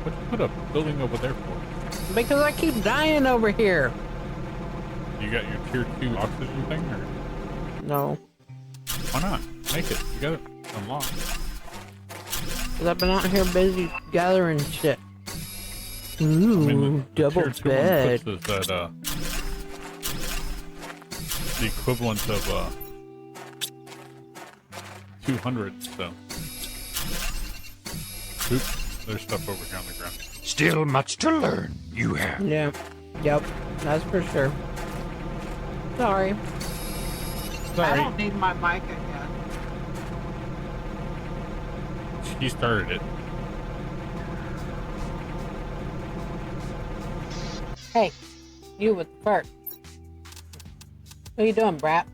What'd you put a building over there for? Because I keep dying over here. You got your tier 2 oxygen thing, or No. why not? Make it. You got it unlocked. Because I've been out here busy gathering shit. Ooh, I mean, the double tier 2 bed. one puts us at the equivalent of 200, so. Oops, there's stuff over here on the ground. Still much to learn, you have. Yeah. Yep. That's for sure. Sorry. I Sorry, don't need my mic again. she started it. Hey, you with the fart. What are you doing, brat?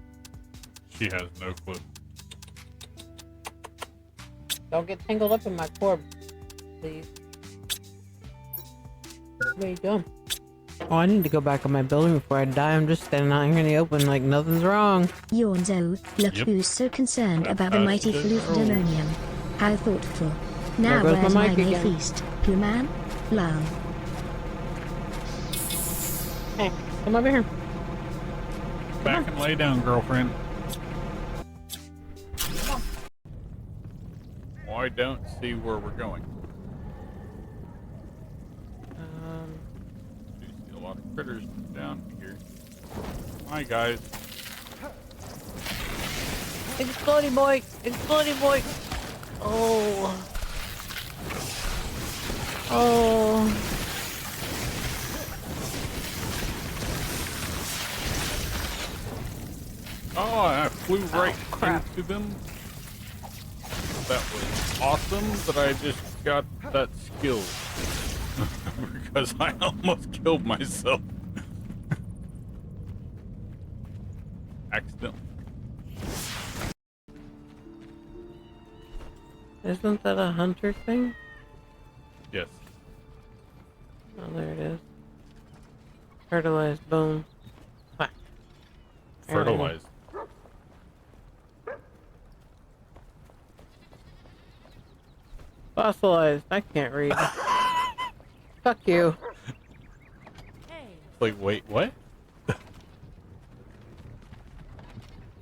She has no clue. Don't get tangled up in my cord, please. What are you doing? Oh, I need to go back on my building before I die. I'm just standing out here in the open like nothing's wrong. Yawns. Look Yep. who's so concerned about the mighty floof demonium. How thoughtful. Now There goes where's my my mic May again. feast? Pooh-man? Lol. Hey, come over here. Back and lay down, girlfriend. Well, I don't see where we're going. I do see a lot of critters down here. Hi, guys. Explodey boy! Explodey boy! Oh. Oh. Oh, I flew right crap. into them. That was awesome that I just got that skill. Because I almost killed myself. Accidentally. Isn't that a hunter thing? Yes. Oh, there it is. Fertilized bone. What? Fertilized. Fossilized. I can't read. Fuck you. Like, wait, what?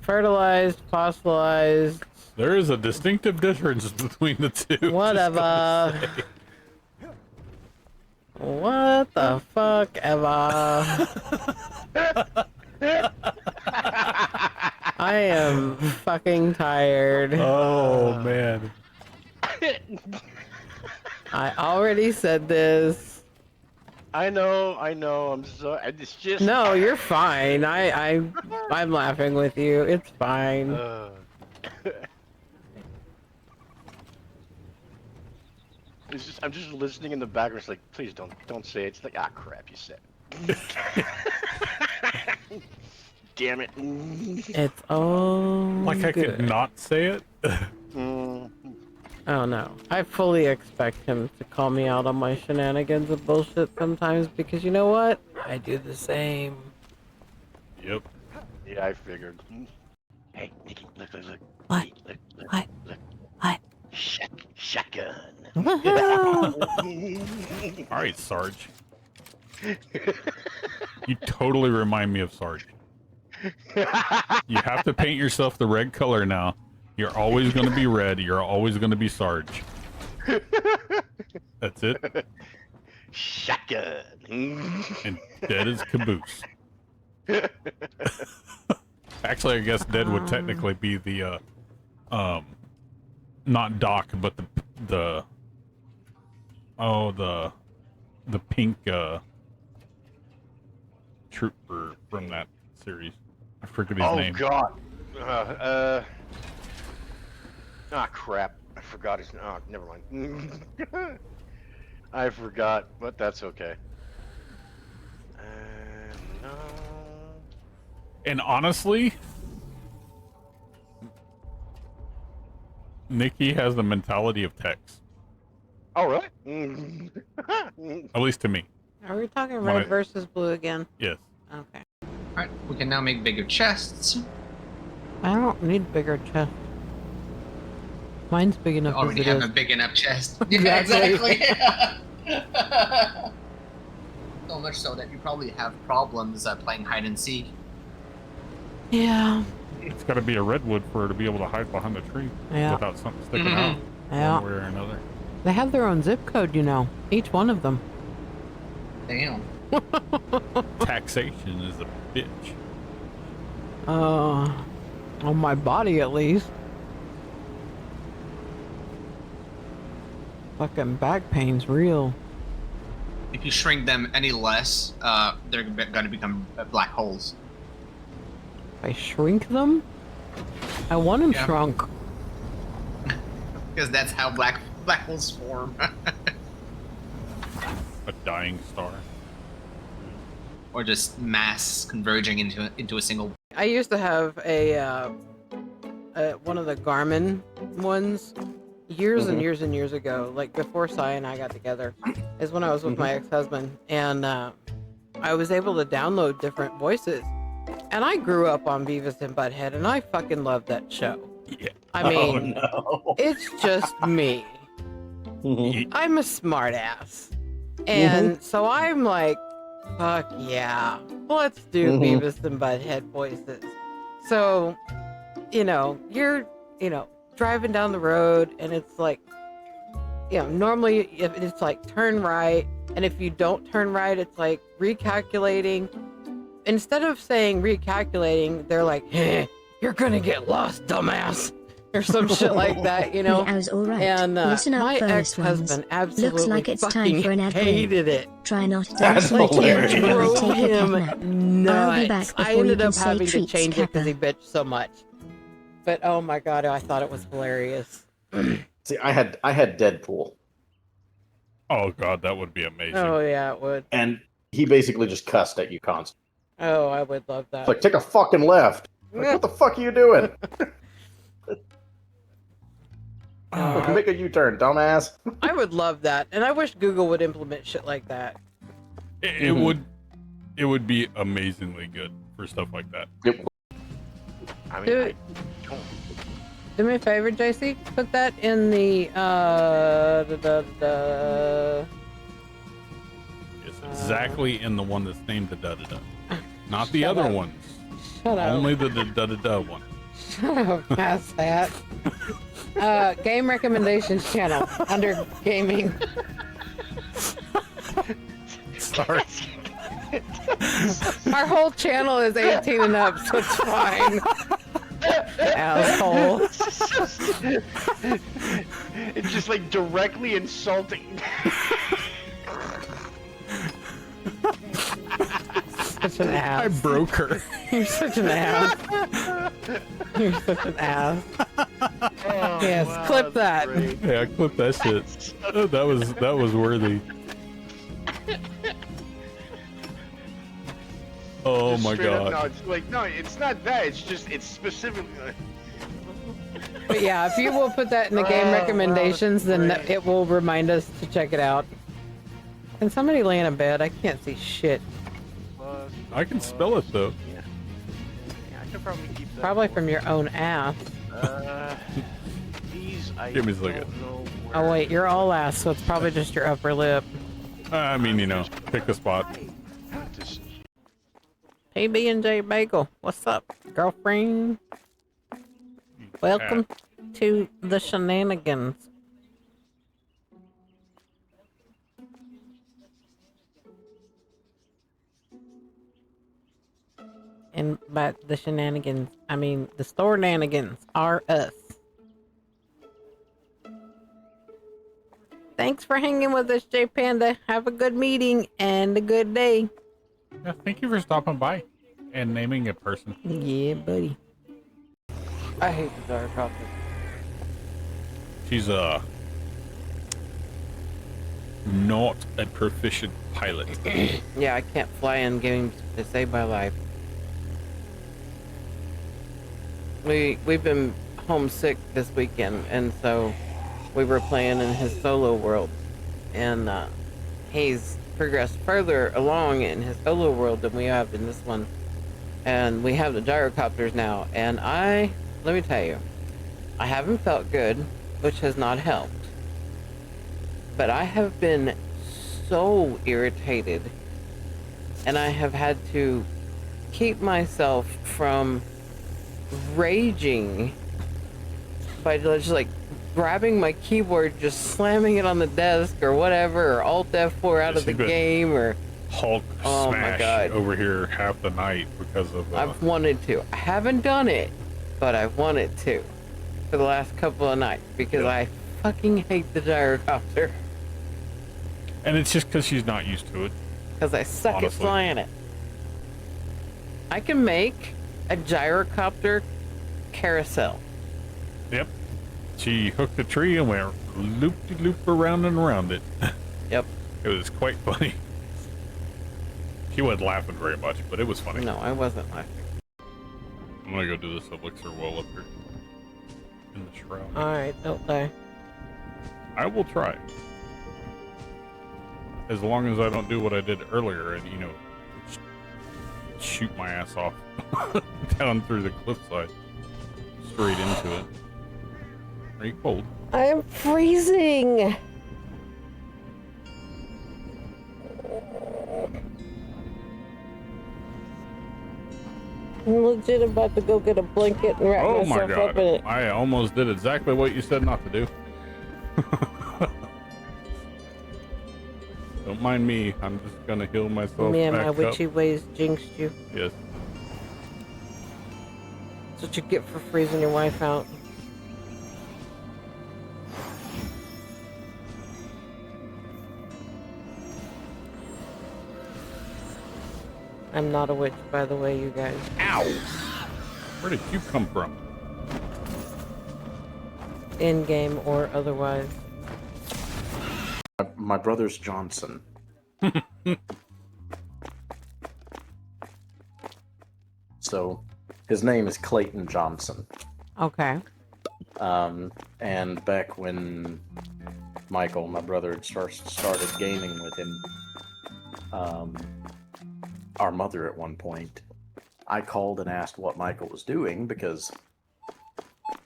Fertilized, fossilized. There is a distinctive difference between the two. Whatever. What the fuck ever? I am fucking tired. Oh, man. I already said this. I know. I'm so. It's just. No, you're fine. I'm laughing with you. It's fine. It's just. I'm just listening in the background. It's like, please don't say it. It's like, ah, crap, you said. Damn it. It's all Like I good. could not say it? Oh no. I fully expect him to call me out on my shenanigans and bullshit sometimes because you know what? I do the same. Yep. Yeah, I figured. Hey, Nikki, look. What? Look. What? What? Shotgun. Alright, Sarge. You totally remind me of Sarge. You have to paint yourself the red color now. You're always going to be red. You're always going to be Sarge. That's it. Shotgun. And dead as caboose. Actually, I guess dead would technically be the, not Doc, but the pink, trooper from that series. I forget his name. Oh, God. Ah, crap. I forgot his. Oh, never mind. I forgot, but that's okay. No. And honestly, Nikki has the mentality of Tex. Oh, really? At least to me. Are we talking What red I- versus blue again? Yes. Okay. Alright, we can now make bigger chests. I don't need bigger chest. Mine's big We enough as already it have is. a big enough chest. Yeah, Exactly. exactly. So much so that you probably have problems playing hide and seek. Yeah. It's got to be a redwood for her to be able to hide behind the tree Yeah. without something sticking Mhm. out Yeah. one way or another. They have their own zip code, you know. Each one of them. Damn. Taxation is a bitch. On my body at least. Fucking back pain's real. If you shrink them any less, they're gonna become black holes. If I shrink them? I want them Yeah. shrunk. Because that's how black holes form. A dying star. Or just mass converging into a single. I used to have a one of the Garmin ones years and years and years ago, like before Cy and I got together, is when I was with my ex-husband, and I was able to download different voices. And I grew up on Beavis and Butthead, and I fucking love that show. Yeah. I mean, it's just me. Mhm. I'm a smartass. And so I'm like, fuck yeah, let's do Beavis and Butthead voices. So, you're, driving down the road and it's like, normally it's like turn right. And if you don't turn right, it's like recalculating. Instead of saying recalculating, they're like, hey, you're gonna get lost, dumbass. Or some shit like that, Meow's alright. And Listen up, my first ones. ex-husband absolutely Looks like it's time fucking for an ad break. hated it. Try not to That's like too much hilarious. while Drove they take a him cat nap. I'll be back nuts. I before you ended can up say having to treats, change it because he Kappa. bitched so much. But oh my god, I thought it was hilarious. See, I had Deadpool, Oh god, that would be amazing. Oh yeah, it would. and he basically just cussed at you constantly. Oh, I would love that. It's like, take a fucking left. Like, what the fuck are you doing? Make a U-turn, dumbass. I would love that, and I wish Google would implement shit like that. It would be amazingly good for stuff like that. I mean, Dude. I don't. Do me a favor, JC. Put that in the It's exactly in the one that's named the da da da. Not the other up. ones. Shut up. Only the da da da one. Shut up, past that. Game recommendations channel under gaming. Sorry. Our whole channel is 18 and up, so it's fine. Asshole. It's just like directly insulting. Such an ass. I broke her. You're such an ass. You're such an ass. Yes, wow, clip that's that. great. Yeah, clip that shit. Oh, that was worthy. Oh Just my straight up, god. no, it's like no, it's not that. It's just it's specifically. But yeah, if you will put that in the game Oh, wow, recommendations, then great. it will remind us to check it out. Can somebody lay in a bed? I can't see shit. I can spell it though. Yeah, I could probably keep that. Probably for- from your own ass. These I Give me a second. don't know Oh where- wait, you're all ass, so it's probably just your upper lip. I mean, pick a spot. Just- Hey B&J Bagel, what's up, girlfriend? Welcome to the shenanigans. And by the shenanigans, I mean the store nanigans are us. Thanks for hanging with us, J Panda. Have a good meeting and a good day. Yeah, thank you for stopping by and naming a person. Yeah, buddy. I hate the gyrocopter. She's not a proficient pilot. Yeah, I can't fly in games to save my life. We've been homesick this weekend, and so we were playing in his solo world, and he's progressed further along in his solo world than we have in this one, and we have the gyrocopters now. And let me tell you, I haven't felt good, which has not helped, but I have been so irritated. And I have had to keep myself from raging by just like grabbing my keyboard, just slamming it on the desk or whatever, or Alt F4 out of the game, or Hulk Oh my smash God. over here half the night because of. I've wanted to. I haven't done it, but I've wanted to for the last couple of nights because I fucking hate the gyrocopter. And it's just because she's not used to it. Because I suck Honestly. at flying it. I can make a gyrocopter carousel. Yep. She hooked a tree and went loop-de-loop around and around it. Yep. It was quite funny. She wasn't laughing very much, but it was funny. No, I wasn't laughing. I'm gonna go do this elixir well up here. In the shroud. Alright, don't die. I will try. As long as I don't do what I did earlier and, you know, shoot my ass off down through the cliffside. Straight into it. Are you cold? I am freezing! I'm legit about to go get a blanket and wrap Oh my myself up in god. it. I almost did exactly what you said not to do. Don't mind me. I'm just gonna heal myself Me and back my up. witchy ways jinxed you. Yes. That's what you get for freezing your wife out. I'm not a witch, by the way, you guys. Ow! Where did you come from? In-game or otherwise. My brother's Johnson. So, his name is Clayton Johnson. Okay. And back when Michael, my brother, had started gaming with him, our mother at one point, I called and asked what Michael was doing because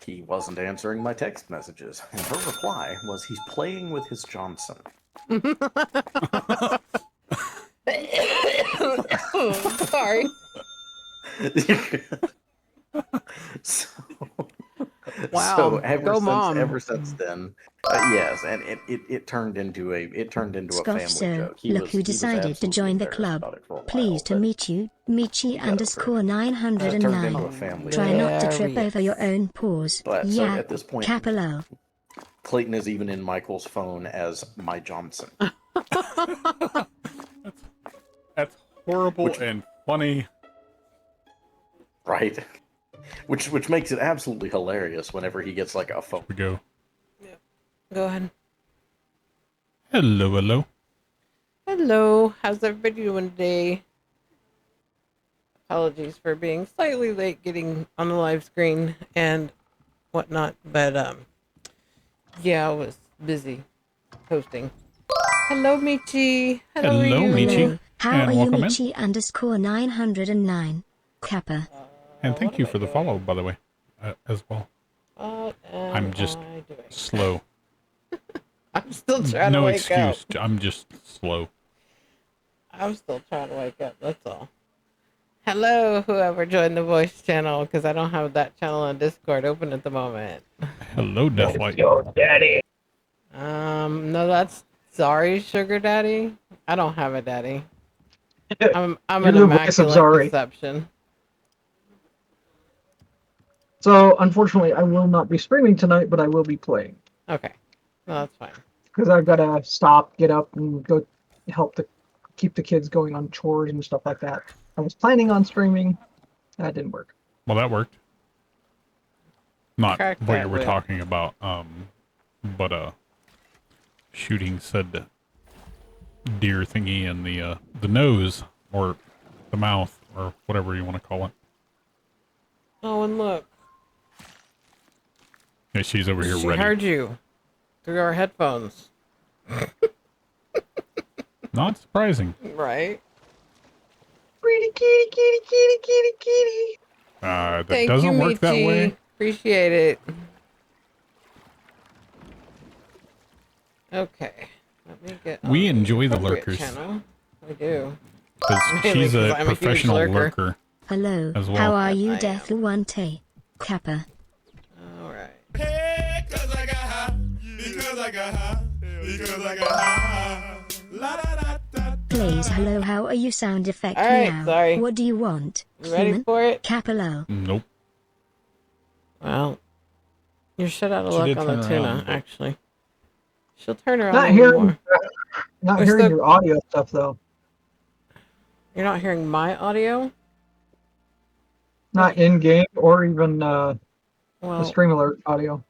he wasn't answering my text messages. And her reply was he's playing with his Johnson. Sorry. so, Wow. So ever Go since, mom. Ever since then, yes, and it turned into a family Scoffso, joke. He look was- who he was decided to absolutely join the embarrassed club. about it for a while, Pleased to but meet you, Michi got over it. underscore it turned into 909. a family Try joke. not to trip Hilarious. over your own paws. But so Yeah, at this point, Capello. Clayton is even in Michael's phone as my Johnson. That's horrible Which- and funny. Right? Which makes it absolutely hilarious whenever he gets like a phone. We go. Go ahead. Hello, hello. Hello. How's everybody doing today? Apologies for being slightly late getting on the live screen and whatnot, but yeah, I was busy posting. Hello, Michi. Hello, Hello, Ryu. Michi. Hello. How And are you, welcome in. Michi underscore 909? Kappa. And what thank am you I for the doing? follow, by the way, as well. What am I'm just I doing? slow. I'm still trying to No wake up. excuse. I'm just slow. I'm still trying to wake up. That's all. Hello, whoever joined the voice channel, because I don't have that channel on Discord open at the moment. Hello, Deathlight. No, that's sorry, Sugar Daddy. I don't have a daddy. I'm You're an the voice of immaculate Zari. conception. So, unfortunately, I will not be streaming tonight, but I will be playing. Okay, no, that's fine. Because I've got to stop, get up, and go help keep the kids going on chores and stuff like that. I was planning on streaming. That didn't work. Well, that worked. Not Crack what that you were whip. talking about, but shooting said deer thingy in the nose or the mouth or whatever you want to call it. Oh, and look, Yeah, she's over here she ready. heard you through our headphones, Not surprising. right? Pretty kitty, kitty, kitty, kitty, kitty. That Thank doesn't you, work that Michi. way. Appreciate it. Okay. Let me get We enjoy the appropriate lurkers channel. We do. because Mainly she's 'cause a I'm a huge professional lurker. lurker Hello, as well. how are Yes, you, I am. Deathluante? Kappa. All right. Please, hello, how are you? Sound effect All right, now. sorry. What do you want? You ready Human? for it? Kappa low. Nope. Well, you're shit out of She luck did on the turn tuna, around, but- actually. She'll turn around Not even hearing, more. not We're hearing still- your audio stuff though. You're not hearing my audio? Not in game or even the Well, stream alert audio.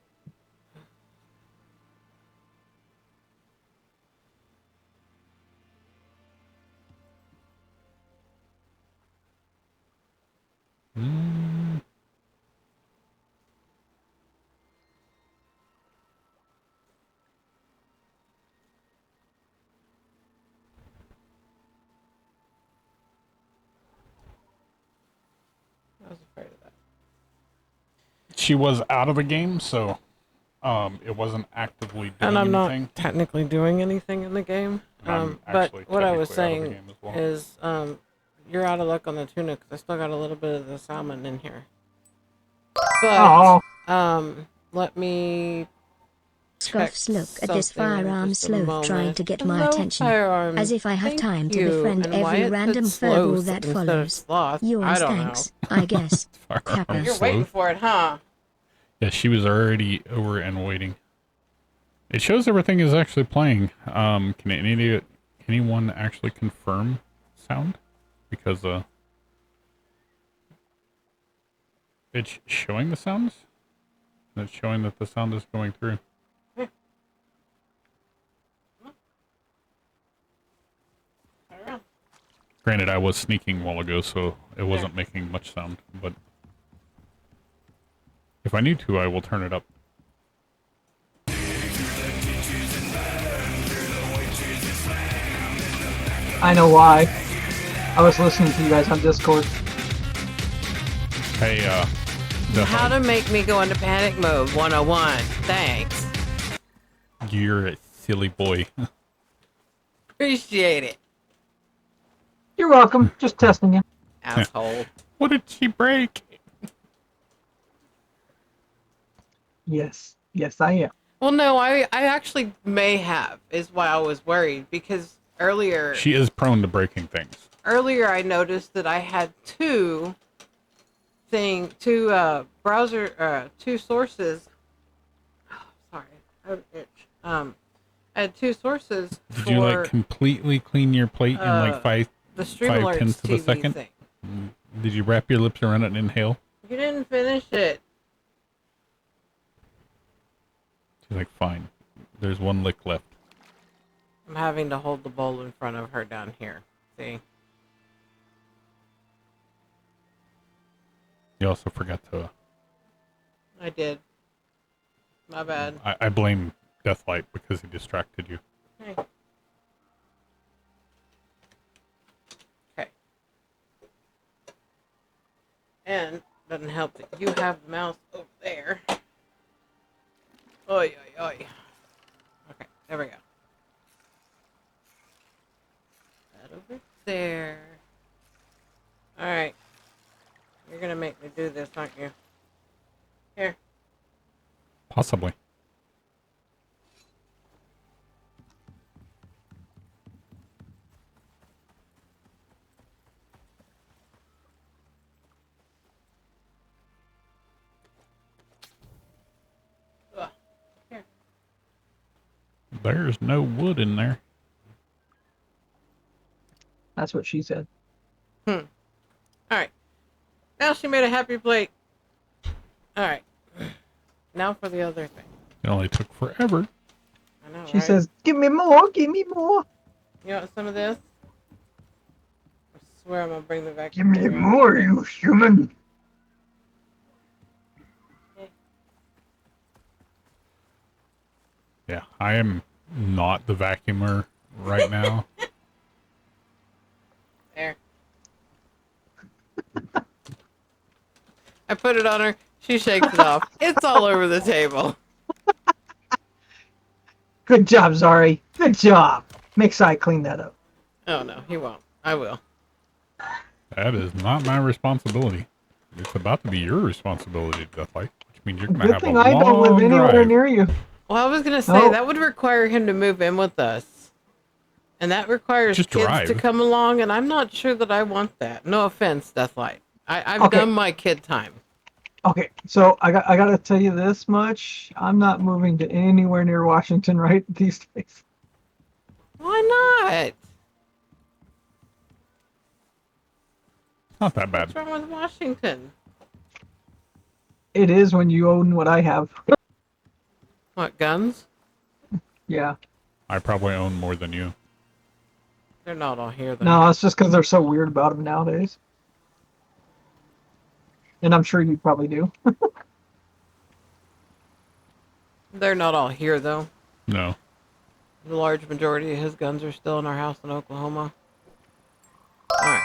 Mm. I was afraid of that. She was out of the game, so it wasn't actively doing And I'm anything. not technically doing anything in the game. I'm But actually what I was technically out of the saying game as well. is, you're out of luck on the tuna because I still got a little bit of the salmon in here. Oh, But, let me Scoffs look at this something in firearm just a sloth trying moment. to get my Hello, attention. firearm. As if I have Thank time to you. befriend And why every it said random sloth furball that instead of follows. sloth, I Yours, don't thanks, know. I guess. Firearm Kappa. You're waiting sloth. for it, huh? Yeah, she was already over and waiting. It shows everything is actually playing. Can anyone actually confirm sound? Because it's showing the sounds. And it's showing that the sound is going through. Granted, I was sneaking a while ago, so it wasn't making much sound, but if I need to, I will turn it up. I know why. I was listening to you guys on Discord. Hey, How to make me go into panic mode 101. Thanks. you're a silly boy. Appreciate it, You're welcome. Just testing you. asshole. What did she break? Yes. Yes, I am. Well, no, I actually may have, is why I was worried, because earlier She is prone to breaking things. I noticed that I had two sources. Sorry, I have an itch. I had two sources Did for you like completely clean your plate in like five the Streamlabs 5/10 of a TV second? thing. Did you wrap your lips around it and inhale? You didn't finish it. She's like, fine. There's one lick left. I'm having to hold the bowl in front of her down here. See? You also forgot to. I did. My bad. I blame Deathlight because he distracted you. Hey. Okay. And doesn't help that you have the mouse over there. Oi, oi, oi. Okay, there we go. That over there. Alright. You're gonna make me do this, aren't you? Here. Possibly. Ugh. Here. There's no wood in there. That's what she said. Alright. Now she made a happy plate. Alright. Now for the other thing. It only took forever. I know, She right? says, "Give me more, give me more, You want some of this? I swear I'm gonna bring the give vacuum me cleaner. more, you human." Yeah, I am not the vacuumer right now. There. I put it on her. She shakes it off. It's all over the table. Good job, Zari. Good job. Make Sai clean that up. Oh no, he won't. I will. That is not my responsibility. It's about to be your responsibility, Deathlight, which means you're gonna Good have thing a I don't live long anywhere drive. near you. Well, I was gonna say Oh. that would require him to move in with us, and that requires Just kids drive. to come along, and I'm not sure that I want that. No offense, Deathlight. I've Okay. done my kid time. Okay, so I gotta tell you this much. I'm not moving to anywhere near Washington right these days. Why not? It's not that bad. What's wrong with Washington? It is when you own what I have. What, guns? Yeah. I probably own more than you. They're not all here, though. No, it's just because they're so weird about them nowadays. And I'm sure you probably do. They're not all here, though. No. The large majority of his guns are still in our house in Oklahoma. Alright.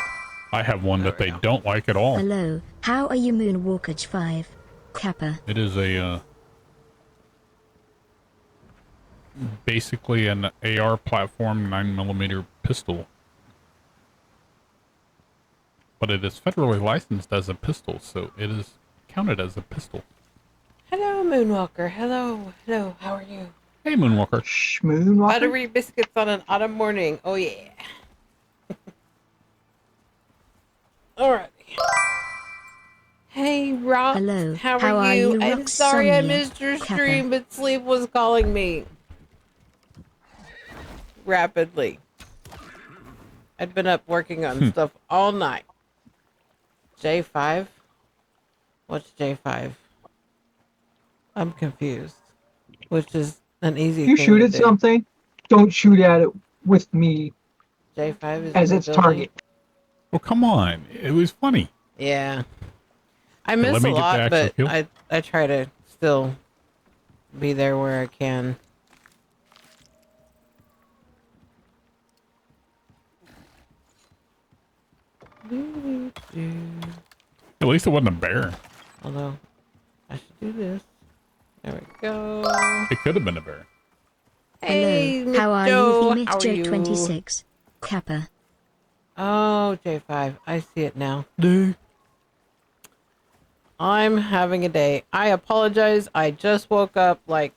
I have one that There they we go. don't like at all. Hello, how are you Moonwalkage 5? Kappa. It is a basically an AR platform 9mm pistol. But it is federally licensed as a pistol, so it is counted as a pistol. Hello, Moonwalker. Hello. Hello. How are you? Hey, Moonwalker. Schmoonwalker? Buttery biscuits on an autumn morning. Oh, yeah. Alrighty. Hey, Rox. Hello, How how are are you? you, I'm sorry I Roxonia? missed your Kappa. stream, but sleep was calling me. Rapidly. I'd been up working on stuff all night. J5? What's J5? I'm confused. Which is an easy You thing shoot to at do. something, don't shoot at it with me J5 is as in the its building? target. Well, come on. It was funny. Yeah. I Let miss me a get the lot, actual but kill. I try to still be there where I can. At least it wasn't a bear. Although, I should do this. There we go. It could have been a bear. Hey, Hello, Miss how are Joe, you how are you? VMixJ26? Kappa. Oh, J5. I see it now. I'm having a day. I apologize. I just woke up like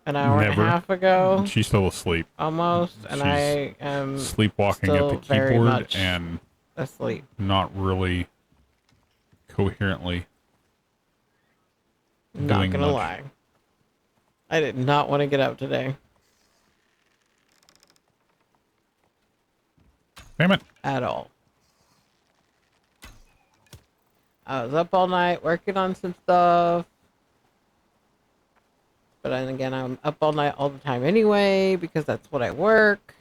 an hour and Never. a half ago. She's still asleep. Almost. And She's I am Sleepwalking at still the very keyboard much and asleep. not really coherently Not doing gonna much. lie. I did not want to get up today. Damn it. At all. I was up all night working on some stuff. But then again, I'm up all night all the time anyway, because that's what I work.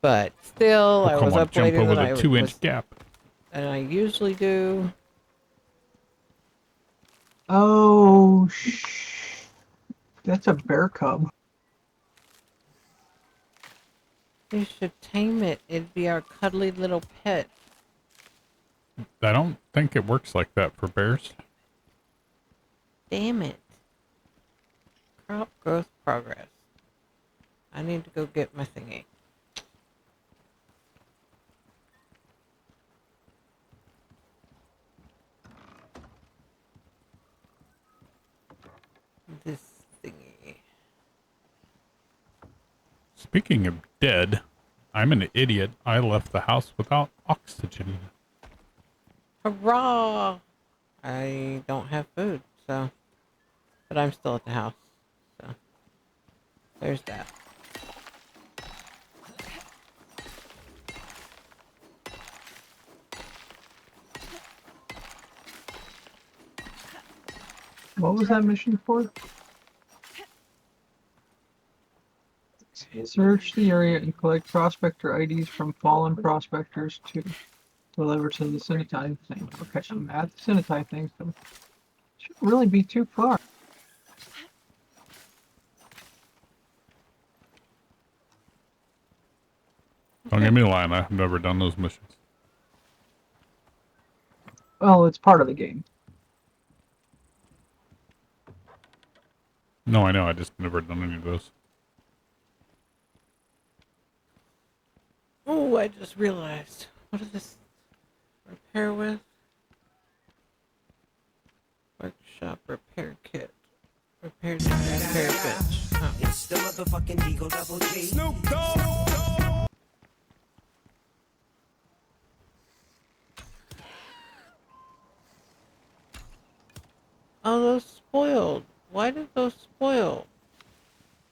But still, I Oh, come was on, up jump later over than the I 2-inch was, gap. and I usually do. Oh, that's a bear cub. You should tame it. It'd be our cuddly little pet. I don't think it works like that for bears. Damn it. Crop growth progress. I need to go get my thingy. This thingy. Speaking of dead, I'm an idiot. I left the house without oxygen. Hurrah! I don't have food, so. But I'm still at the house, so. There's that. What was that mission for? Search the area and collect prospector IDs from fallen prospectors to deliver to the Cinetine thing. Okay, I'm at the Cinetine thing, so it shouldn't really be too far. Don't get me lying, I've never done those missions. Well, it's part of the game. No, I know, I just never done any of those. Oh, I just realized. What is this? Repair with? Workshop repair kit. Repair kit. Oh. It's the motherfucking Eagle Double G. Snoop Dogg. Oh, those spoiled. Why did those spoil?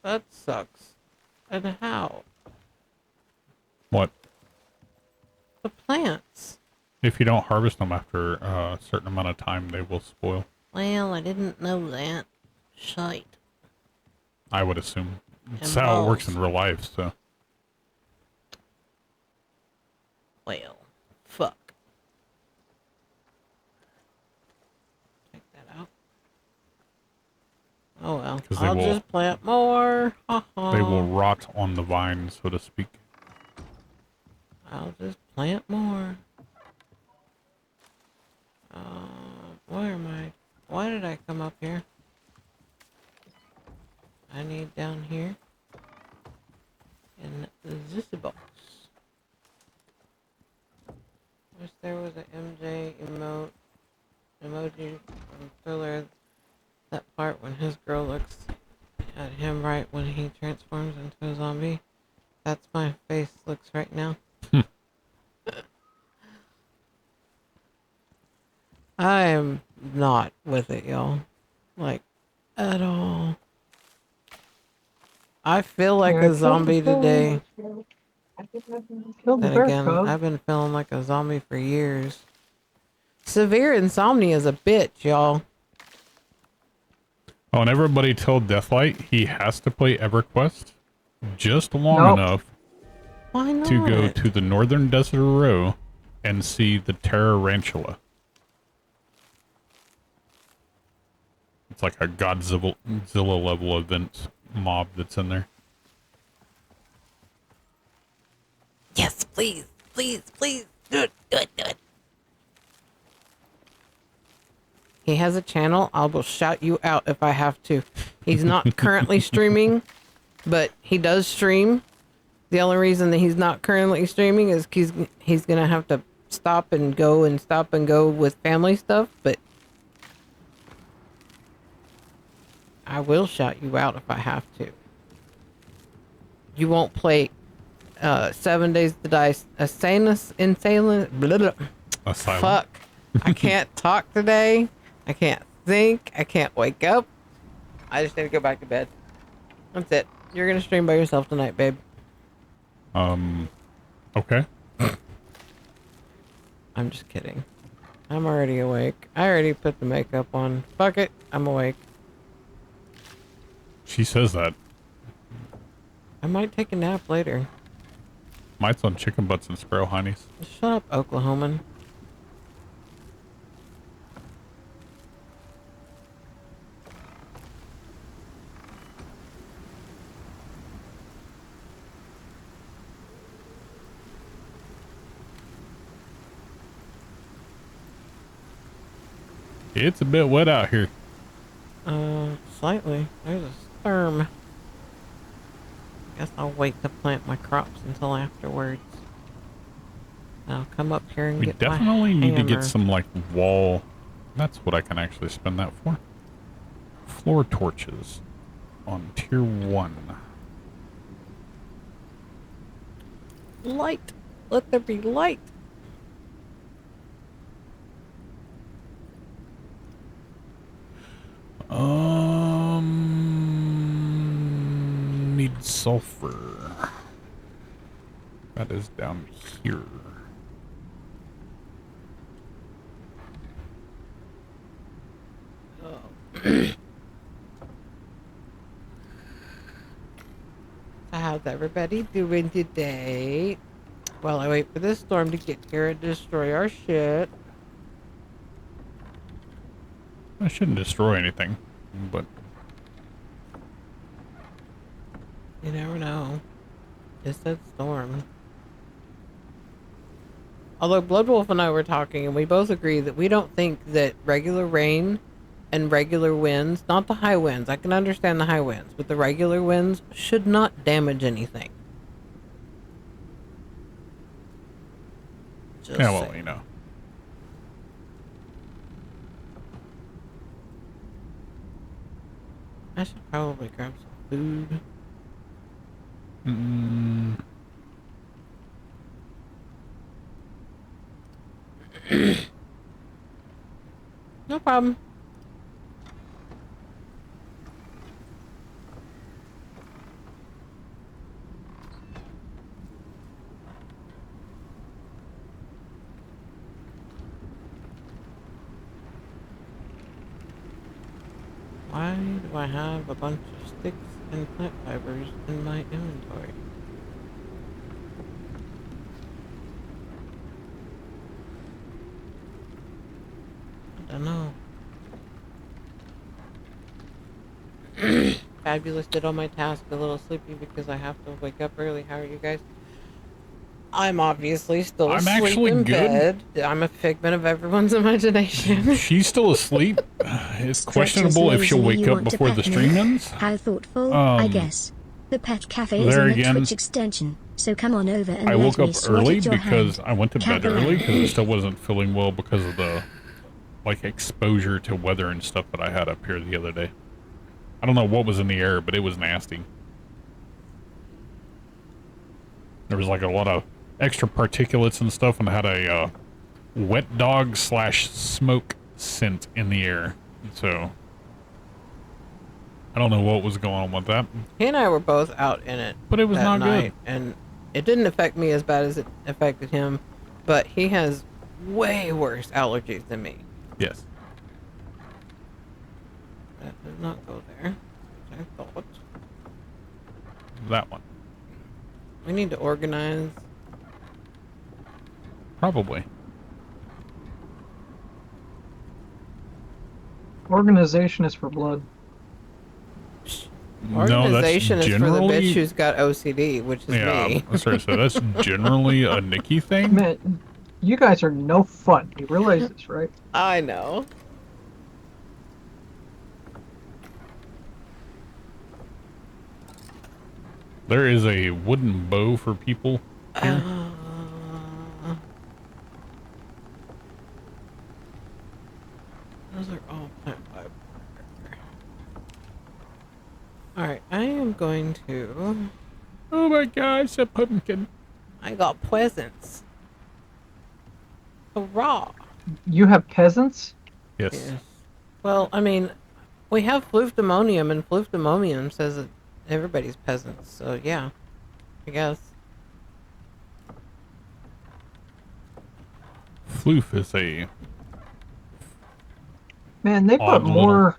That sucks. And how? What? The plants. If you don't harvest them after a certain amount of time, they will spoil. Well, I didn't know that. Shite. I would assume. It's And how it works balls. in real life, so. Well, fuck. Take that out. Oh well. 'Cause they I'll will- just plant more. Ha ha. They will rot on the vine, so to speak. I'll just plant more. Where am I? Why did I come up here? I need down here. In this box. Wish there was an MJ emoji from Thriller. That part when his girl looks at him right when he transforms into a zombie. That's my face looks right now. I am not with it, y'all. Like, at all. I feel like Yeah, a zombie today. Killed the Then bear again, cub. I've been feeling like a zombie for years. Severe insomnia is a bitch, y'all. Oh, and everybody told Deathlight he has to play EverQuest just long Nope. enough Why not? to go to the northern desert row and see the Tarantula. It's like a Godzilla level event mob that's in there. Yes, please, please, please. Do it, do it, do it. He has a channel. I will shout you out if I have to. He's not currently streaming, but he does stream. The only reason that he's not currently streaming is he's gonna have to stop and go with family stuff, but I will shout you out if I have to. You won't play 7 Days to Die Insane blah, blah. Asylum. Fuck. I can't talk today. I can't think. I can't wake up. I just need to go back to bed. That's it. You're gonna stream by yourself tonight, babe. Okay. I'm just kidding. I'm already awake. I already put the makeup on. Fuck it. I'm awake. She says that. I might take a nap later. Mine's on chicken butts and sparrow honeys. Shut up, Oklahoman. It's a bit wet out here. Slightly. There's a storm. Guess I'll wait to plant my crops until afterwards. I'll come up here and We get definitely my need to hammer. get some, like, wall... That's what I can actually spend that for. Floor torches on tier 1. Light. Let there be light. Need sulfur. That is down here. So how's everybody doing today? While I wait for this storm to get here and destroy our shit. I shouldn't destroy anything, but You never know. Just said storm. Although Bloodwolf and I were talking, and we both agree that we don't think that regular rain and regular winds, not the high winds, I can understand the high winds, but the regular winds should not damage anything. Just Yeah, well, saying. you know. I should probably grab some food. Mm, No problem. Why do I have a bunch of sticks and plant fibers in my inventory? I don't know. Fabulous did all my tasks, a little sleepy because I have to wake up early. How are you guys? I'm obviously still I'm asleep actually in good. bed. I'm a figment of everyone's imagination. She's still asleep. It's questionable if she'll wake up before the stream ends. How thoughtful, I Um, guess. The pet cafe is there in the again, Twitch extension, so come on over and I let woke me up swat early at your because hand. I went to bed Camping early out. because I still wasn't feeling well because of the like exposure to weather and stuff that I had up here the other day. I don't know what was in the air, but it was nasty. There was like a lot of extra particulates and stuff, and I had a wet dog / smoke scent in the air. So I don't know what was going on with that. He and I were both out in it, But it was that not night, good. and it didn't affect me as bad as it affected him. But he has way worse allergies than me. Yes. That did not go there. I thought That one. we need to organize. Probably. Organization is for blood. Organization no, that's is for the bitch generally... who's got OCD, which is Yeah, me. sorry, so that's generally a Nikki thing. Man, you guys are no fun. You realize this, right? I know. There is a wooden bow for people here. Those are all plant fiber. Alright, I am going to... Oh my gosh, a pumpkin. I got presents. Hurrah! You have peasants? Yes. Yes. Well, I mean, we have flufdemonium, and flufdemonium says that everybody's peasants, so yeah. I guess. Floof is a... Man, they put Odd little- more.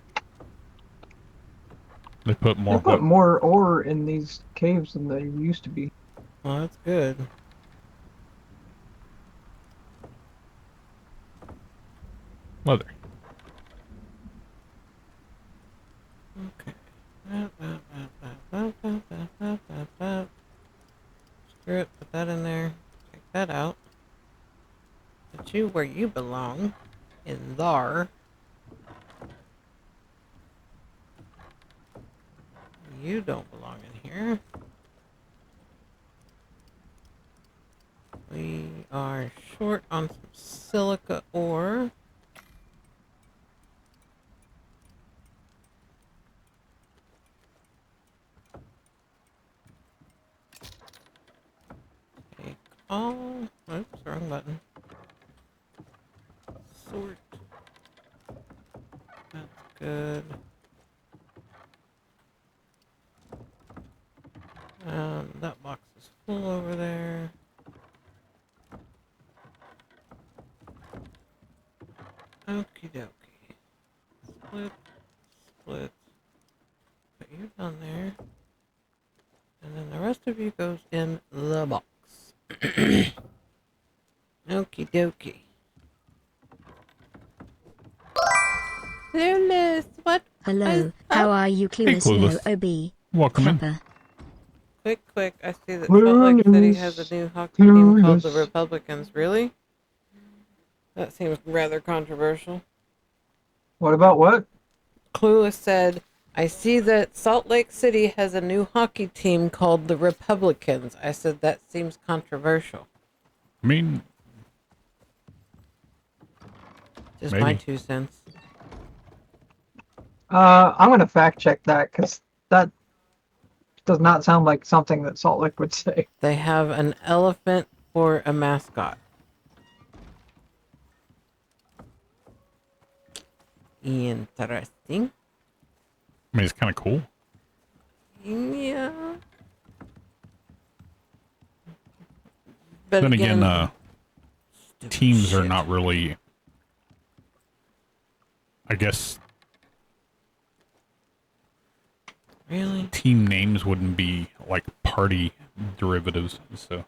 They put more... They put more ore in these caves than they used to be. Well, that's good. Leather. Okay. Screw it, put that in there. Take that out. Put you where you belong. In there. You don't belong in here. We are short on some silica ore. Take all. Oops, wrong button. Sort. That's good. That box is full over there. Okie dokie. Split, split. Put you down there. And then the rest of you goes in the box. Okie dokie. Clueless, what? Hello, how are you, Clueless Clueless. No OB? Welcome in. Kappa. Quick, I see that Salt Lake City has a new hockey team called the Republicans. Really? That seems rather controversial. What about what? Clueless said, I see that Salt Lake City has a new hockey team called the Republicans. I said, that seems controversial. I mean, Just my Maybe. 2 cents. I'm gonna fact check that because that does not sound like something that Salt Lick would say. They have an elephant for a mascot. Interesting. I mean, it's kind of cool. Yeah. But Then again, stupid teams are shit. not really. I guess Really? team names wouldn't be like party derivatives, so.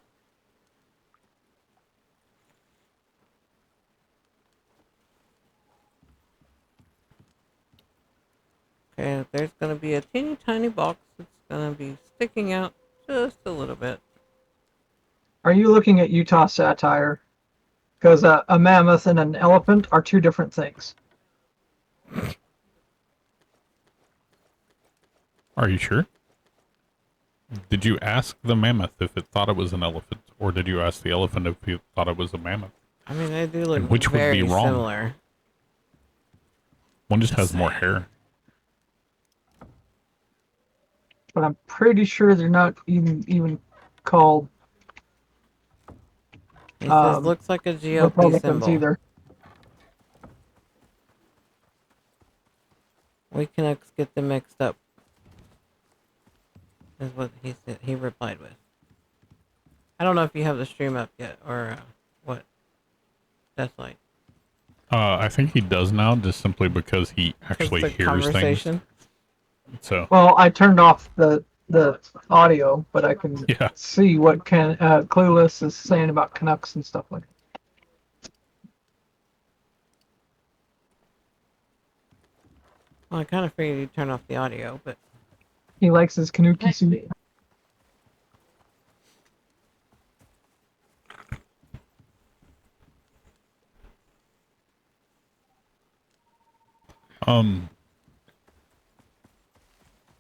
Okay, there's gonna be a teeny tiny box that's gonna be sticking out just a little bit. Are you looking at Utah satire? Because a mammoth and an elephant are two different things. Are you sure? Did you ask the mammoth if it thought it was an elephant, or did you ask the elephant if it thought it was a mammoth? I mean, they do look And which would very be wrong? similar. One just has more hair. But I'm pretty sure they're not even called He says, looks like a GOP Republicans symbol. either. We Canucks get them mixed up. Is what he said. He replied with. I don't know if you have the stream up yet or what. That's like. I think he does now, just simply because he actually the hears conversation. things. So Well, I turned off the audio, but I can yeah, see what Clueless is saying about Canucks and stuff like that. Well, I kind of figured you'd turn off the audio, but He likes his Kanuki suit.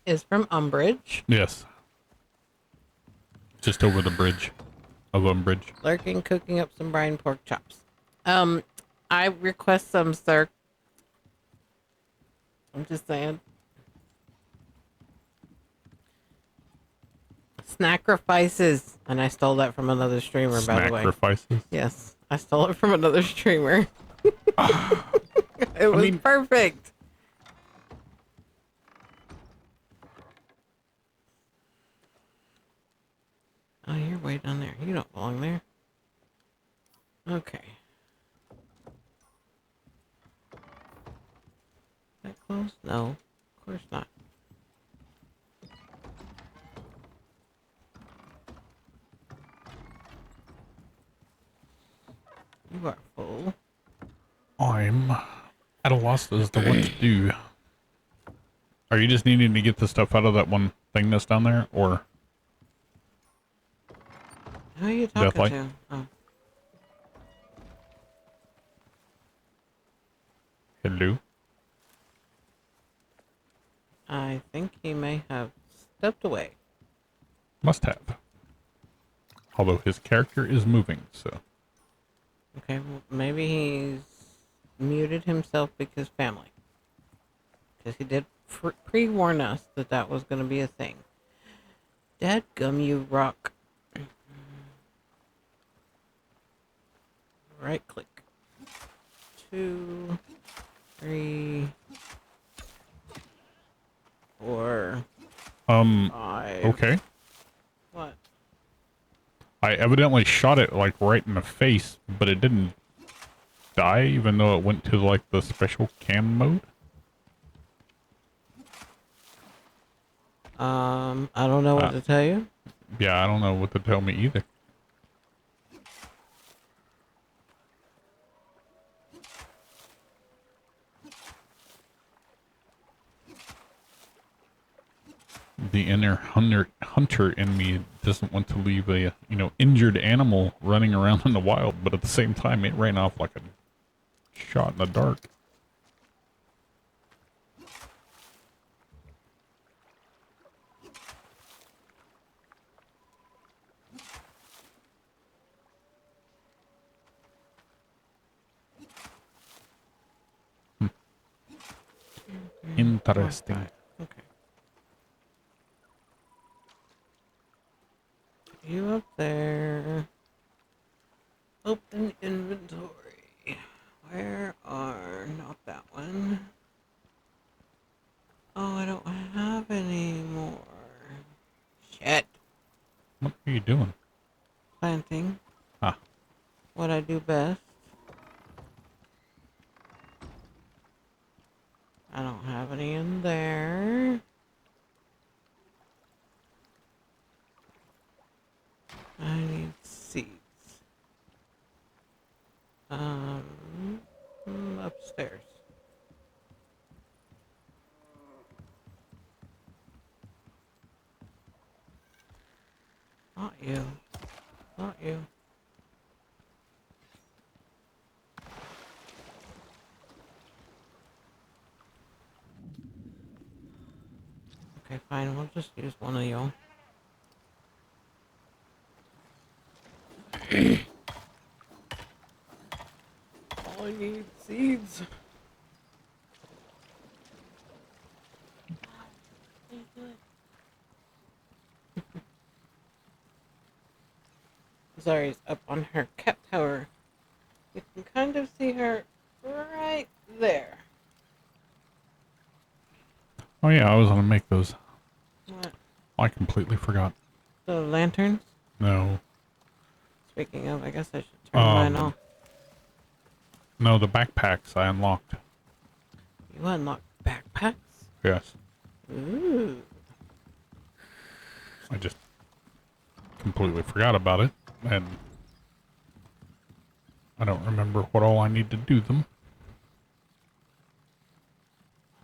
is from Umbridge. yes, just over the bridge of Umbridge. Lurking, cooking up some brine pork chops. I request some, sir. I'm just saying. Snacrifices. And I stole that from another streamer, by the way. Sacrifices. Yes, I stole it from another streamer. It was perfect. Oh, you're way down there. You don't belong there. Okay. That close? No, of course not. You are full. I'm at a loss as to what to do. Are you just needing to get the stuff out of that one thing that's down there, or? Who are you talking Deathlight? to? Oh. Hello? I think he may have stepped away. Must have. Although his character is moving, so. Okay, well, maybe he's muted himself because family. Because he did pre-warn us that that was going to be a thing. Dadgum, you rock. Right click. 2, 3, 4, 5. Okay. What? I evidently shot it, like, right in the face, but it didn't die, even though it went to, like, the special cam mode. I don't know what to tell you. Yeah, I don't know what to tell me either. The inner hunter in me doesn't want to leave a, injured animal running around in the wild, but at the same time, it ran off like a shot in the dark. Interesting. Okay. You up there. Open inventory. Where are... Not that one. Oh, I don't have any more. Shit. What are you doing? Planting. Ah. What I do best. I don't have any in there. I need seeds. Upstairs. Not you. Not you. Okay, fine. We'll just use one of you. All I need seeds. Zari's up on her cat tower. You can kind of see her right there. Oh yeah, I was gonna make those. What? I completely forgot. The lanterns? No. Speaking of, I guess I should turn mine off. No, the backpacks I unlocked. You unlocked backpacks? Yes. Ooh. I just completely forgot about it, and I don't remember what all I need to do them.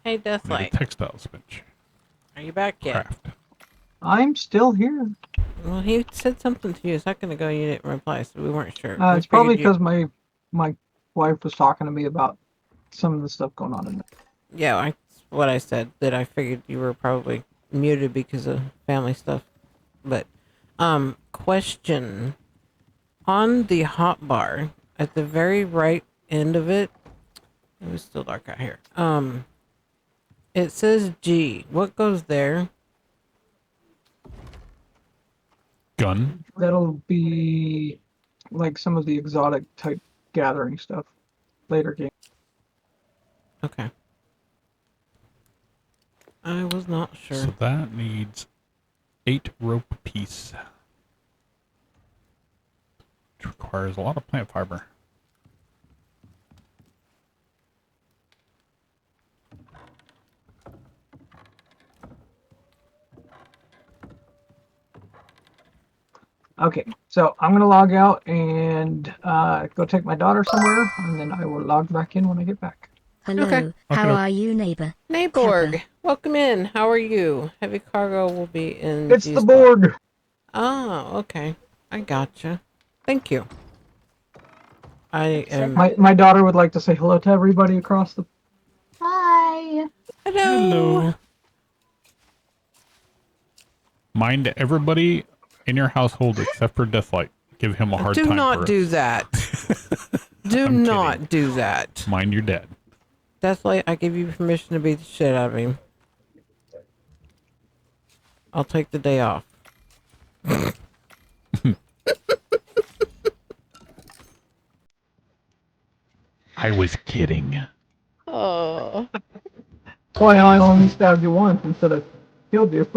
Hey, I need Deathlight. a textiles bench. Are you back yet? Craft. I'm still here. Well, he said something to you a second ago. You didn't reply, so we weren't sure. It's probably because my wife was talking to me about some of the stuff going on in there. Yeah, what I said. That I figured you were probably muted because of family stuff. But, question. On the hotbar, at the very right end of it, it was still dark out here. It says G. What goes there? Gun. That'll be like some of the exotic type gathering stuff later game. Okay. I was not sure. So that needs 8 rope piece. Which requires a lot of plant fiber. Okay, so I'm gonna log out and go take my daughter somewhere, and then I will log back in when I get back. Hello, Okay. how are you, neighbor? Neighborg, Pepper. welcome in. How are you? Heavy cargo will be in. It's G's the spot. Borg. Oh, okay. I gotcha. Thank you. I am. My daughter would like to say hello to everybody across the. Hi. Hello. Mind everybody in your household except for Deathlight. Give him a hard Do time. not for do us. that. Do I'm not kidding. do that. Mind your dad. Deathlight, I give you permission to beat the shit out of him. I'll take the day off. I was kidding. Oh. That's why I only stabbed you once instead of killed you.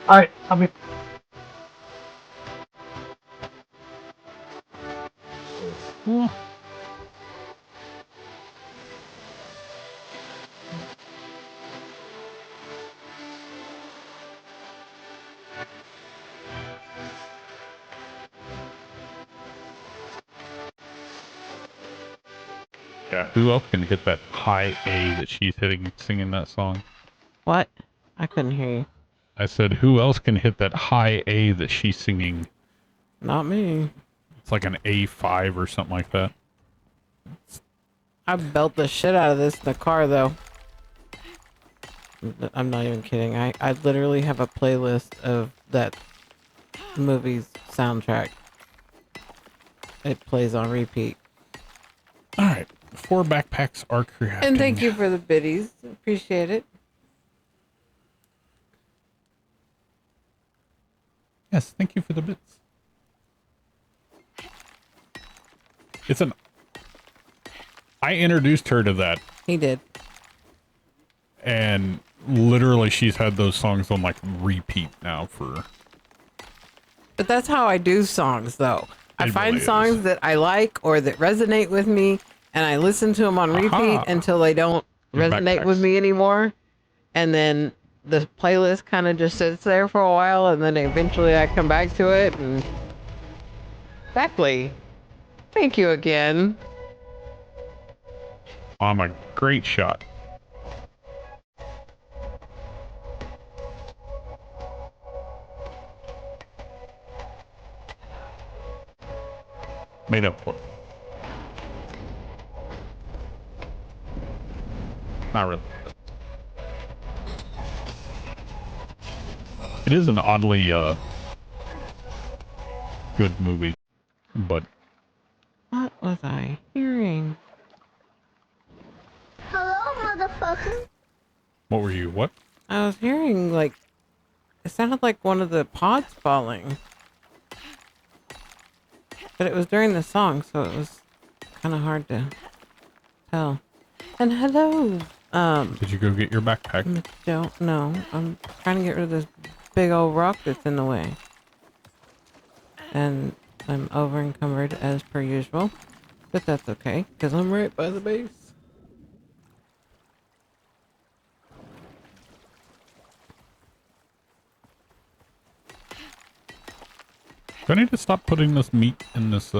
Alright, I'll be. Yeah, who else can hit that high A that she's hitting singing that song? What? I couldn't hear you. I said, who else can hit that high A that she's singing? Not me. It's like an A5 or something like that. I belt the shit out of this in the car, though. I'm not even kidding. I literally have a playlist of that movie's soundtrack. It plays on repeat. All right, 4 backpacks are crafting. And thank you for the biddies. Appreciate it. Yes, thank you for the bits. I introduced her to that, He did. and literally she's had those songs on like repeat now for. But that's how I do songs, though. I It find really songs is. that I like or that resonate with me, and I listen to them on repeat Aha. until they don't Your resonate with backpacks. me anymore. And then the playlist kind of just sits there for a while, and then eventually I come back to it. And exactly. Thank you again. I'm a great shot. Made up for it. Not really. It is an oddly good movie, but What was I hearing? what were you? What? I was hearing like it sounded like one of the pods falling. But it was during the song, so it was kind of hard to tell. And hello, Did you go get your backpack? don't know. I'm trying to get rid of this big old rock that's in the way. And I'm over encumbered as per usual. But that's okay, because I'm right by the base. Do I need to stop putting this meat in this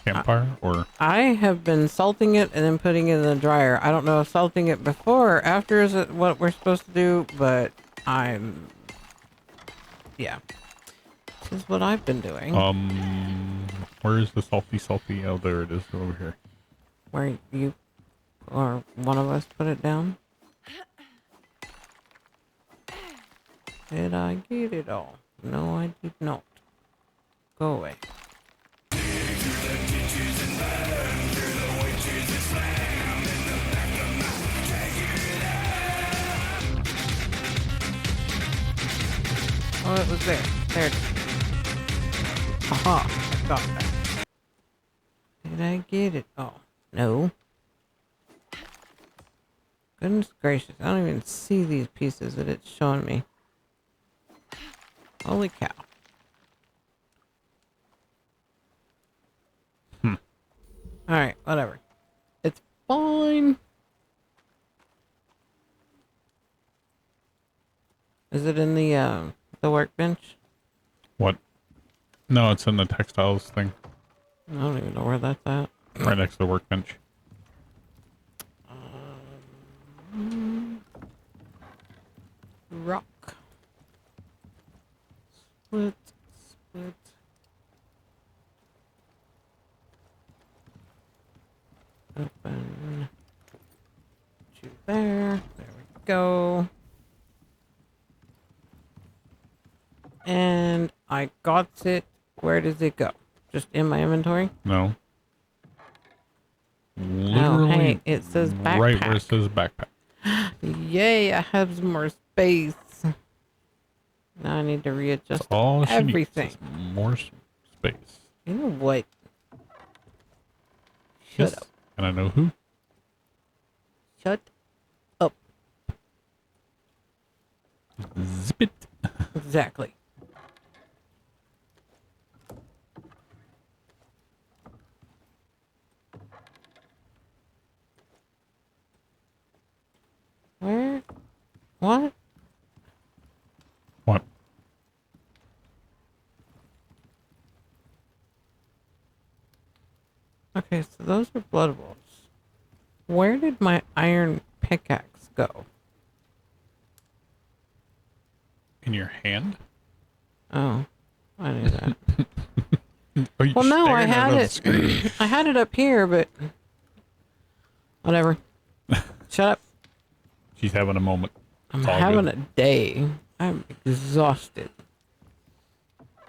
campfire, or I have been salting it and then putting it in the dryer. I don't know if salting it before or after is it what we're supposed to do, but yeah. This is what I've been doing. where is the salty? Oh, there it is, over here. Where you or one of us put it down. Did I get it all? No, I did not. Go away. Oh, it was there. There it is. Aha, I got that. Did I get it? Oh, no. Goodness gracious, I don't even see these pieces that it's showing me. Holy cow. Alright, whatever. It's fine. Is it in the workbench? What? No, it's in the textiles thing, I don't even know where that's at. right next to the workbench. Rock. Split. Open. To there. There we go. And I got it. Where does it go? Just in my inventory? No. Oh, Literally, hey, it says backpack. right where it says backpack. Yay, I have some more space. Now I need to readjust That's all she needs, everything. is more space. You know what? Yes, Shut up. and I know who. Shut up. Zip it. Exactly. Where? What? What? Okay, so those are blood wolves. Where did my iron pickaxe go? In your hand? Oh, I knew that. Are you Well, no, I staring had at the it. screen? I had it up here, but whatever. Shut up. She's having a moment. I'm It's all having good. a day. I'm exhausted.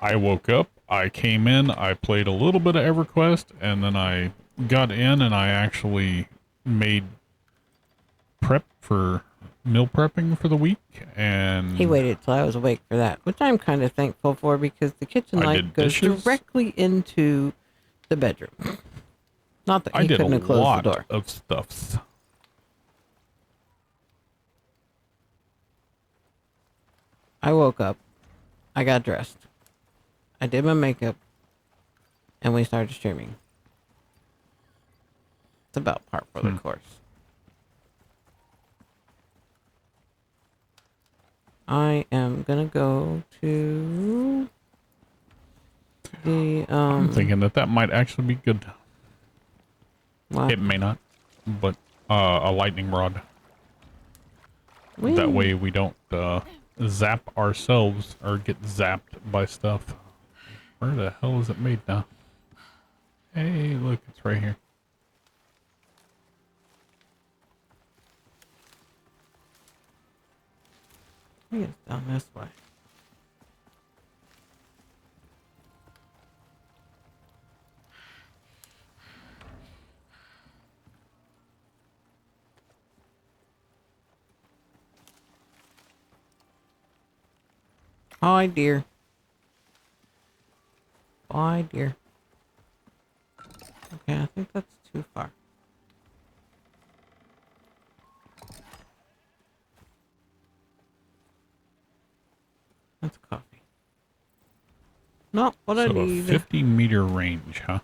I woke up, I came in, I played a little bit of EverQuest, and then I got in and I actually made prep for meal prepping for the week. And He waited till I was awake for that, which I'm kind of thankful for because the kitchen I light did goes dishes. directly into the bedroom. Not that I he did couldn't a have closed lot the door. of stuffs. I woke up, I got dressed, I did my makeup, and we started streaming. It's about par for the course. I am gonna go to the I'm thinking that might actually be good. what? It may not, but a lightning rod. Whee! That way we don't zap ourselves or get zapped by stuff. Where the hell is it made now? Hey, look, it's right here. I think it's down this way. Hi, dear. Bye, dear. Okay, I think that's too far. That's coffee. Not what I So a need. 50-meter range, huh?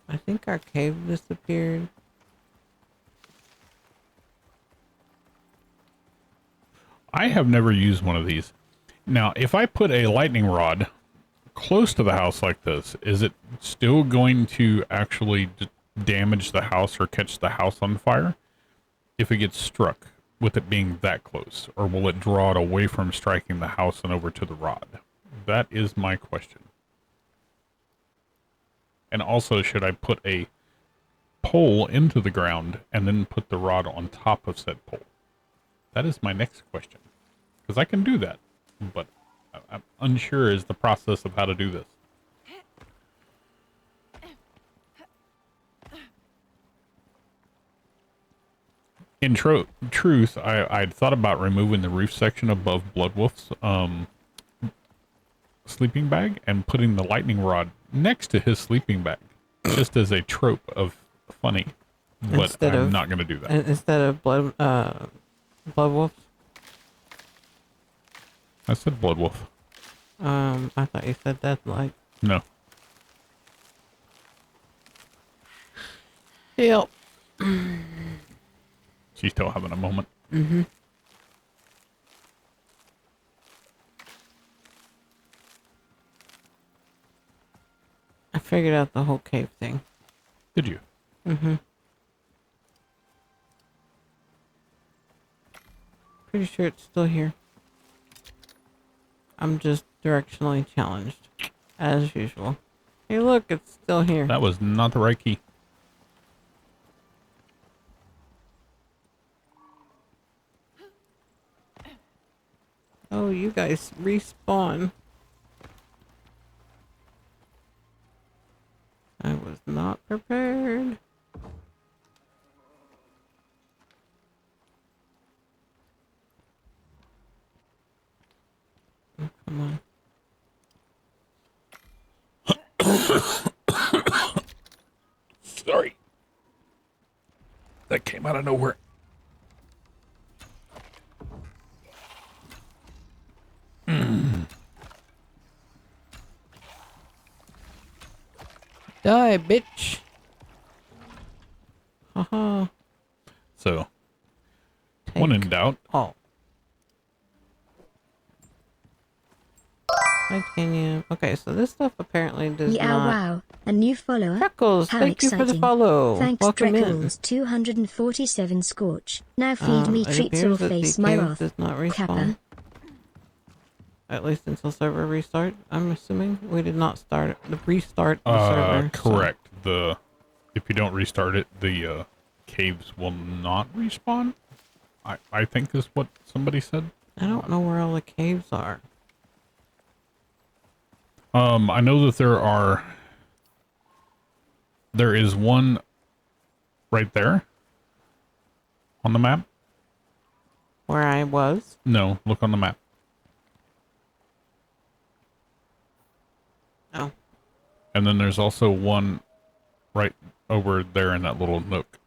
I think our cave disappeared. I have never used one of these. Now, if I put a lightning rod close to the house like this, is it still going to actually damage the house or catch the house on fire if it gets struck with it being that close? Or will it draw it away from striking the house and over to the rod? That is my question. And also, should I put a pole into the ground and then put the rod on top of said pole? That is my next question. Because I can do that, but I'm unsure is the process of how to do this. In truth, I'd thought about removing the roof section above Bloodwolf's sleeping bag and putting the lightning rod next to his sleeping bag, just as a trope of funny. But I'm not going to do that. Instead of Bloodwolf? I said Bloodwolf. I thought you said that like. No. Yep. She's still having a moment. Mm-hmm. I figured out the whole cave thing. Did you? Mm-hmm. Pretty sure it's still here. I'm just directionally challenged, as usual. Hey, look, it's still here. That was not the right key. Oh, you guys respawn. I was not prepared. Oh, come on. Sorry. That came out of nowhere. Die, bitch. Haha. So, when in doubt, Oh. Titanium. Okay, so this stuff apparently does Yeah, not. wow. A new follower. Freckles, How thank you for the exciting. follow. Thanks, Welcome Freckles. 247 Scorch. Now feed me It treats or appears that the face my cave wrath. does not respawn. Kappa. At least until server restart. I'm assuming we did not restart the server. correct. If you don't restart it, the caves will not respawn. I think is what somebody said. I don't know where all the caves are. I know that there is one right there on the map. Where I was? No, look on the map. Oh. And then there's also one right over there in that little nook.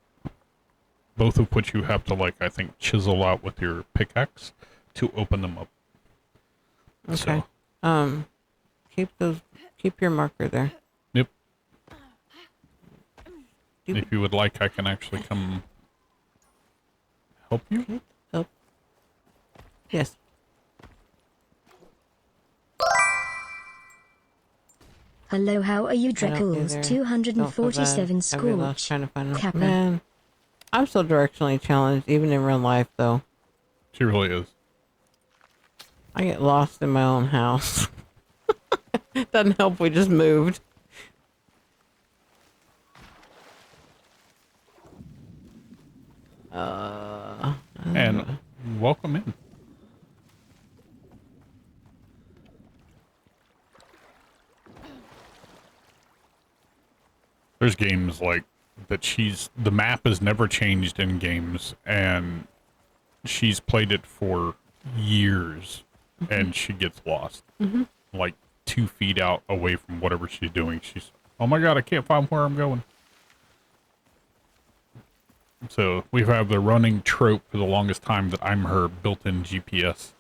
Both of which you have to, like, I think, chisel out with your pickaxe to open them up. Okay. So, Keep your marker there. yep. If you would like, I can actually come help you. Help. Yes. Hello, how are you, I don't Dreckles? either. 247 Don't feel bad. I'd be lost Scorch. trying to find them. Kappa. Man, I'm so directionally challenged, even in real life, though. She really is. I get lost in my own house. Doesn't help we just moved. And welcome in. There's games like that the map has never changed in games, and she's played it for years, and she gets lost. Like 2 feet out away from whatever she's doing. She's, oh my god, I can't find where I'm going. So we've had the running trope for the longest time that I'm her built-in GPS.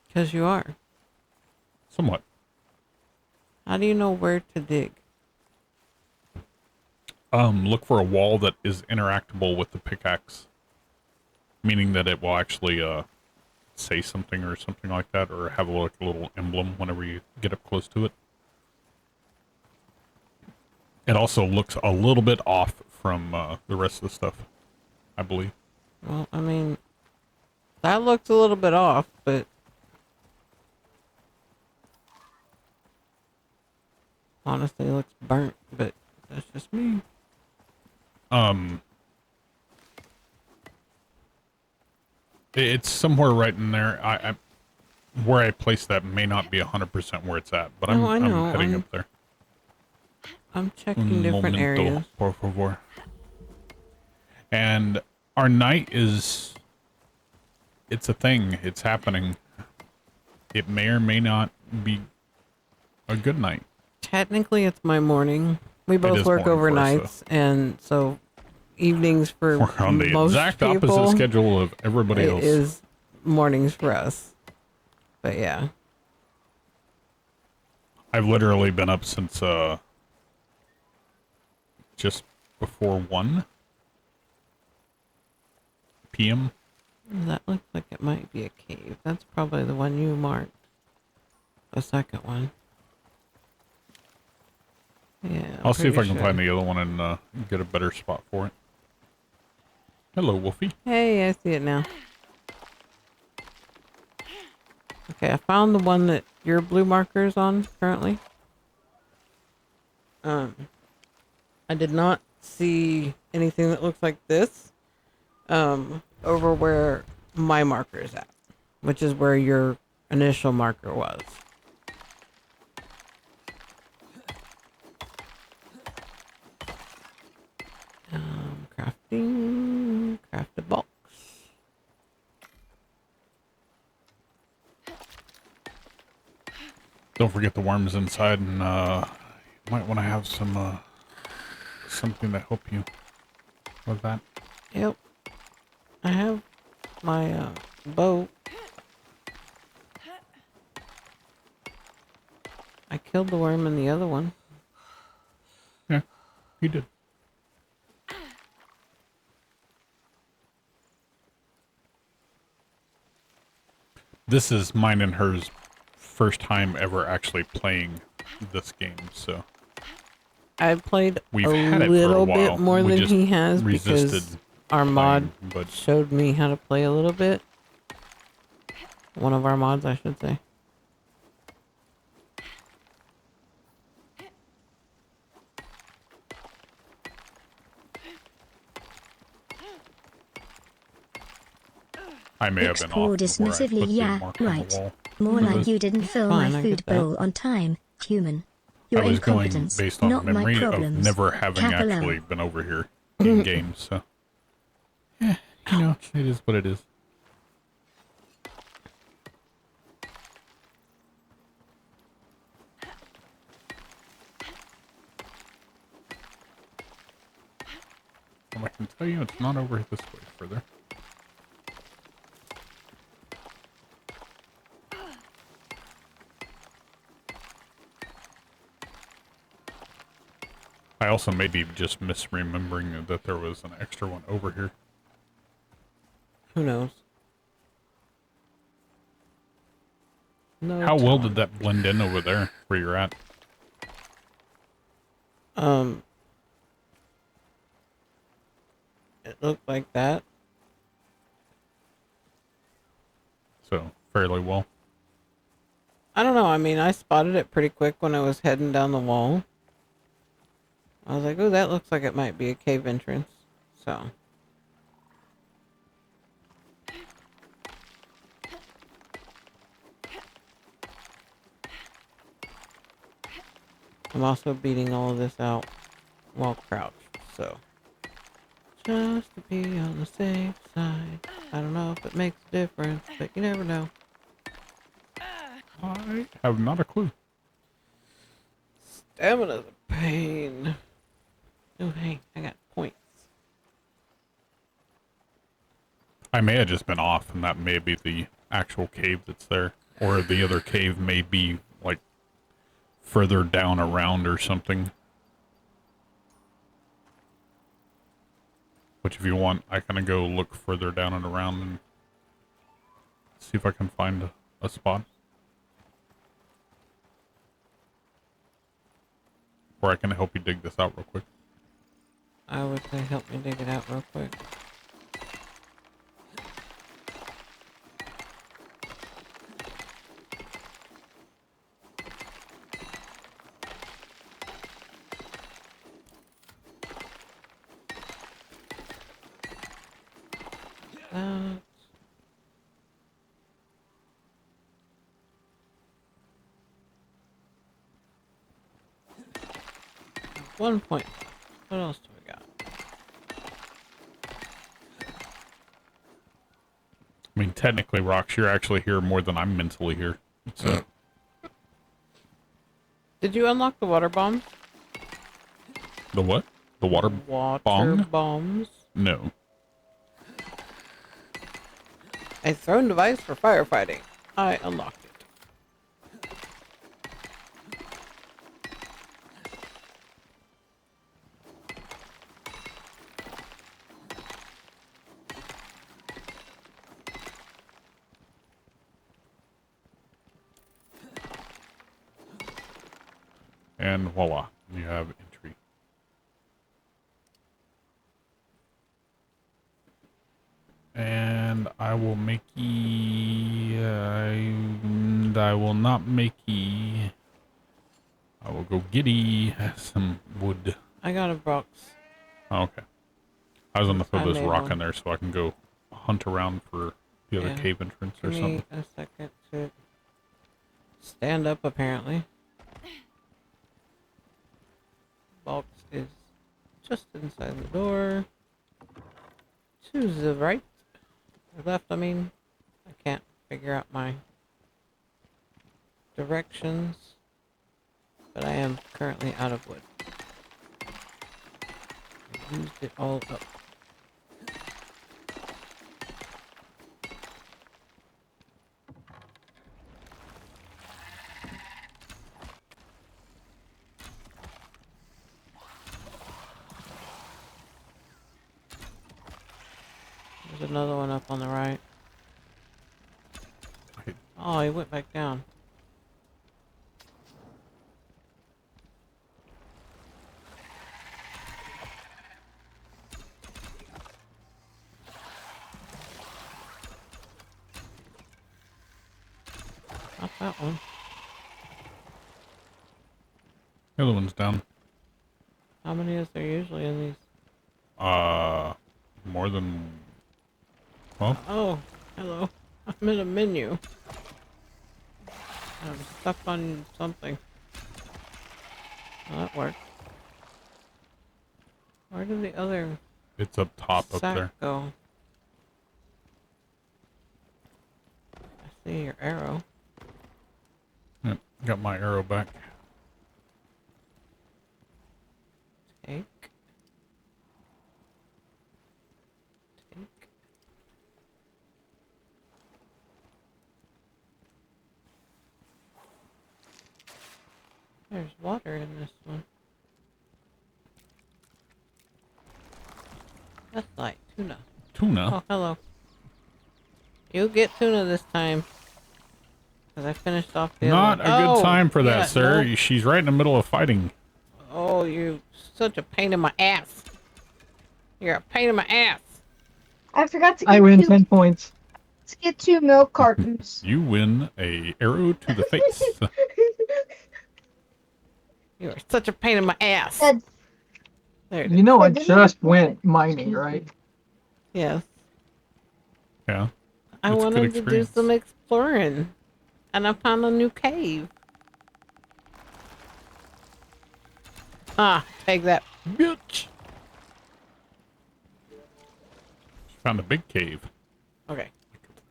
Because you are. Somewhat. How do you know where to dig? Look for a wall that is interactable with the pickaxe. Meaning that it will actually, say something or something like that, or have like a little emblem whenever you get up close to it. It also looks a little bit off from the rest of the stuff, I believe. Well, I mean, that looks a little bit off, but honestly, it looks burnt, but that's just me. It's somewhere right in there. I where I placed that may not be 100% where it's at, but No, I I'm know. heading up there. I'm checking different areas. Por favor. And our night is, it's a thing. It's happening. It may or may not be a good night. Technically, it's my morning. We both is work morning for us, overnights, and so evenings for We're on the most exact people, opposite schedule of everybody it else. is mornings for us. But yeah. I've literally been up since just before 1 p.m. That looks like it might be a cave. That's probably the one you marked. The second one. Yeah. I'll see if I pretty can sure. find the other one and get a better spot for it. Hello, Wolfie. Hey, I see it now. Okay, I found the one that your blue marker is on currently. I did not see anything that looks like this over where my marker is at, which is where your initial marker was. Crafting, craft a box. Don't forget the worms inside, and you might want to have some something to help you with that. Yep. I have my bow. I killed the worm in the other one. Yeah, you did. This is mine and hers first time ever actually playing this game, so I've played we've a had it for a little while. bit more We than just he has because resisted our mod playing, but showed me how to play a little bit. One of our mods, I should say. I may have been off before I put dismissively, the yeah, mark on the right. wall. More Mhm. like you didn't fill Fine, my I food get that. bowl on time, human. Your I was going incompetence, based on not my memory of problems. never having Capital L. actually been over here in games, so. Yeah, you know, it is what it is. Well, I can tell you it's not over this way further. I also may be just misremembering that there was an extra one over here. Who knows? No. How well did that blend in over there where you're at? It looked like that. So, fairly well. I don't know. I mean, I spotted it pretty quick when I was heading down the wall. I was like, oh, that looks like it might be a cave entrance. So. I'm also beating all of this out while crouched, so. Just to be on the safe side. I don't know if it makes a difference, but you never know. I have not a clue. Stamina's a pain. Oh, hey, I got points. I may have just been off, and that may be the actual cave that's there. Or the other cave may be, like, further down around or something. Which, if you want, I kind of go look further down and around and see if I can find a spot. Or I can help you dig this out real quick. I would say help me dig it out real quick. One point. What else do we got? I mean, technically, Rox, you're actually here more than I'm mentally here. So. Did you unlock the water bombs? The what? The water bong? Bombs. No. A thrown device for firefighting. I unlocked it. And voila, you have entry. And I will make I will not make I will go get some wood. I got a box. Oh, okay. I was gonna throw I this made rock one. in there so I can go hunt around for the other Yeah. cave entrance or Give something. me a second to stand up, apparently. Box is just inside the door. To the right. Or left, I mean. I can't figure out my directions. But I am currently out of wood. I used it all up. There's another one up on the right. Oh, he went back down. Not that one. The other one's down. How many is there usually in these? More than... Well, Oh, Hello. I'm in a menu. I'm stuck on something. Oh, that worked. Where did the other It's up top up sack there. go? I see your arrow. Yep, got my arrow back. Take. There's water in this one. That's like tuna. Tuna? Oh, hello. You get tuna this time. Because I finished off the Not other a one. good time for that, yeah, sir. no. She's right in the middle of fighting. Oh, you're such a pain in my ass. You're a pain in my ass. I forgot to I win 10 points. to get 2 milk cartons. You win a arrow to the face. You're such a pain in my ass. That's, There it You is. know I But this is- just went mining, right? Yes. Yeah. I It's a good wanted to do experience. some exploring. And I found a new cave. Ah, take that, bitch. Found a big cave. Okay.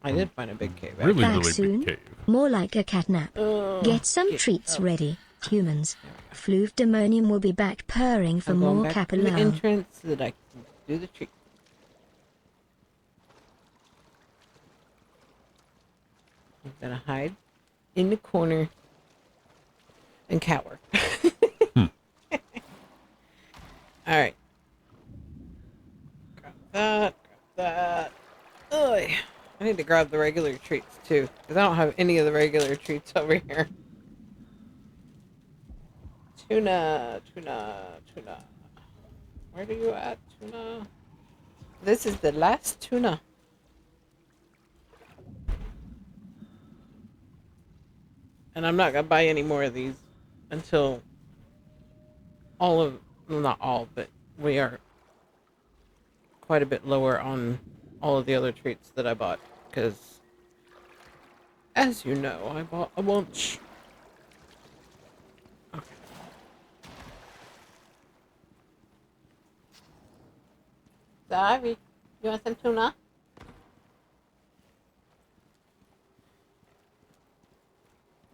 I did find a big cave. Really, Back really soon? big cave. More like a catnap. Get some treats ready, humans. Floof Demonium will be back purring for I'm going more back to the Capilao. entrance so that I can do the trick. I'm gonna hide in the corner and cower. Alright. Grab that, grab that. Ugh. I need to grab the regular treats too, because I don't have any of the regular treats over here. Tuna, tuna, tuna. Where are you at, tuna? This is the last tuna. And I'm not gonna buy any more of these until all of, well, not all, but we are quite a bit lower on all of the other treats that I bought. Because, as you know, I bought a bunch. Okay. So, Ivy, you want some tuna?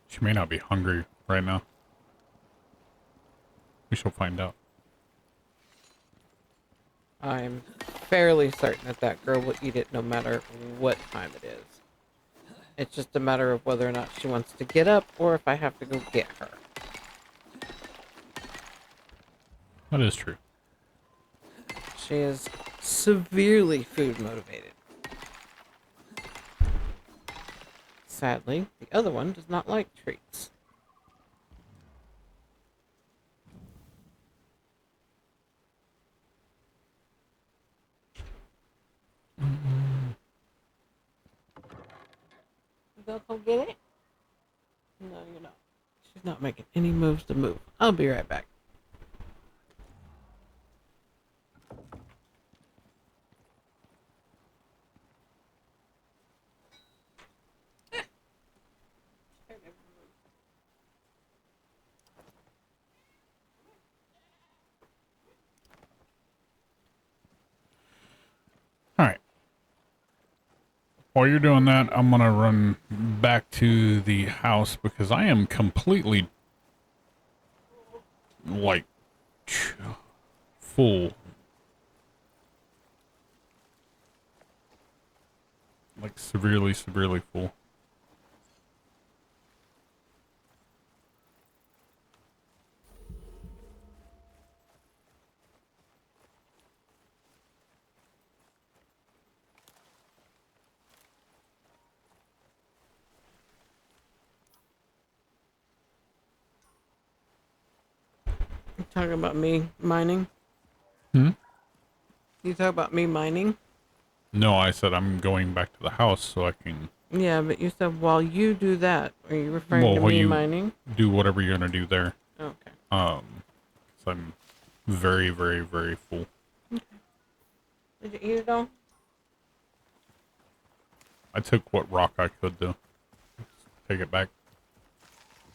She may not be hungry right now. We shall find out. I'm fairly certain that that girl will eat it no matter what time it is. It's just a matter of whether or not she wants to get up or if I have to go get her. That is true. She is severely food motivated. Sadly, the other one does not like treats. You gonna go get it? No, you're not. She's not making any moves to move. I'll be right back. Alright. While you're doing that, I'm gonna run back to the house because I am completely like full. Like severely, severely full. You talking about me mining? Hmm? You talk about me mining? No, I said I'm going back to the house so I can Yeah, but you said while you do that, are you referring to while me you mining? do whatever you're gonna do there. Okay. 'Cause I'm very, very, very full. Did you eat it all? I took what rock I could though. Take it back.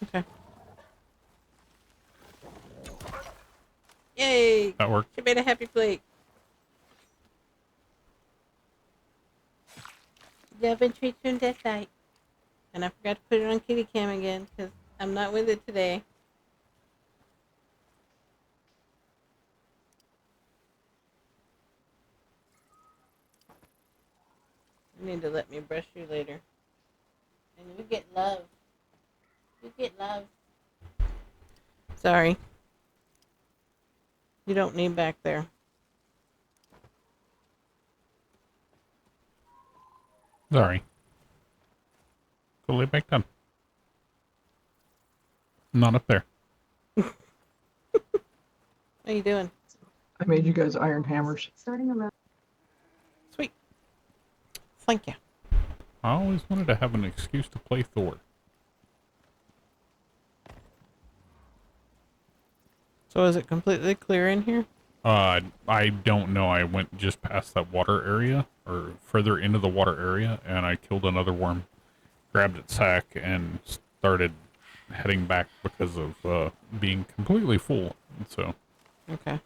Okay. Yay! That worked. She made a happy plate. Love and treats from that site. And I forgot to put it on kitty cam again because I'm not with it today. You need to let me brush you later. And you get love. You get love. Sorry. You don't need back there. Sorry. Go lay back down. Not up there. What are you doing? I made you guys iron hammers. Sweet. Thank you. I always wanted to have an excuse to play Thor. So is it completely clear in here? I don't know. I went just past that water area, or further into the water area, and I killed another worm, grabbed its sack, and started heading back because of being completely full. So. Okay.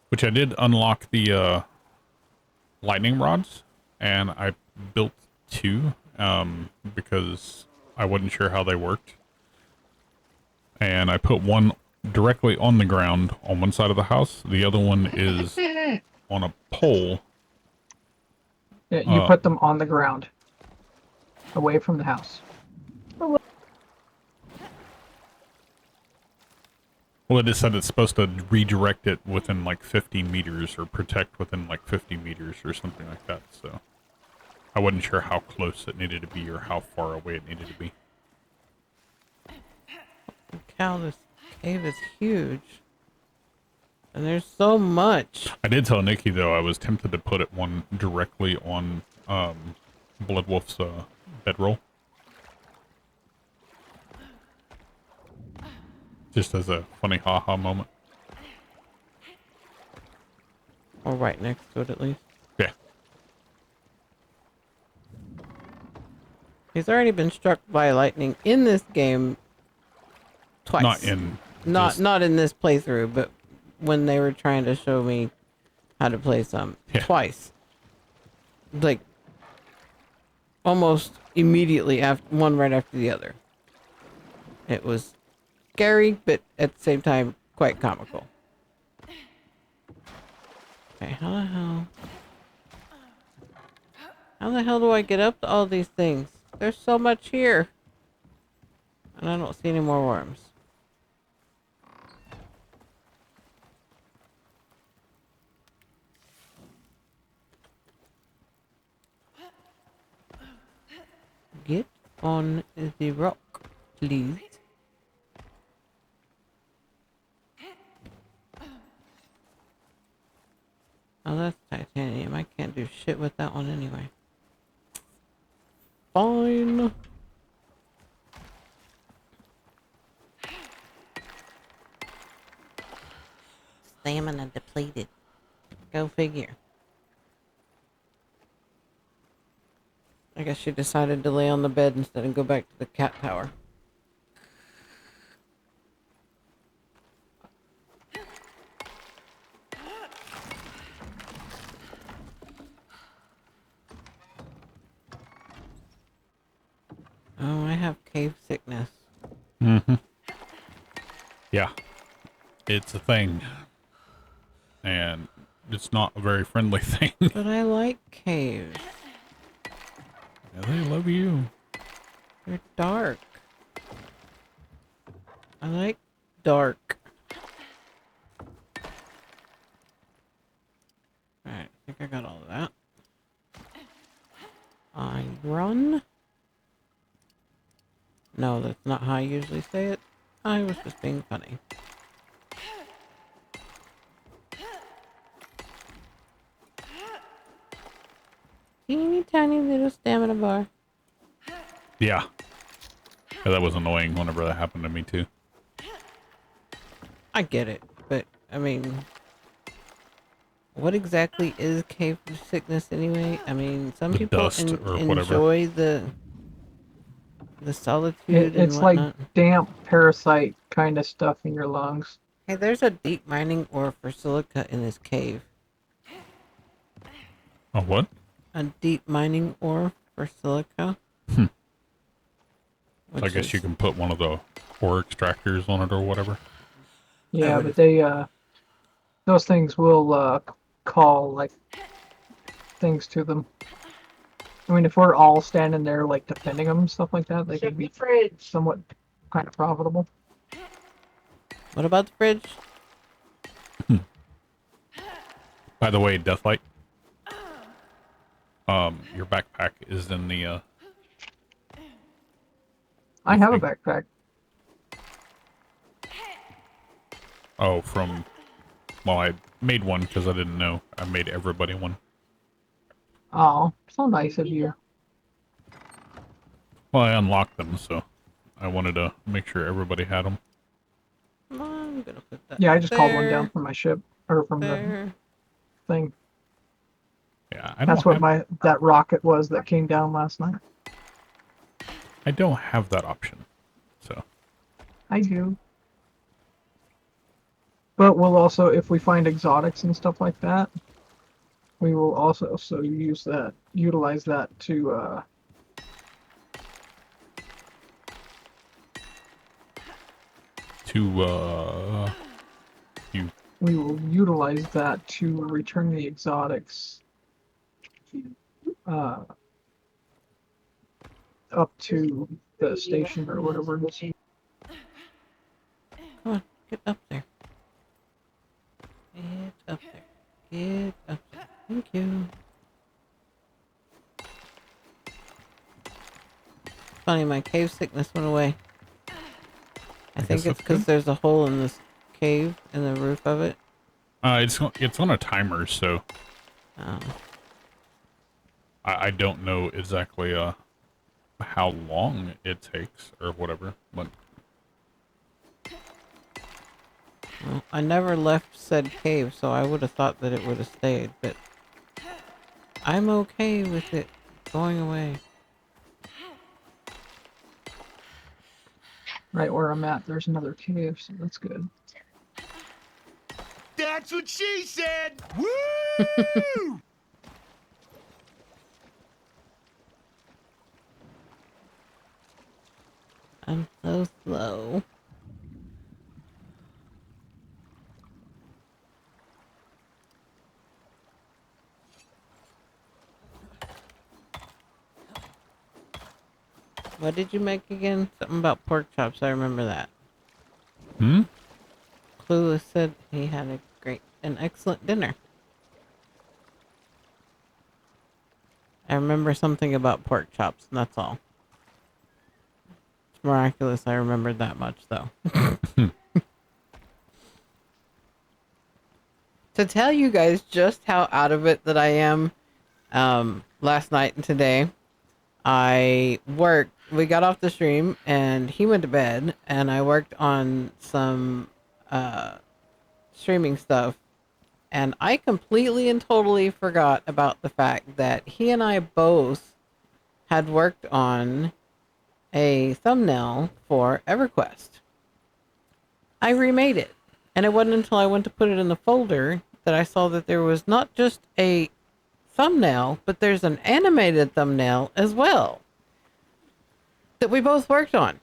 Which I did unlock the lightning rods, and I built 2 because I wasn't sure how they worked. And I put one directly on the ground on one side of the house. The other one is on a pole. Yeah, you put them on the ground, away from the house. Well, it just said it's supposed to redirect it within like 50 meters or protect within like 50 meters or something like that. So I wasn't sure how close it needed to be or how far away it needed to be. Cow, this cave is huge. And there's so much. I did tell Nikki, though, I was tempted to put it one directly on Bloodwolf's bedroll. Just as a funny haha moment. Or right next to it, at least. Yeah. He's already been struck by lightning in this game twice. Not in this playthrough, but when they were trying to show me how to play some. Yeah. Twice. Like, almost immediately after, one right after the other. It was scary, but at the same time, quite comical. Okay, how the hell do I get up to all these things? There's so much here. And I don't see any more worms. Get on the rock, please. Oh, that's titanium. I can't do shit with that one anyway. Fine. Stamina depleted. Go figure. I guess she decided to lay on the bed instead and go back to the cat tower. Oh, I have cave sickness. Mm-hmm. Yeah. It's a thing. And it's not a very friendly thing. But I like caves. Yeah, they love you. They're dark. I like dark. Alright, I think I got all of that. Iron. No, that's not how I usually say it. I was just being funny. Teeny tiny little stamina bar. Yeah. Yeah, that was annoying whenever that happened to me too. I get it, but I mean, what exactly is cave sickness anyway? I mean, some The people dust or whatever. enjoy the solitude and It's like whatnot. damp parasite kind of stuff in your lungs. Hey, there's a deep mining ore for silica in this cave. Oh, what? A deep mining ore for silica. So I Which guess is- you can put one of the ore extractors on it or whatever. Yeah, would- but they those things will call like things to them. I mean, if we're all standing there like defending them and stuff like that, they can be somewhat kind of profitable. What about the fridge? By the way, Deathlight. Your backpack is in the I have a backpack. oh, from well, I made one because I didn't know. I made everybody one. Oh, so nice of you. Well, I unlocked them, so I wanted to make sure everybody had them. I'm gonna put that. Yeah, I just called one there, down from my ship or from the there. thing. Yeah, I don't That's what have, that rocket was that came down last night. I don't have that option. So I do. But we'll also, if we find exotics and stuff like that, we will also utilize that to we will utilize that to return the exotics up to the station or whatever it is. Come on, get up there. Get up there. Get up there. Thank you. Funny, my cave sickness went away. I think guess it's that's because good. there's a hole in this cave in the roof of it. it's on a timer, so Oh. I don't know exactly how long it takes or whatever, but Well, I never left said cave, so I would have thought that it would have stayed, but I'm okay with it going away. Right where I'm at, there's another cave, so that's good. That's what she said. Woo! I'm so slow. What did you make again? Something about pork chops. I remember that. Clueless said he had an excellent dinner. I remember something about pork chops, and that's all. It's miraculous I remembered that much, though. To tell you guys just how out of it that I am, last night and today, I worked. We got off the stream, and he went to bed, and I worked on some streaming stuff, and I completely and totally forgot about the fact that he and I both had worked on a thumbnail for EverQuest. I remade it, and it wasn't until I went to put it in the folder that I saw that there was not just a thumbnail, but there's an animated thumbnail as well that we both worked on.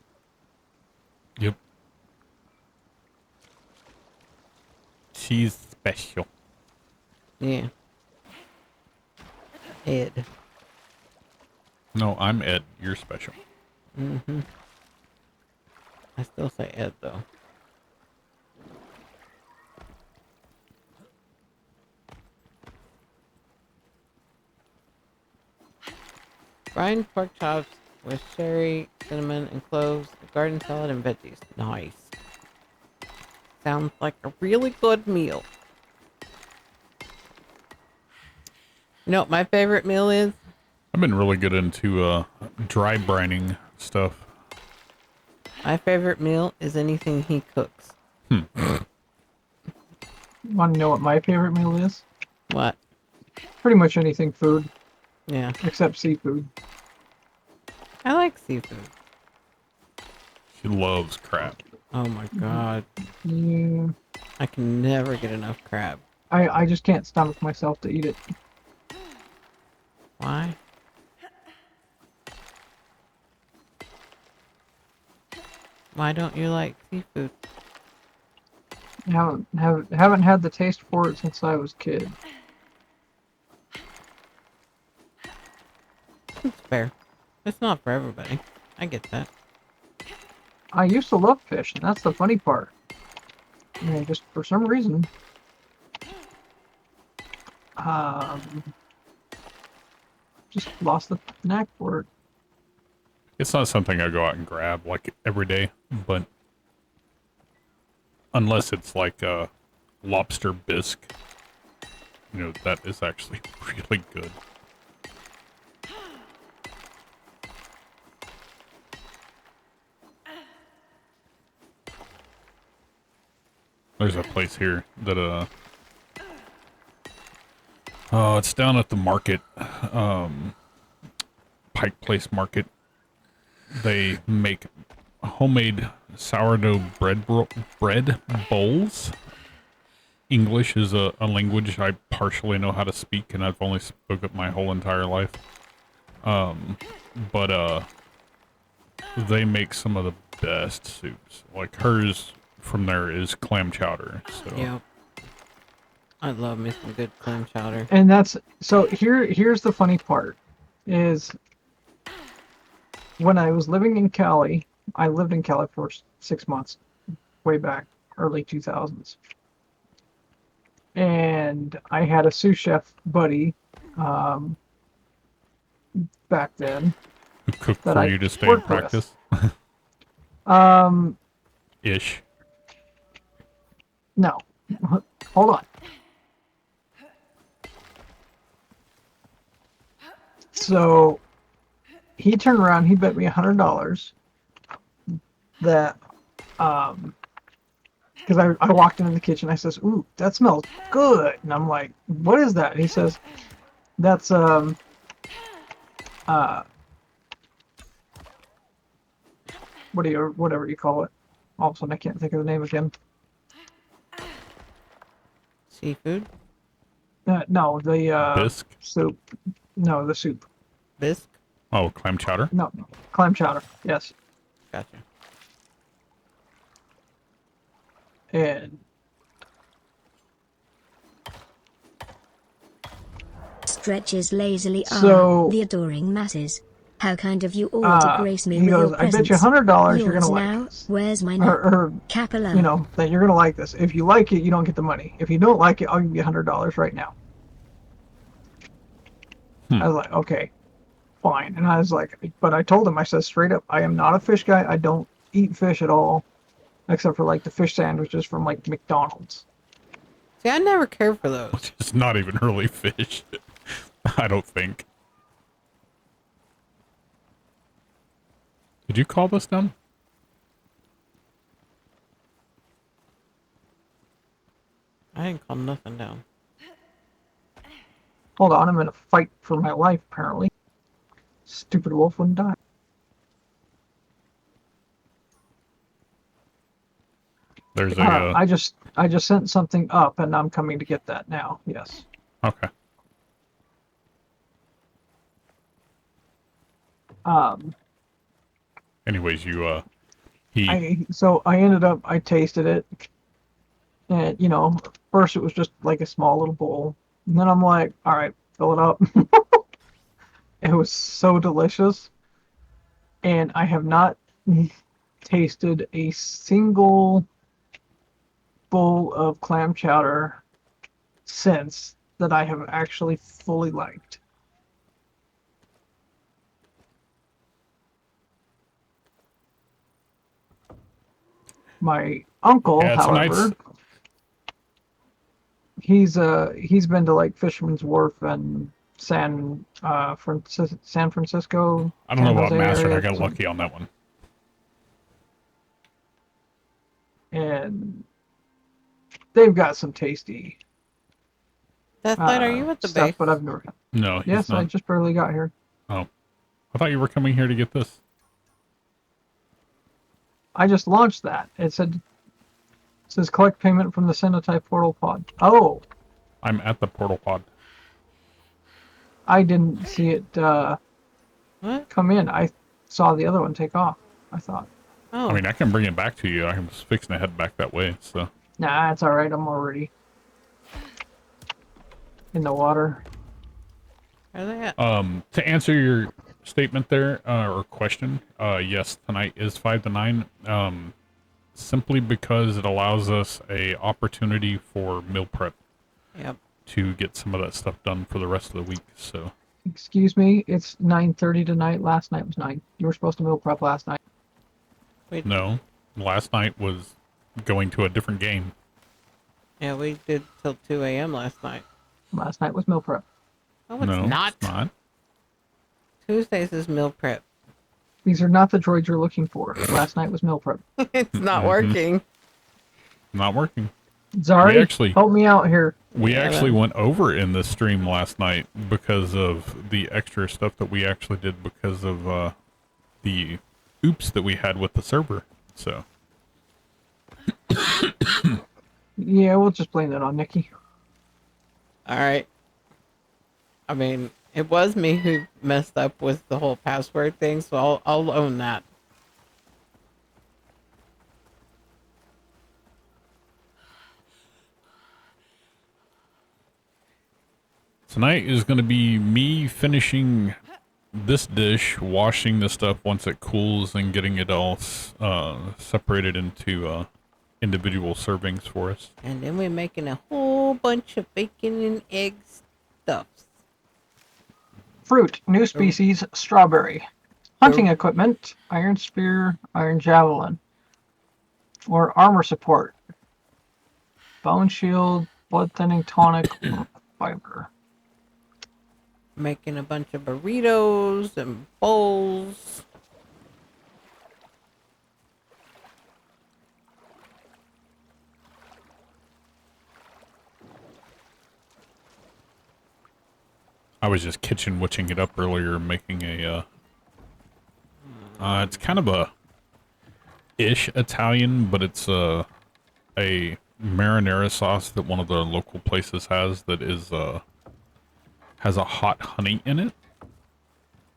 yep. She's special. Yeah. Ed. No, I'm Ed. You're special. Mm-hmm. I still say Ed, though. Fried pork chops with sherry, cinnamon, and cloves, a garden salad, and veggies. Nice. Sounds like a really good meal. You know what my favorite meal is? I've been really good into dry brining stuff. My favorite meal is anything he cooks. Want to know what my favorite meal is? What? Pretty much anything food, Yeah. except seafood. I like seafood. She loves crab. Oh my god. Yeah. I can never get enough crab. I just can't stomach myself to eat it. Why? Why don't you like seafood? Haven't had the taste for it since I was a kid. It's fair. It's not for everybody. I get that. I used to love fish, and that's the funny part. I mean, just for some reason, just lost the knack for it. It's not something I go out and grab like every day, but unless it's like a lobster bisque, you know, that is actually really good. There's a place here that oh, it's down at the market, Pike Place Market. They make homemade sourdough bread bowls. English is a language I partially know how to speak, and I've only spoken it my whole entire life. But they make some of the best soups. Like hers from there is clam chowder. So Yep. I love me some good clam chowder. And that's so. Here's the funny part, is when I was living in Cali. I lived in Cali for 6 months, way back early 2000s, and I had a sous chef buddy back then. who cooked that for I you to stay in worked with. practice? Ish. No, hold on. So he turned around. He bet me $100 that because I walked into the kitchen. I says, "Ooh, that smells good," and I'm like, "What is that?" And he says, "That's whatever you call it." All of a sudden, I can't think of the name again. Seafood? No, the Bisque? soup. No, the soup. Bisque? Oh, clam chowder? No, clam chowder. Yes. Gotcha. And Stretches lazily. So- The adoring masses. How kind of you all Uh, to grace me he with goes, your "I bet presence. you $100 you're Yours gonna like now. this." Where's my Or cap alone? you know, that you're gonna like this. If you like it, you don't get the money. If you don't like it, I'll give you $100 right now. I was like, okay, fine. And I was like, but I told him, I said straight up, I am not a fish guy. I don't eat fish at all, except for like the fish sandwiches from like McDonald's. See, I never cared for those. Which is not even really fish. I don't think. Did you call this done? I didn't call nothing down. Hold on, I'm in a fight for my life, apparently. Stupid wolf wouldn't die. There's a... I just sent something up, and I'm coming to get that now. Yes. Okay. Anyways, you, I ended up, I tasted it, and you know, first it was just like a small little bowl, and then I'm like, all right, fill it up. It was so delicious, and I have not tasted a single bowl of clam chowder since that I have actually fully liked. My uncle, Yeah, it's a however, nice- he's been to like Fisherman's Wharf and San Francisco. I don't know San about Jose Master. I area, got so- lucky on that one. and they've got some tasty Deathlight, are you at the stuff, base? but I've never. No, he's Yes, I not. just barely got here. Oh, I thought you were coming here to get this. I just launched that. It says collect payment from the Cenotype portal pod. Oh, I'm at the portal pod. I didn't see it What? come in. I saw the other one take off. I thought, Oh, I mean, I can bring it back to you. I was fixing to head back that way, so. nah, it's all right. I'm already in the water. where are they at? To answer your statement there, or question, yes, tonight is 5 to 9. Simply because it allows us a opportunity for meal prep Yep. to get some of that stuff done for the rest of the week. So Excuse me, it's 9:30 tonight. Last night was 9. You were supposed to meal prep last night. We, no, last night was going to a different game. Yeah, we did till 2 a.m. last night. Last night was meal prep. Oh, it's No, not. it's not. Tuesdays is meal prep. These are not the droids you're looking for. Last night was meal prep. It's not Mhm. working. Not working. Zari, We actually- help me out here. We Yeah, actually then. went over in the stream last night because of the extra stuff that we actually did because of the oops that we had with the server. So Yeah, we'll just blame that on Nikki. All right. I mean, it was me who messed up with the whole password thing, so I'll own that. tonight is going to be me finishing this dish, washing the stuff once it cools, and getting it all separated into individual servings for us. And then we're making a whole bunch of bacon and egg stuffs. Fruit, new species, strawberry. Hunting equipment, iron spear, iron javelin. Or armor support. Bone shield, blood thinning tonic, fiber. Making a bunch of burritos and bowls. I was just kitchen witching it up earlier, making a it's kind of a ish Italian, but it's a marinara sauce that one of the local places has that is has a hot honey in it.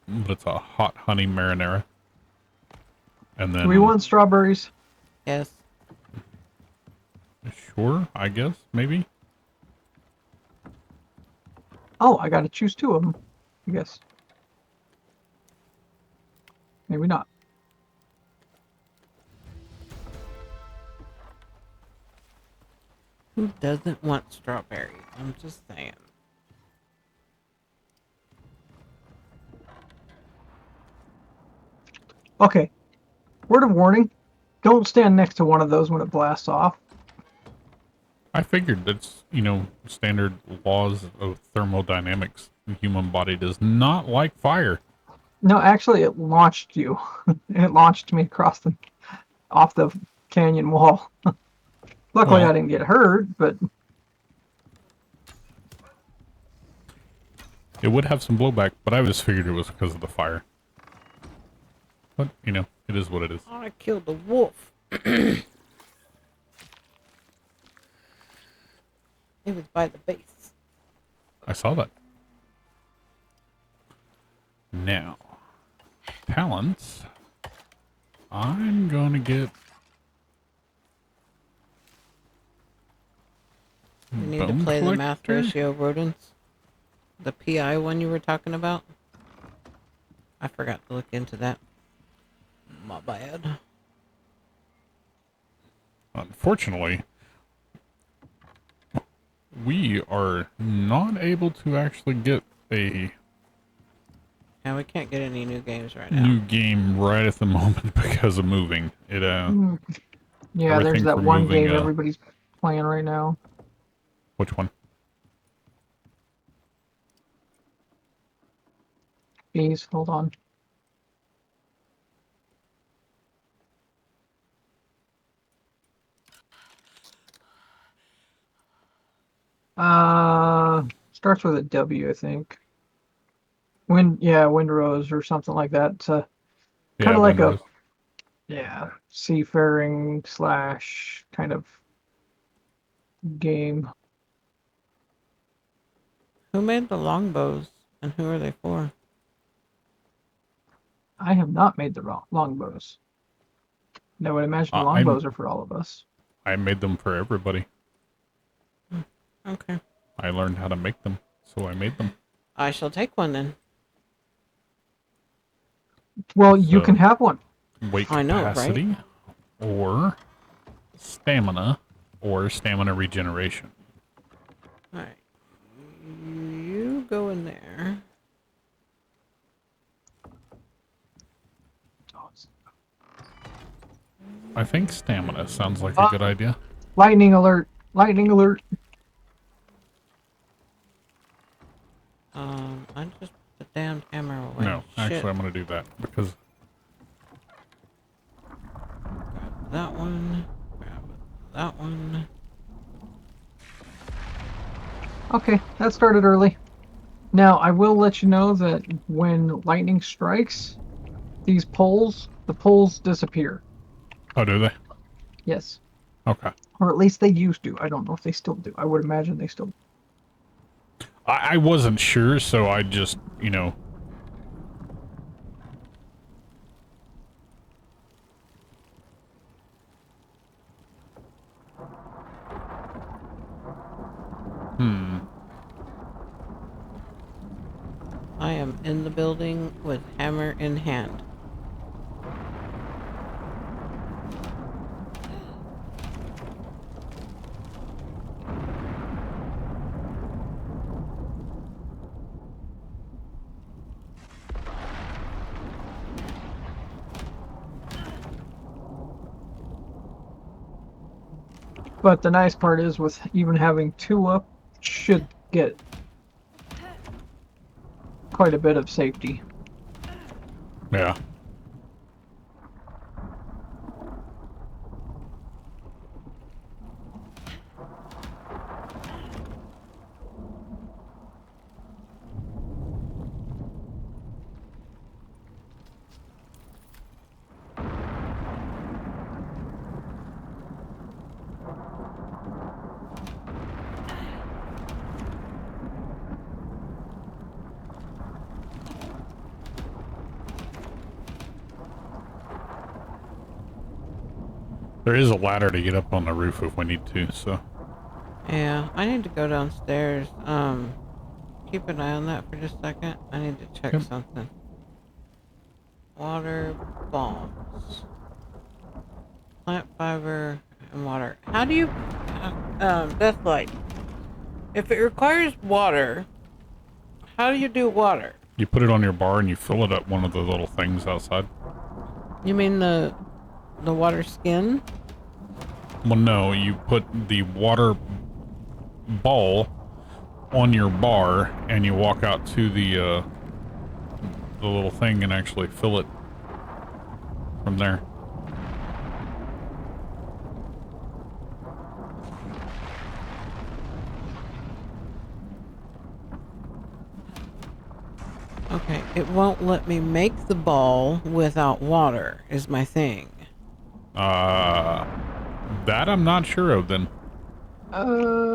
But it's a hot honey marinara. And then Do we want strawberries? Yes. sure, I guess, maybe. Oh, I gotta choose 2 of them. I guess. Maybe not. Who doesn't want strawberries? I'm just saying. Okay. Word of warning. Don't stand next to one of those when it blasts off. I figured that's, standard laws of thermodynamics. The human body does not like fire. No, actually, it launched you. It launched me off the canyon wall. Luckily, Well. I didn't get hurt, but It would have some blowback, but I just figured it was because of the fire. But, it is what it is. Oh, I killed the wolf. It was by the base. I saw that. Now, talents. I'm gonna get You need to Bone play the math collector? ratio rodents. The PI one you were talking about. I forgot to look into that. My bad. Unfortunately, we are not able to actually get a Yeah, we can't get any new games right now. new game right at the moment because of moving. It yeah, there's everything that for one moving, game everybody's playing right now. which one? Please, hold on. Starts with a W, I think. Windrose or something like that. It's a kind Yeah, of like Windows. seafaring / kind of game. Who made the longbows and who are they for? I have not made the longbows. I would imagine I longbows are for all of us. made them for everybody. Okay. I learned how to make them, so I made them. I shall take one then. Well, you So- can have one. Weight I know, right? capacity, or stamina, or stamina regeneration. Alright. You go in there. I think stamina sounds like a good idea. Lightning alert! Lightning alert! I just put the damn hammer away. No, Shit. actually, I'm going to do that because Grab that one. Grab that one. Okay, that started early. Now, I will let you know that when lightning strikes, the poles disappear. oh, do they? Yes. Okay. Or at least they used to. I don't know if they still do. I would imagine they still do. I wasn't sure, so I just, you know. I am in the building with hammer in hand. But the nice part is with even having 2 up, should get quite a bit of safety. Yeah. There is a ladder to get up on the roof if we need to, so. Yeah, I need to go downstairs. Keep an eye on that for just a second. I need to check Yep. something. Water bombs. Plant fiber and water. How do you... Deathlight. If it requires water, how do you do water? You put it on your bar and you fill it up one of the little things outside. You mean the water skin? Well, no, you put the water ball on your bar and you walk out to the little thing and actually fill it from there. Okay, it won't let me make the ball without water, is my thing. That I'm not sure of then.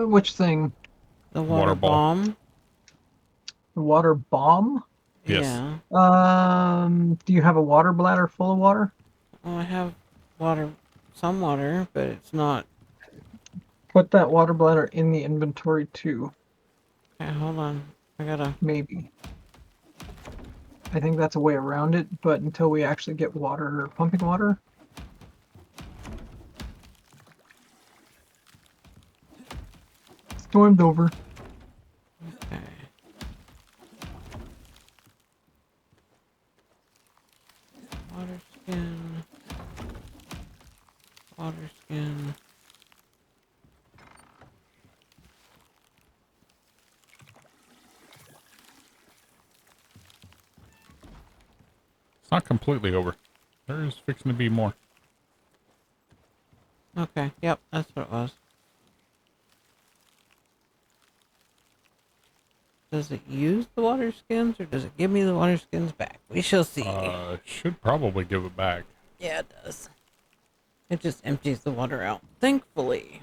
Which thing? The water Water ball. bomb? The water bomb? Yes. Yeah. Do you have a water bladder full of water? Well, I have water, some water, but it's not... Put that water bladder in the inventory too. Okay, hold on. I gotta... Maybe. I think that's a way around it, but until we actually get water or pumping water. Stormed over. Okay. Water skin. Water skin. It's not completely over. There's fixing to be more. Okay, yep, that's what it was. Does it use the water skins or does it give me the water skins back? We shall see. Should probably give it back. Yeah, it does. It just empties the water out. Thankfully.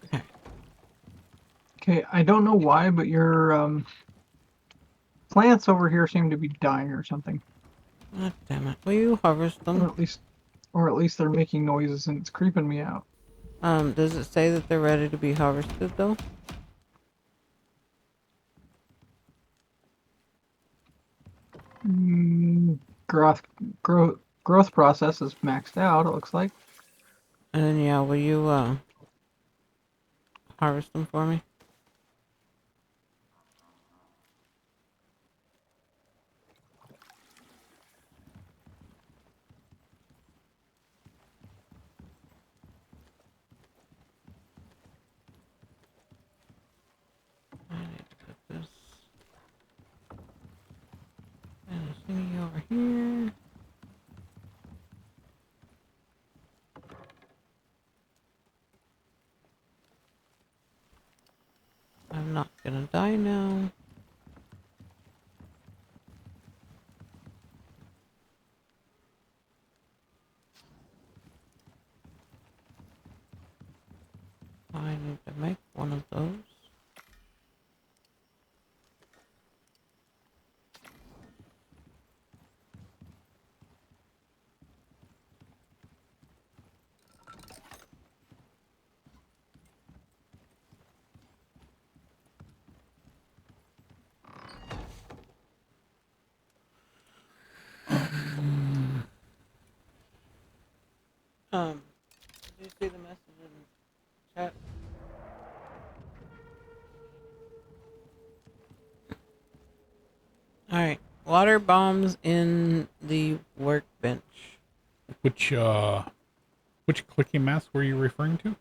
Okay. Okay, I don't know why, but your plants over here seem to be dying or something. God damn it. Will you harvest them? Or at least they're making noises and it's creeping me out. Does it say that they're ready to be harvested though? Growth process is maxed out, it looks like. And then yeah, will you harvest them for me? I need to put this and this thingy over here. I'm not gonna die now. I need to make one of those. Did you see the message in chat? Alright, water bombs in the workbench. Which clicking mask were you referring to?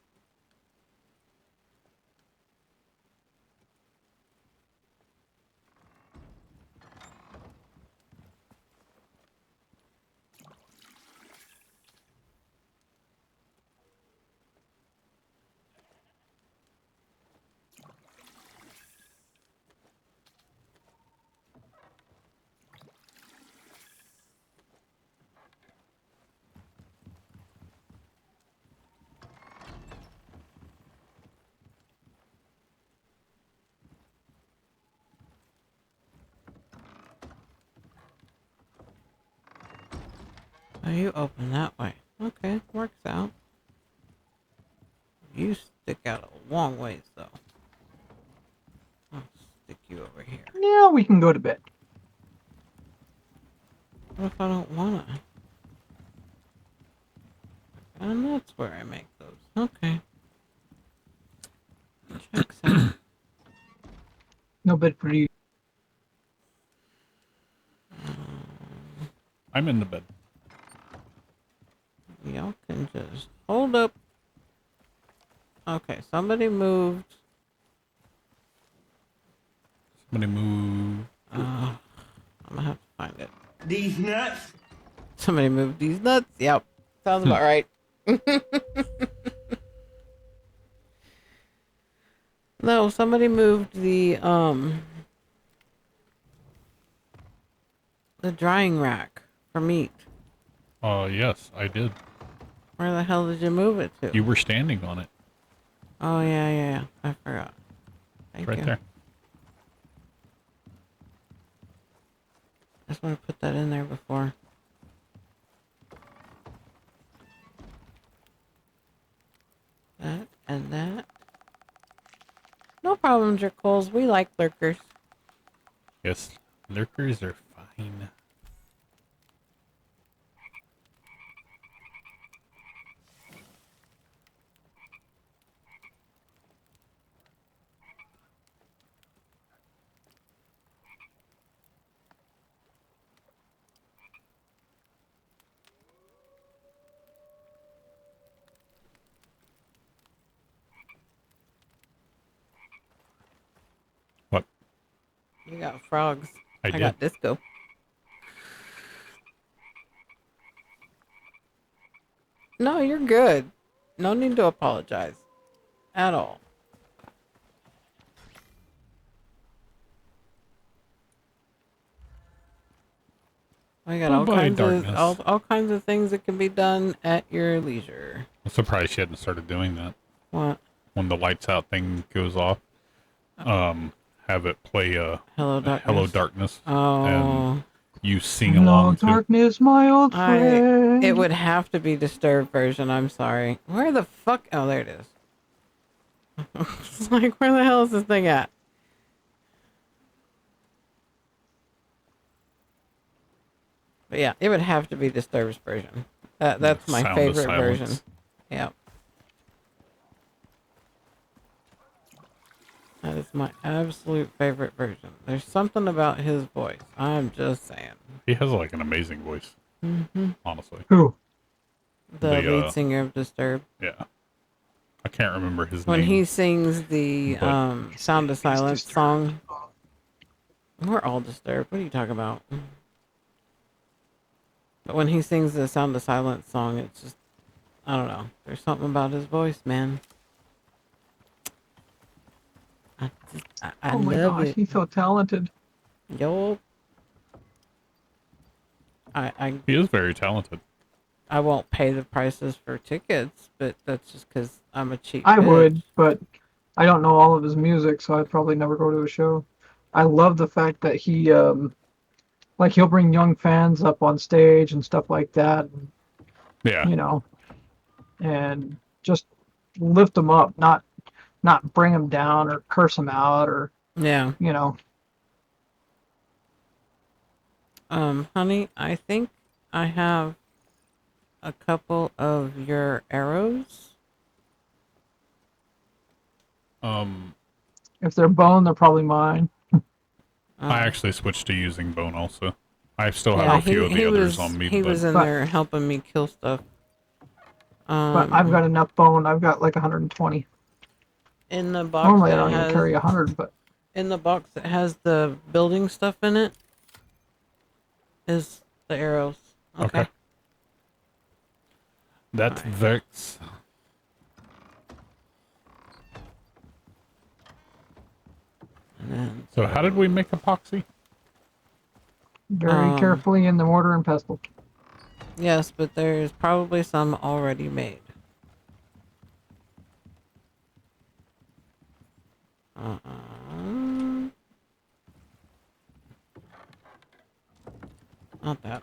Oh, you open that way. Okay, works out. You stick out a long ways, though. I'll stick you over here. Yeah, we can go to bed. What if I don't wanna? And that's where I make those. Okay. Checks out. No bed for you. I'm in the bed. Y'all can just hold up. Okay, somebody moved. Somebody move. I'm gonna have to find it. These nuts. Somebody moved these nuts. Yep, sounds about right. No, somebody moved the drying rack for meat. Yes, I did. Where the hell did you move it to? You were standing on it. Oh yeah. I forgot. Thank Right you. there. I just want to put that in there before. That and that. No problem, Jerkoles. We like lurkers. Yes, lurkers are fine. What? You got frogs. I got did. disco. No, you're good. No need to apologize. At all. I got all kinds of things that can be done at your leisure. I'm surprised she hadn't started doing that. What? When the lights out thing goes off, have it play Hello Darkness. Oh. And you sing Hello, along to. darkness, my old friend. It would have to be Disturbed version. I'm sorry. Where the fuck? Oh, there it is. It's like, where the hell is this thing at? But yeah, it would have to be Disturbed's version. That's my Sound of favorite Silence. version. Yeah. That is my absolute favorite version. There's something about his voice. I'm just saying. He has like an amazing voice. Mm-hmm. Honestly. Who? The lead singer of Disturbed. Yeah. I can't remember his When name. he sings the Sound of Silence song. We're all disturbed. What are you talking about? But when he sings the Sound of Silence song, it's just, I don't know. There's something about his voice, man. I Oh my love gosh, it. he's so talented. Yo. He is very talented. I won't pay the prices for tickets, but that's just because I'm a cheap I bitch. would, but I don't know all of his music, so I'd probably never go to a show. I love the fact that he, like, he'll bring young fans up on stage and stuff like that. Yeah. You know, and just lift them up, not bring them down or curse them out or, Yeah. you know. Honey, I think I have a couple of your arrows. If they're bone, they're probably mine. I actually switched to using bone also. I still have a few of the others on me. He was in there helping me kill stuff. But I've got enough bone. I've got like 120. In the box Normally I that don't even has, carry 100, but in the box that has the building stuff in it is the arrows. Okay. That's Vex. And then, So how did we make epoxy? very carefully in the mortar and pestle. yes, but there's probably some already made. Not that.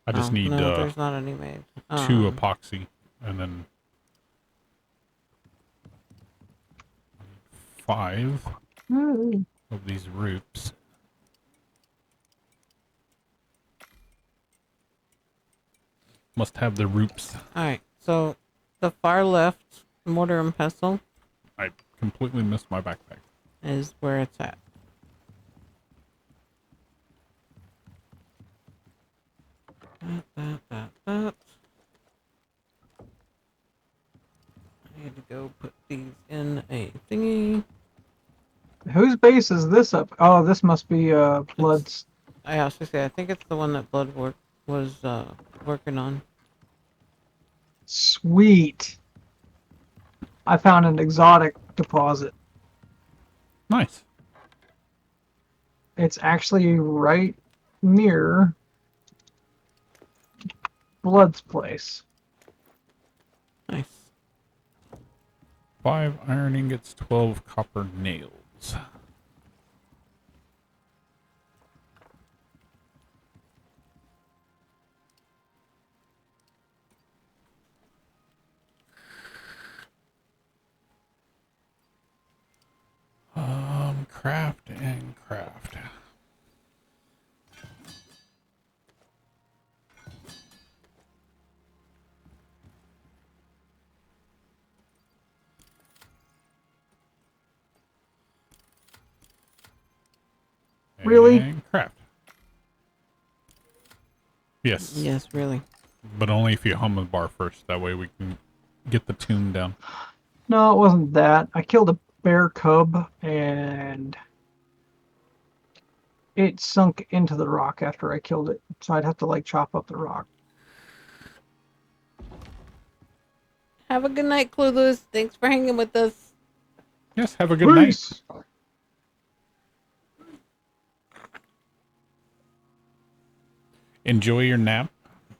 I just need no, there's not any made. 2 epoxy and then 5 of these roots. Must have the roots. Alright, so the far left mortar and pestle I completely missed my backpack. is where it's at. That. I need to go put these in a thingy. Whose base is this up? Oh, this must be Blood's. I also say I think it's the one that Blood was working on. Sweet. I found an exotic deposit. Nice. It's actually right near Blood's place. Nice. 5 iron ingots, 12 copper nails. Craft and craft. Really? And craft. Yes. Yes, really. But only if you hum the bar first. That way we can get the tune down. No, it wasn't that. I killed a bear cub and it sunk into the rock after I killed it. So I'd have to like chop up the rock. Have a good night, Clueless. Thanks for hanging with us. Yes, have a good night. Peace. Enjoy your nap,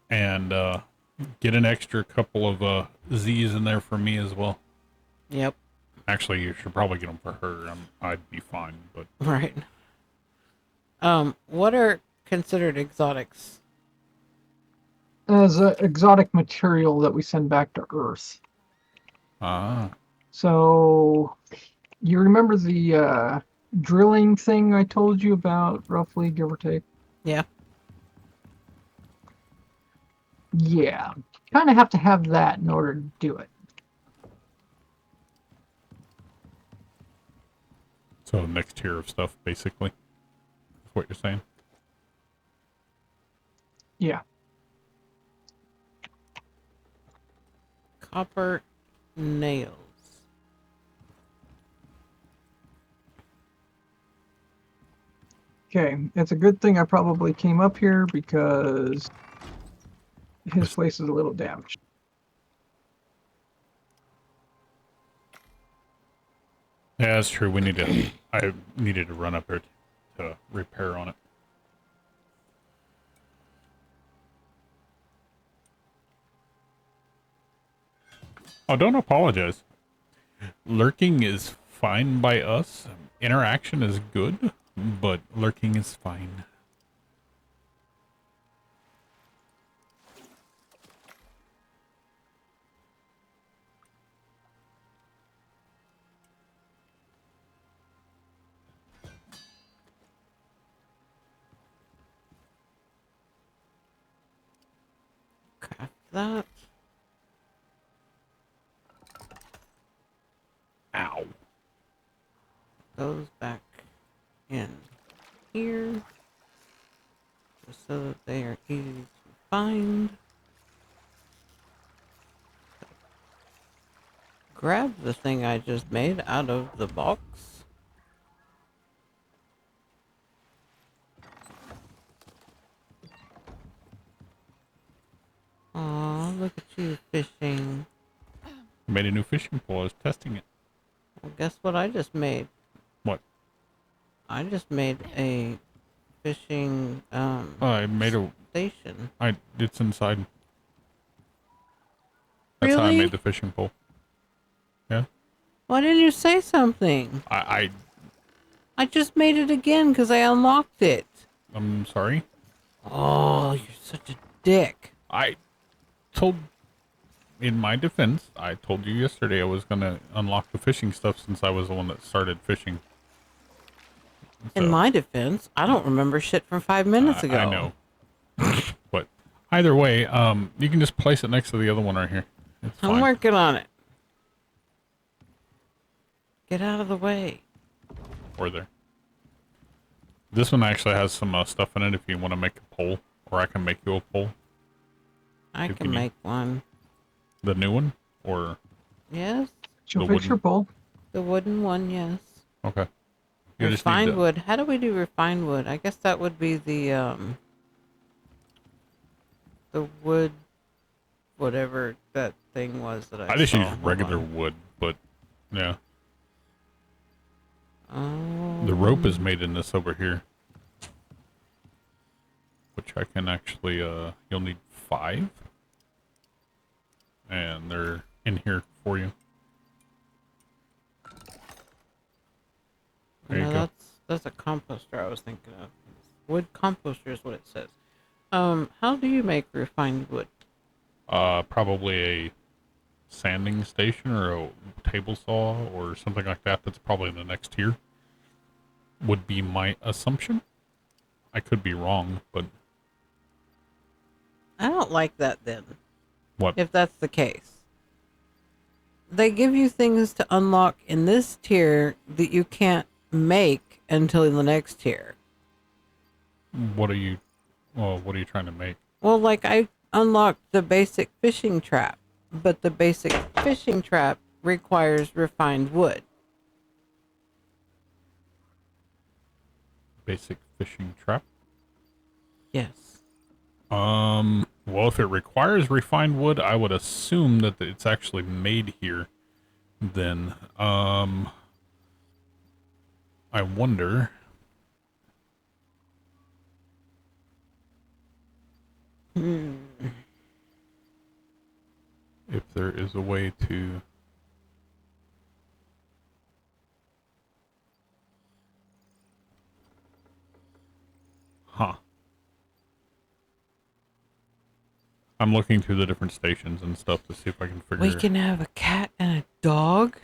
and get an extra couple of Z's in there for me as well. Yep. Actually, you should probably get them for her. I'd be fine, but Right. What are considered exotics? As an exotic material that we send back to Earth. So, you remember the drilling thing I told you about, roughly, give or take? Yeah. Yeah. Kind of have to have that in order to do it. So next tier of stuff, basically, is what you're saying. Yeah. Copper nails. Okay, it's a good thing I probably came up here because his place is a little damaged. Yeah, that's true. I needed to run up there to repair on it. Oh, don't apologize. Lurking is fine by us. Interaction is good, but lurking is fine. Craft that. Ow. Goes back in here. Just so that they are easy to find. Grab the thing I just made out of the box. Aw, look at you fishing. Made a new fishing pole. I was testing it. Well, guess what I just made? What? I just made a fishing I made a station. It's inside. That's how I Really? made the fishing pole. Yeah. Why didn't you say something? I I just made it again because I unlocked it. I'm sorry. Oh, you're such a dick. I told, in my defense, I told you yesterday I was gonna unlock the fishing stuff since I was the one that started fishing. In my defense, I don't remember shit from 5 minutes ago. I know. But either way, you can just place it next to the other one right here. It's I'm fine. working on it. Get out of the way. Or there. This one actually has some stuff in it if you want to make a pole, or I can make you a pole. I If can you need- make one. The new one, or Yes? She'll The fix your bowl. The wooden one, yes. okay. You just need Refined to- wood. How do we do refined wood? I guess that would be the wood, whatever that thing was that I I just saw. use Hold regular on. wood, but yeah. Oh. The rope is made in this over here. Which I can actually, you'll need 5. And they're in here for you. There you No, go. that's a composter I was thinking of. Wood composter is what it says. How do you make refined wood? Probably a sanding station or a table saw or something like that. That's probably the next tier. Would be my assumption. I could be wrong, but I don't like that then. what? If that's the case. They give you things to unlock in this tier that you can't make until the next tier. What are you? Well, what are you trying to make? Well, like I unlocked the basic fishing trap, but the basic fishing trap requires refined wood. Basic fishing trap. Yes. Well, if it requires refined wood, I would assume that it's actually made here. Then, I wonder. If there is a way to. Huh. I'm looking through the different stations and stuff to see if I can figure. We can have a cat and a dog.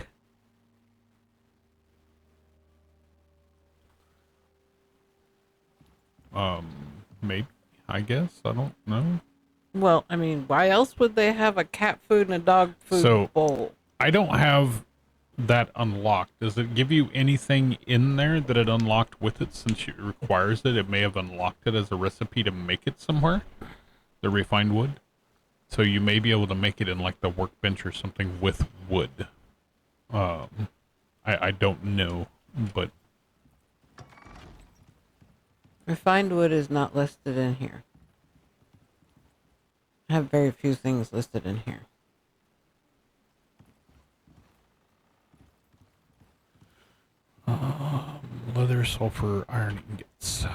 Maybe. I guess. I don't know. Well, I mean, why else would they have a cat food and a dog food bowl? I don't have that unlocked. Does it give you anything in there that it unlocked with it since it requires it? It may have unlocked it as a recipe to make it somewhere. The refined wood. So you may be able to make it in like the workbench or something with wood. I don't know, but Refined wood is not listed in here. I have very few things listed in here. leather, sulfur, iron ingots.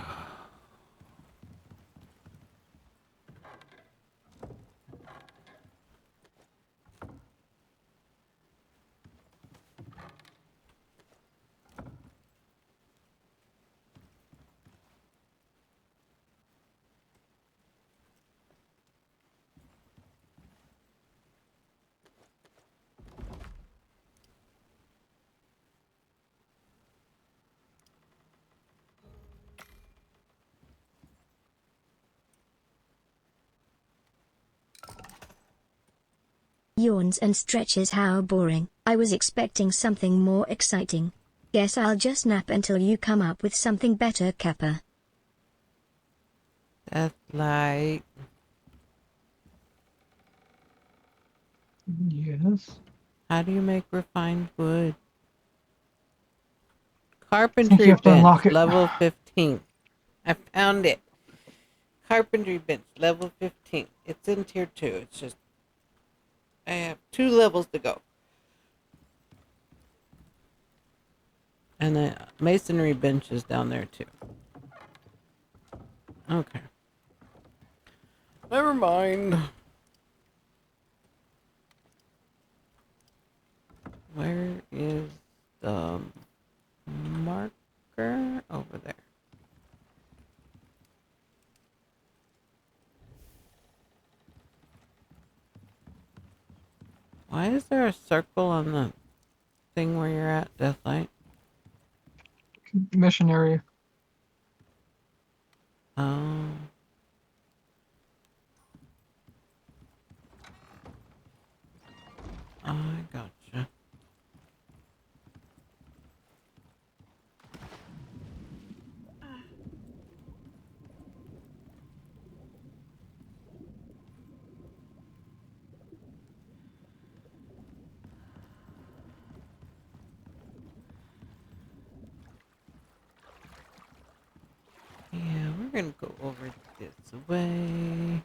Yawns and stretches. How boring. I was expecting something more exciting. Guess I'll just nap until you come up with something better, Kappa. Deathlight. Yes. How do you make refined wood? You Carpentry have to unlock bench, it. level 15. I found it. Carpentry bench, level 15. It's in tier 2. It's just, I have 2 levels to go. And the masonry bench is down there too. Okay. Never mind. Where is the marker? Over there. Why is there a circle on the thing where you're at, Deathlight? Missionary. Oh. I gotcha. Yeah, we're gonna go over this way.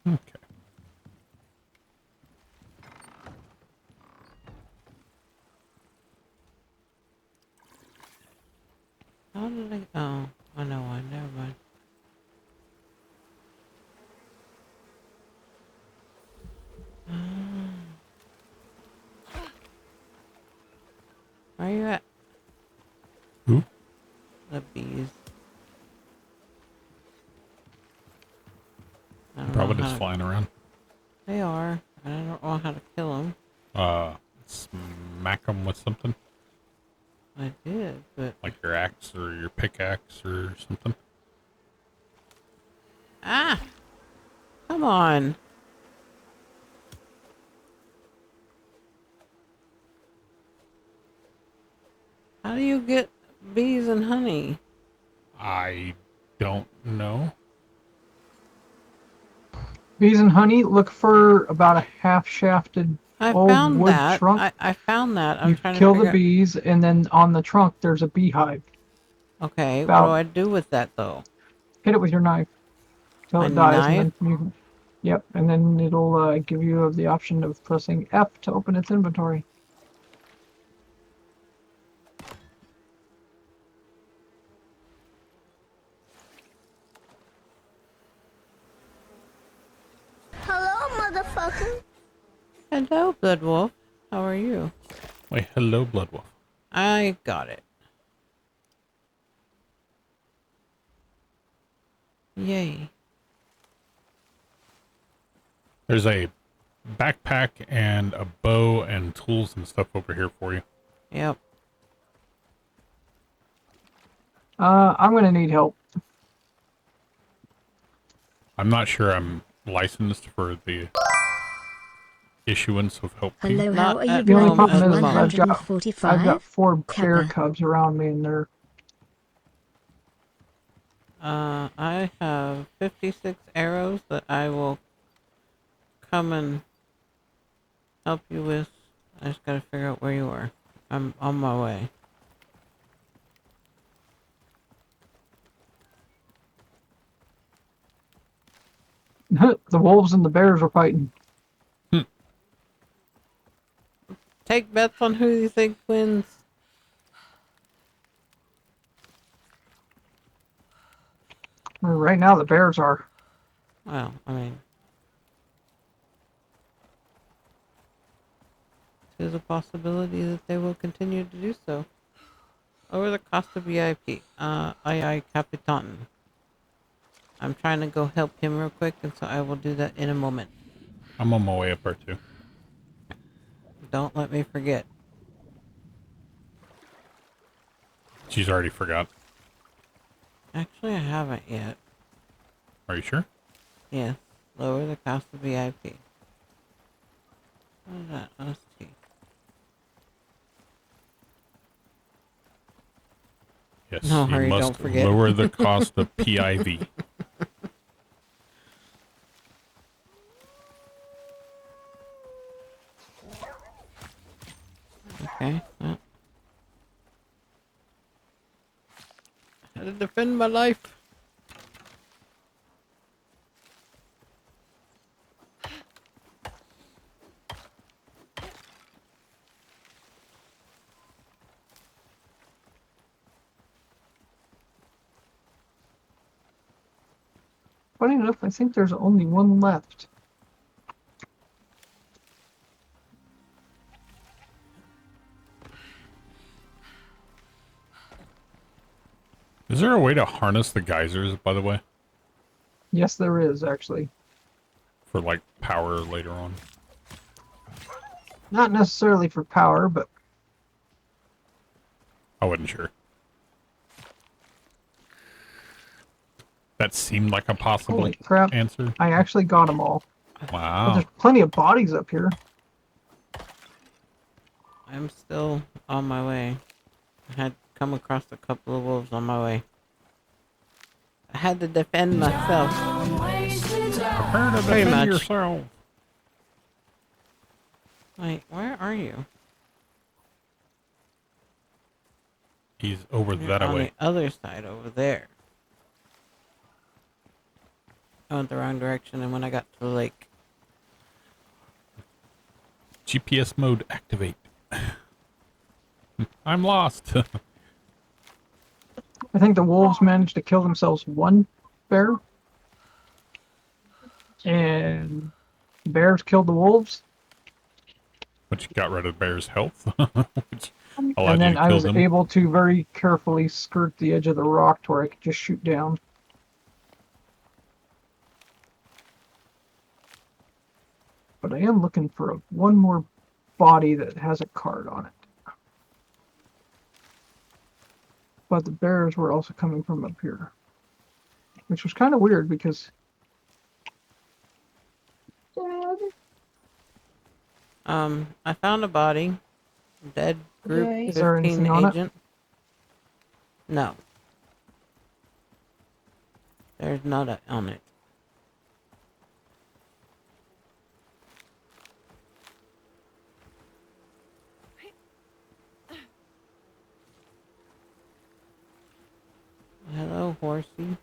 Okay. How did I? Oh, I know one. Never mind. Where are you at? Who? The bees. I don't Probably know just how flying around. They are. And I don't know how to kill them. Smack them with something. I did, but Like your axe or your pickaxe or something. ah, come on. How How do you get bees and honey? I don't know. Bees and honey, look for about a half-shafted I old found wood that. trunk. I found that. I'm You trying to kill the figure out. bees, and then on the trunk there's a beehive. Okay, About- what do I do with that though? Hit it with your knife till My it dies, knife? and then you can. Yep, and then it'll give you the option of pressing F to open its inventory. Hello, motherfucker. Hello, Blood Wolf. How are you? Wait, hello, Blood Wolf. I got it. Yay. There's a backpack and a bow and tools and stuff over here for you. Yep. I'm gonna need help. I'm not sure I'm licensed for the issuance of help. Hello, Not how are you at The only doing? problem is moment. I've got 145? 4 bear Kappa. cubs around me, and they're I have 56 arrows that I will come and help you with. I just gotta figure out where you are. I'm on my way. the wolves and the bears are fighting. Take bets on who you think wins. Right now, the bears are. Well, I mean, there's a possibility that they will continue to do so. Over the cost of VIP. Aye, Capitan. I'm trying to go help him real quick, and so I will do that in a moment. I'm on my way up there too. Don't let me forget. She's already forgot. Actually, I haven't yet. Are you sure? Yes. Lower the cost of VIP. What is that? Let's see. Yes. No, you hurry, must don't forget. lower the cost of PIV. Okay. Well. I had to defend my life. Funny enough, I think there's only one left. Is there a way to harness the geysers, by the way? Yes, there is, actually. For like power later on? Not necessarily for power, but I wasn't sure. That seemed like a possible holy crap. answer. I actually got them all. But Wow. there's plenty of bodies up here. I'm still on my way. I had come across a couple of wolves on my way. I had to defend myself. Prepare to Pretty defend much. yourself. Wait, where are you? He's over You're that on way. the other side over there. I went the wrong direction, and when I got to the lake, GPS mode activate. I'm lost. I think the wolves managed to kill themselves one bear. And the bears killed the wolves. But you got rid of the bear's health. Which And allowed you then to I kill was them. able to very carefully skirt the edge of the rock to where I could just shoot down. But I am looking for one more body that has a card on it. But the bears were also coming from up here. Which was kind of weird because... I found a body. Dead group Okay. Is there 15 anything on it? agent. No. There's not a on it. Hello, horsey.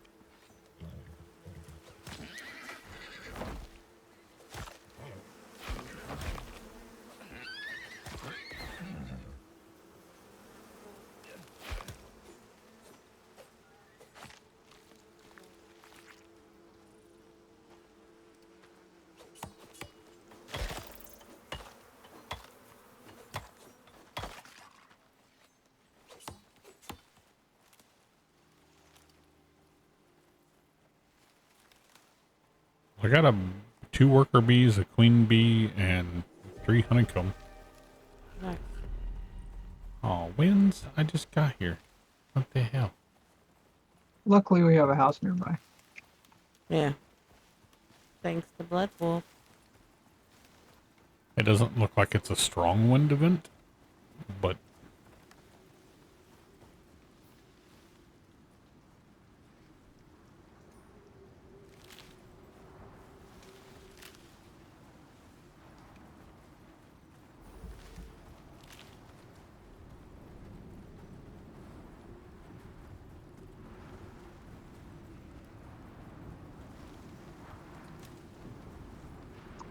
I got 2 worker bees, a queen bee, and 3 honeycomb. Nice. Oh, wins! I just got here. What the hell? Luckily, we have a house nearby. Yeah. Thanks to Blood Wolf. It doesn't look like it's a strong wind event, but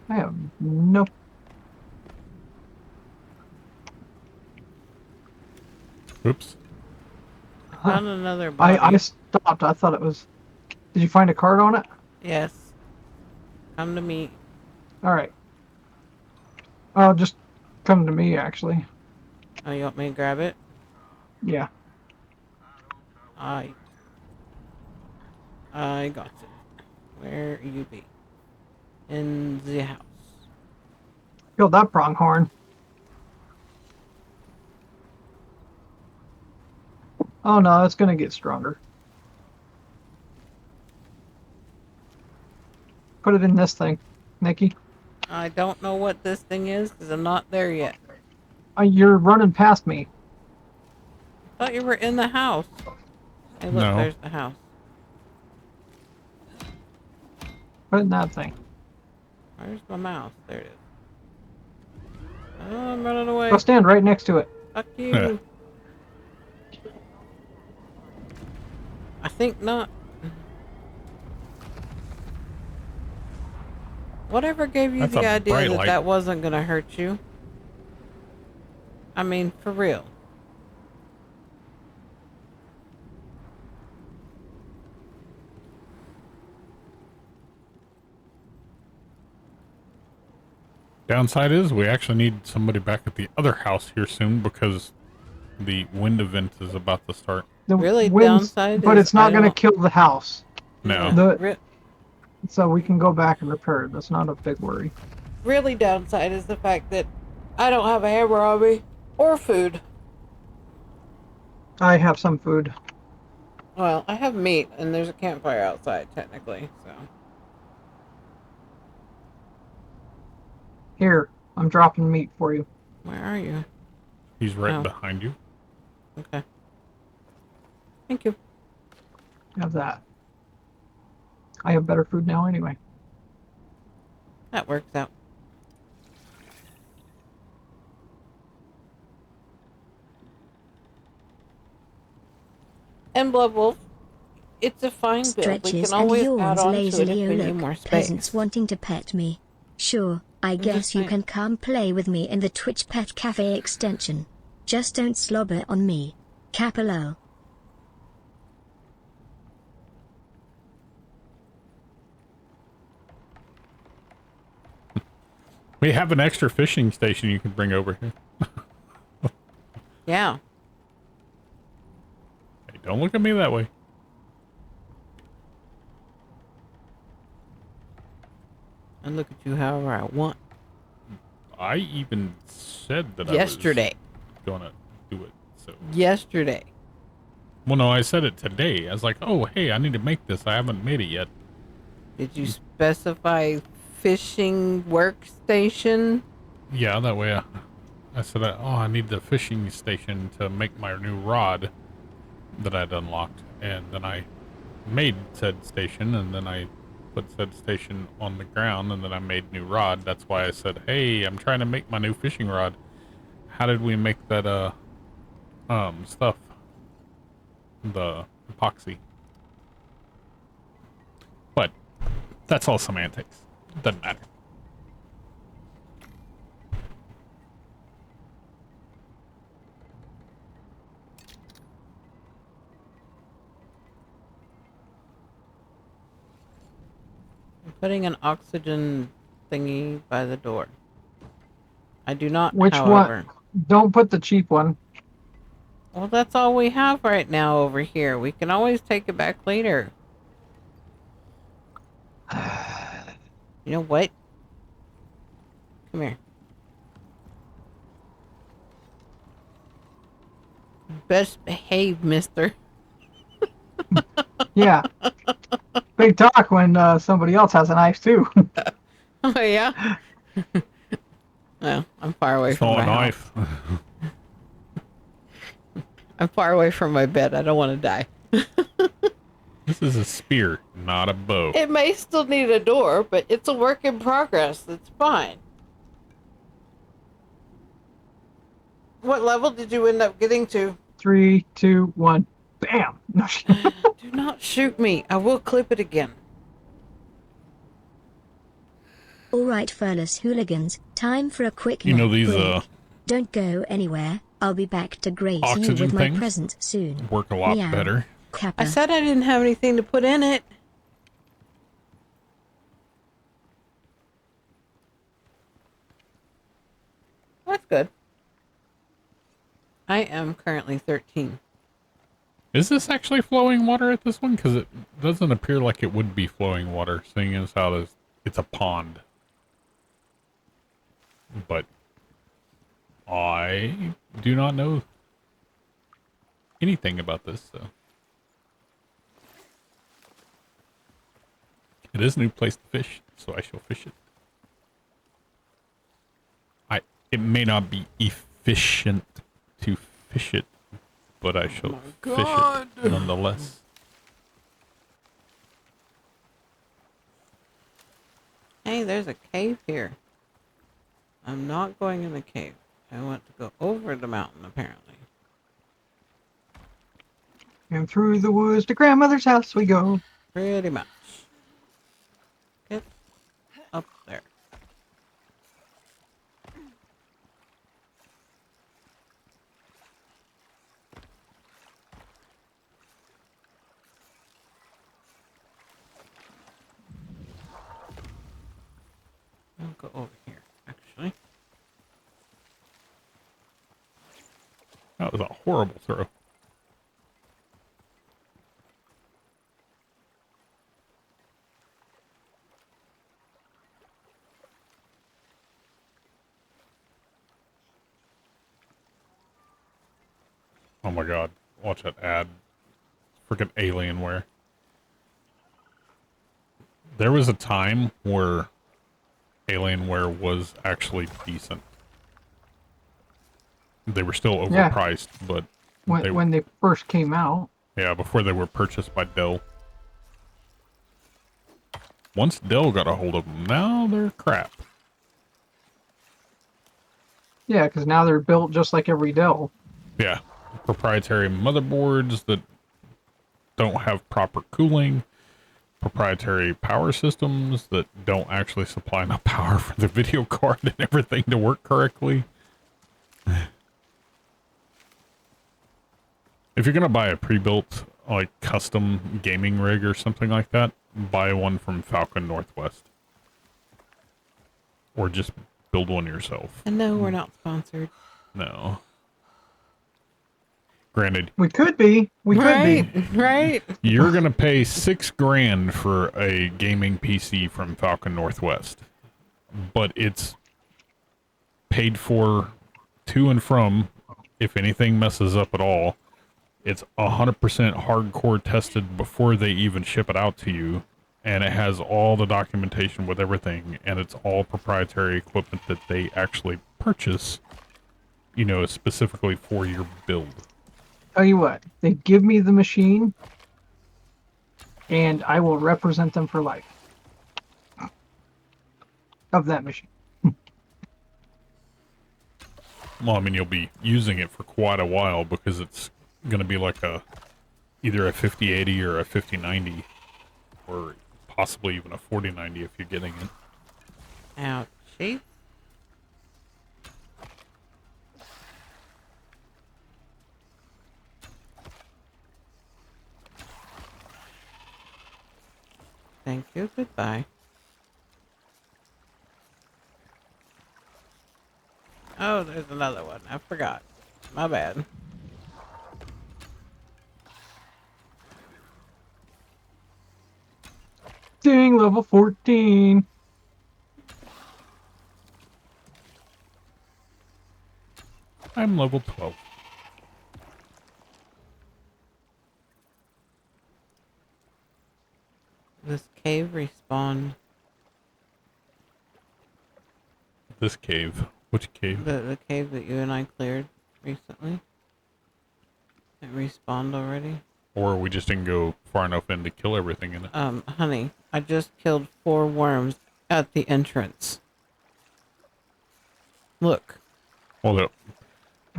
I have no. oops. Found another body. I stopped. I thought it was. Did you find a card on it? Yes. Come to me. All right. Oh, just come to me, actually. Oh, you want me to grab it? Yeah. I got it. Where you be? In the house. Killed that pronghorn. Oh no, it's gonna get stronger. Put it in this thing, Nikki. I don't know what this thing is because I'm not there yet. You're running past me. I thought you were in the house. Hey, look, No. there's the house. Put it in that thing. Where's my mouse? There it is. Oh, I'm running away. Go stand right next to it. Fuck you. I think not. Whatever gave you That's the a idea bright that light. that wasn't gonna hurt you? I mean, for real. Downside is we actually need somebody back at the other house here soon because the wind event is about to start. The Really, winds- downside but is it's not I gonna don't- kill the house. No. So we can go back and repair it. That's not a big worry. Really downside is the fact that I don't have a hammer on me or food. I have some food. Well, I have meat and there's a campfire outside technically, so. Here, I'm dropping meat for you. Where are you? He's right Oh. behind you. Okay. Thank you. Have that. I have better food now anyway. That works out. And Blood Wolf, it's a fine build. We Stretches can and always add yawns on to it if lazily. we Oh need look, more space. peasants wanting to pet me. Sure, I just guess you saying. can come play with me in the Twitch Pet Cafe extension. Just don't slobber on me. Capello. We have an extra fishing station you can bring over here. Yeah. Hey, don't look at me that way. And look at you however I want. I even said that Yesterday. I was gonna do it. So Yesterday. well, no, I said it today. I was like, oh, hey, I need to make this. I haven't made it yet. Did you specify fishing workstation? Yeah, that way I said, oh, I need the fishing station to make my new rod. that I'd unlocked, and then I made said station, and then I put said station on the ground, and then I made new rod. That's why I said, hey, I'm trying to make my new fishing rod. How did we make that stuff? The epoxy. But that's all semantics. Doesn't matter. I'm putting an oxygen thingy by the door. I do not, Which however. one? Don't put the cheap one. Well, that's all we have right now over here. We can always take it back later. You know what? Come here. Best behave, mister. Yeah. Big talk when somebody else has a knife too. Oh, yeah? Well, I'm far away It's from not my a house. knife. I'm far away from my bed. I don't want to die. This is a spear, not a bow. It may still need a door, but it's a work in progress. It's fine. What level did you end up getting to? 3, 2, 1. Bam! No, Do not shoot me. I will clip it again. Alright, Furless hooligans, time for a quick You know night these break. Don't go anywhere. I'll be back to grace you oxygen with my things present soon. work a lot Meow. better. Kappa. I said I didn't have anything to put in it. That's good. I am currently 13. Is this actually flowing water at this one? Because it doesn't appear like it would be flowing water, seeing as how it's a pond. But I do not know anything about this, so. It is a new place to fish, so I shall fish it. It may not be efficient to fish it, but I shall fish it nonetheless. Hey, there's a cave here. I'm not going in the cave. I want to go over the mountain, apparently. And through the woods to grandmother's house we go. Pretty much. Get up there. I'll go over here, actually. That was a horrible throw. Oh my god, watch that ad. Freaking Alienware. There was a time where Alienware was actually decent. They were still Yeah. overpriced, but When they first came out. yeah, before they were purchased by Dell. Once Dell got a hold of them, now they're crap. Yeah, because now they're built just like every Dell. Yeah, proprietary motherboards that don't have proper cooling, proprietary power systems that don't actually supply enough power for the video card and everything to work correctly. If you're gonna buy a pre-built, like, custom gaming rig or something like that, buy one from Falcon Northwest. Or just build one yourself. And no, we're not sponsored. No. Granted, We could be. We could be. Right. you're gonna pay $6,000 for a gaming PC from Falcon Northwest, but it's paid for to and from. If anything messes up at all, it's 100% hardcore tested before they even ship it out to you, and it has all the documentation with everything, and it's all proprietary equipment that they actually purchase, you know, specifically for your build. Tell you what, they give me the machine, and I will represent them for life. Of that machine. Well, I mean, you'll be using it for quite a while because it's going to be like either a 5080 or a 5090, or possibly even a 4090 if you're getting it. Ouchie. Thank you. Goodbye. Oh, there's another one. I forgot. My bad. Ding, level 14. I'm level 12. This cave respawned. This cave. Which cave? The cave that you and I cleared recently. It respawned already. Or we just didn't go far enough in to kill everything in it. Honey, I just killed 4 worms at the entrance. Look. Well,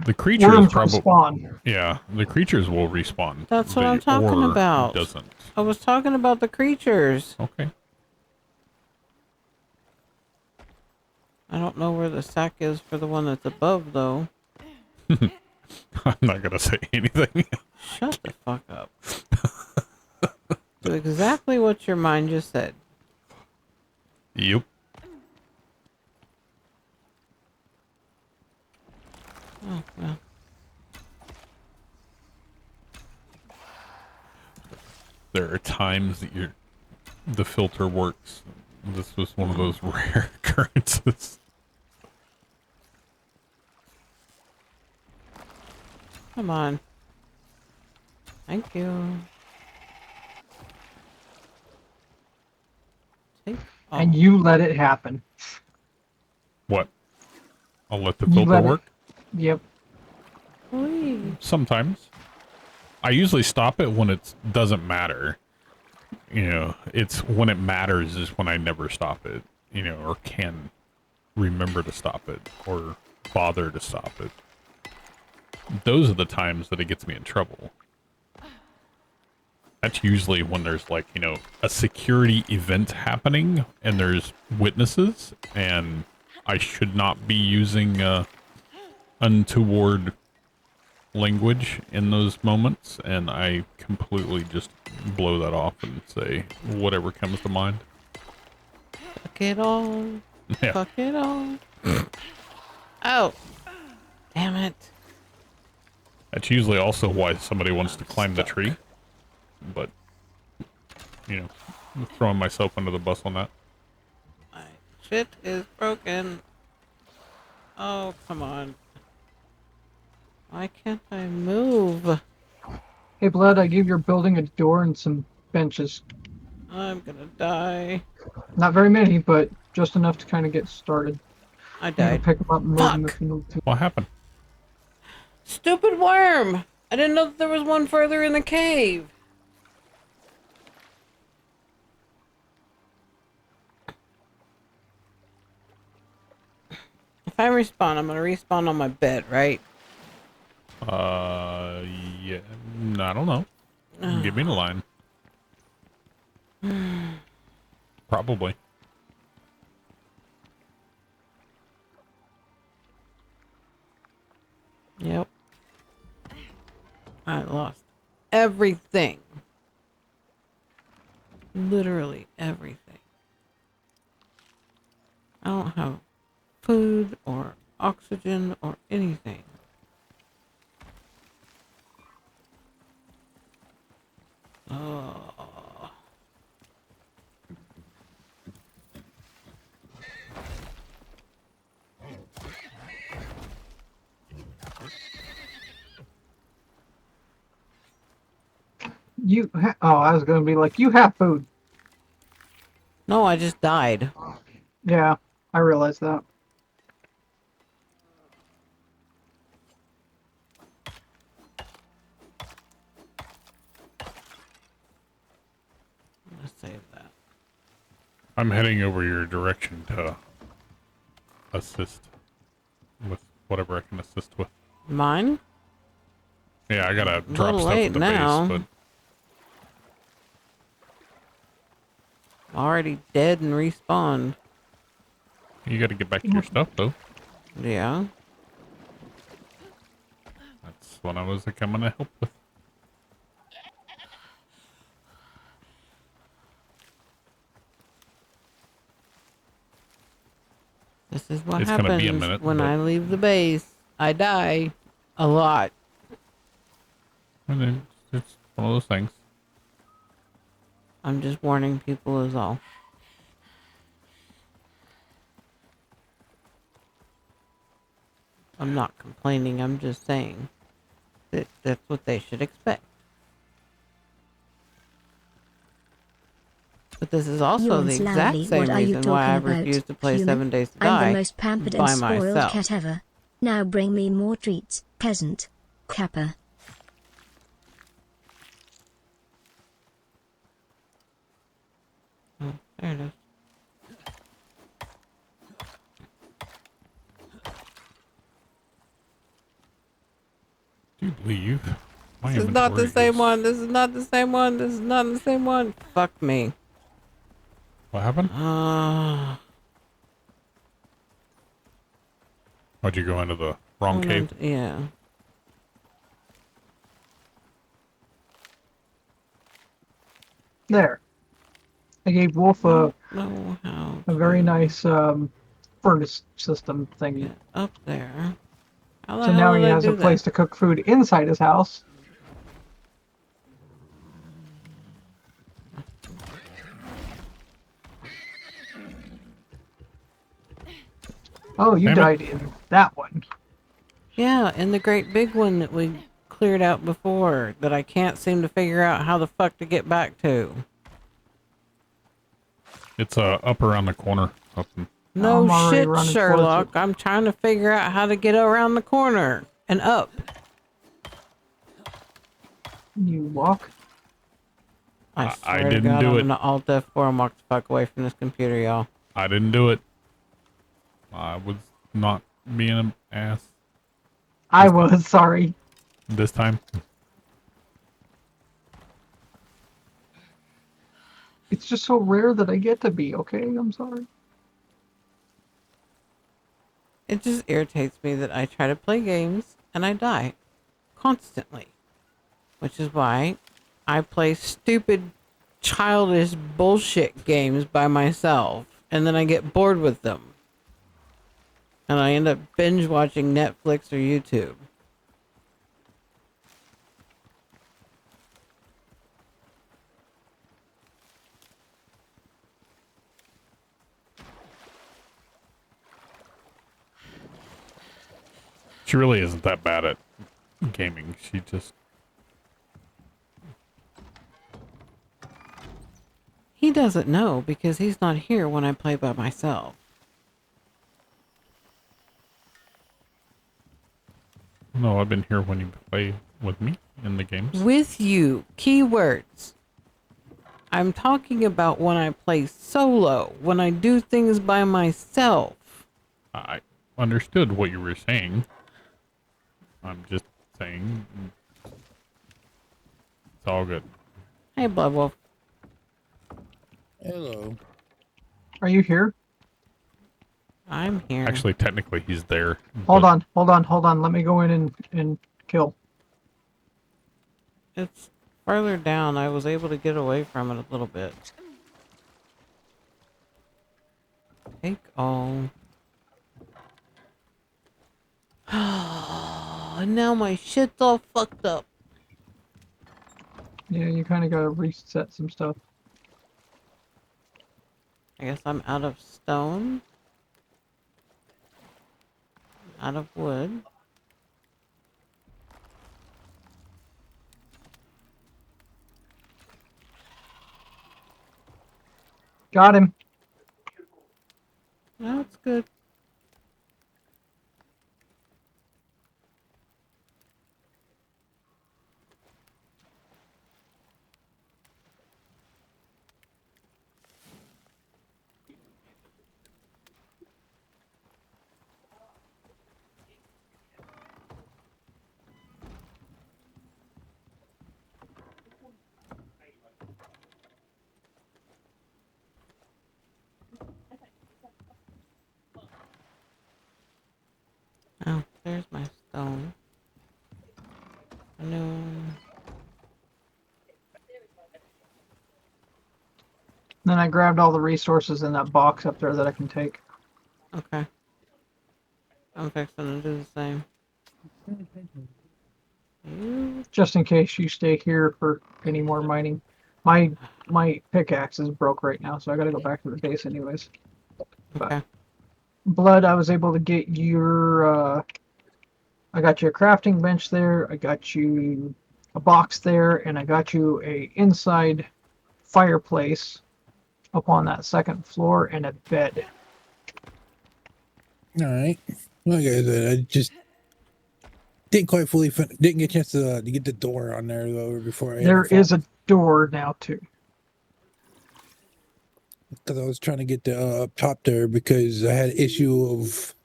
the creatures Worms probably respawn. Yeah, the creatures will respawn. That's what The I'm talking ore about. Doesn't. I was talking about the creatures. Okay. I don't know where the sack is for the one that's above, though. I'm not gonna say anything. Shut the fuck up. Do exactly what your mind just said. Yep. Oh, well. There are times that the filter works. This was one of those rare occurrences. Come on. Thank you. Take all. And you let it happen. What? I'll let the You filter let it- work? Yep. Please. Sometimes. I usually stop it when it doesn't matter. You know, it's when it matters is when I never stop it, you know, or can remember to stop it or bother to stop it. Those are the times that it gets me in trouble. That's usually when there's like, you know, a security event happening and there's witnesses and I should not be using untoward language in those moments, and I completely just blow that off and say whatever comes to mind. Fuck it all. Yeah. Fuck it all. Oh. Damn it. That's usually also why somebody wants to climb the tree. But, you know, throwing myself under the bus on that. My shit is broken. Oh, come on. Why can't I move? Hey, Blood, I gave your building a door and some benches. I'm gonna die. Not very many, but just enough to kind of get started. I You can died. pick them up and move them Fuck. if you need to. What happened? Stupid worm! I didn't know that there was one further in the cave. If I respawn, I'm gonna respawn on my bed, right? Yeah, I don't know. Give me the line. Probably. Yep. I lost everything. Literally everything. I don't have food or oxygen or anything. Oh. Oh, I was gonna be like, you have food. No, I just died. Yeah, I realized that. I'm heading over your direction to assist with whatever I can assist with. Mine? Yeah, I gotta A drop little stuff late at the now. base, Already dead and respawned. but you gotta get back to your stuff, though. Yeah. That's what I was coming to help with. This is what It's gonna be a happens minute, when but- I leave the base. I die a lot. And then it's one of those things. I'm just warning people is all. I'm not complaining, I'm just saying that that's what they should expect. But this is also the Yawns exact loudly. same What are you reason why talking I've about, refused to play human? 7 Days to I'm Die the most pampered by and spoiled myself. cat ever. Now bring me more treats, peasant. Kappa. Oh, there it is. Do leave. My This is not the inventory same is- one. This is not the same one. This is not the same one. Fuck me. What happened? Why'd you go into the wrong cave? Yeah. There. I gave Wolf a Know how a very to nice furnace system thingy. get up there. How the So hell now did he I has do a place to cook food inside his house. Oh, you Damn it. died in that one. Yeah, and the great big one that we cleared out before that I can't seem to figure out how the fuck to get back to. It's up around the corner. Up in, No I'm already shit, running towards Sherlock. it. I'm trying to figure out how to get around the corner and up. You walk. I I swear to didn't God, do I'm it. gonna Alt F4 and walk the fuck away from this computer, y'all. I didn't do it. I was not being an ass I was sorry. this time. It's just so rare that I get to be, okay? I'm sorry. It just irritates me that I try to play games and I die constantly. Which is why I play stupid, childish bullshit games by myself and then I get bored with them. And I end up binge watching Netflix or YouTube. She really isn't that bad at gaming. She just... He doesn't know because he's not here when I play by myself. No, I've been here when you play with me in the games. With you. Keywords. I'm talking about when I play solo, when I do things by myself. I understood what you were saying. I'm just saying... It's all good. Hey, Blood Wolf. Hello. Are you here? I'm here. Actually, technically, he's there. Hold but- on, hold on, hold on. Let me go in and kill. It's further down. I was able to get away from it a little bit. Take all. And now my shit's all fucked up. Yeah, you kind of gotta reset some stuff. I guess I'm out of stone. Out of wood. Got him. That's good. Oh, there's my stone. No. Then I grabbed all the resources in that box up there that I can take. Okay. I'm fixing to do the same. Just in case you stay here for any more mining. My pickaxe is broke right now, so I gotta go back to the base anyways. Okay. Blood, I was able to get your I got you a crafting bench there, I got you a box there, and I got you a inside fireplace up on that second floor and a bed. All right. Like I said, I just didn't quite fully didn't get a chance to get the door on there though before I. There is a door now too. Because I was trying to get the up top there because I had an issue of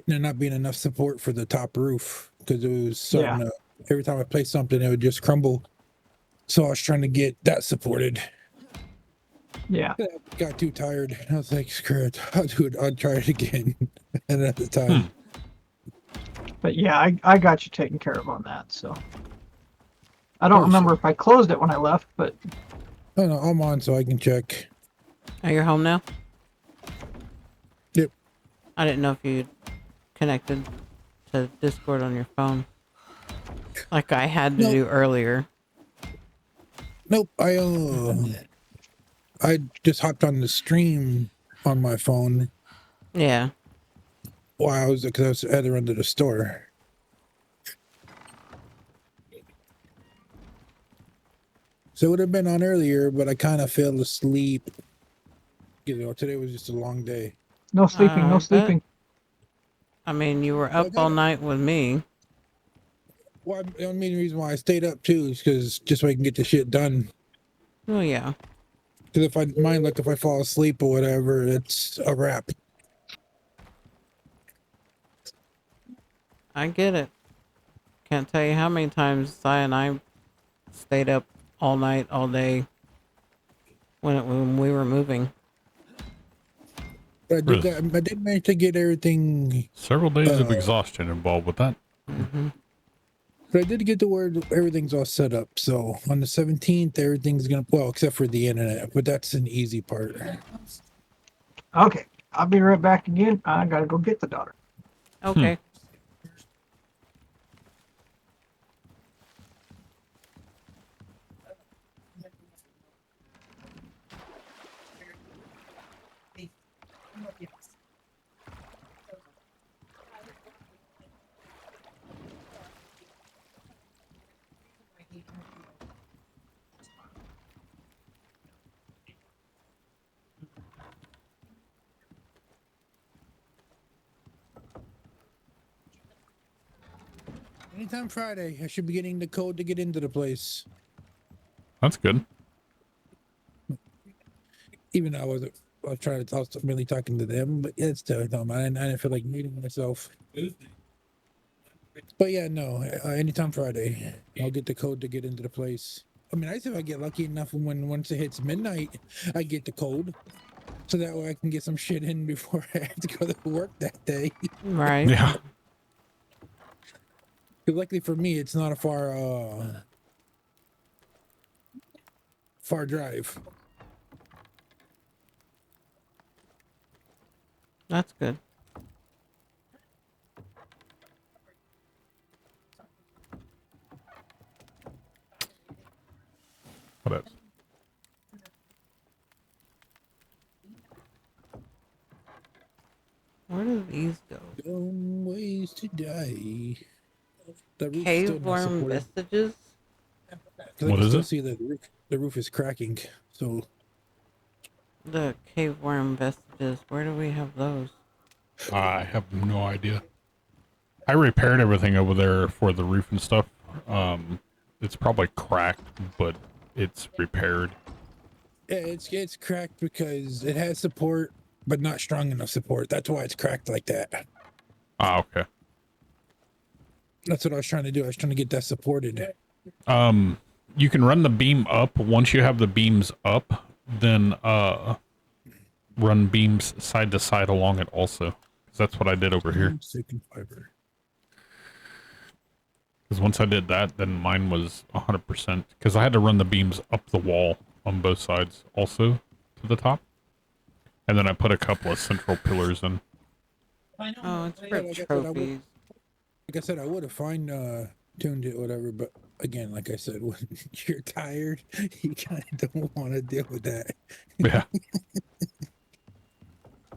there not being enough support for the top roof because it was starting to, every time I placed something it would just crumble. So I was trying to get that supported. Yeah. I got too tired. I was like, screw it. I'll do it. I'll try it again another time. But yeah, I got you taken care of on that, so. I don't remember if I closed it when I left, but. Oh no, I'm on so I can check. Are you home now? Yep. I didn't know if you connected to Discord on your phone. Like I had to do earlier. Nope. I just hopped on the stream on my phone. Yeah. While because I was at the end of the store. So it would have been on earlier, but I kind of fell asleep. You know, today was just a long day. No sleeping, no sleeping. I mean, you were up all night with me. Well, the only reason why I stayed up too is because just so I can get the shit done. Oh yeah. Because if if I fall asleep or whatever, it's a wrap. I get it. Can't tell you how many times Si and I stayed up all night, all day when we were moving. But I did manage to get everything. Several days of exhaustion involved with that. Mm-hmm. But I did get to where everything's all set up. So on the 17th, everything's gonna except for the internet, but that's an easy part. Okay, I'll be right back again. I gotta go get the daughter. Okay. Anytime Friday, I should be getting the code to get into the place. That's good. Even though I was trying to talk, really talking to them, but yeah, it's still dumb. I didn't feel like meeting myself. But yeah, no, anytime Friday, I'll get the code to get into the place. I mean, I think I get lucky enough once it hits midnight, I get the code. So that way I can get some shit in before I have to go to work that day. Right. Yeah. Luckily for me, it's not a far drive. That's good. What else? Where do these go? Dumb ways to die. The roof's Cave still not worm supported. vestiges? What is it? See that the roof is cracking. So The cave worm vestiges. Where do we have those? I have no idea. I repaired everything over there for the roof and stuff. It's probably cracked, but it's repaired. yeah, it's cracked because it has support, but not strong enough support. That's why it's cracked like that. Ah, okay. That's what I was trying to do. I was trying to get that supported. You can run the beam up. Once you have the beams up, then run beams side to side along it also. 'Cause that's what I did over here. Second fiber. Because once I did that, then mine was 100%. Because I had to run the beams up the wall on both sides also to the top. And then I put a couple of central pillars in. Oh, it's for Like I said, trophies. I would have fine tuned it, whatever. But again, like I said, when you're tired, you kind of don't want to deal with that. Yeah.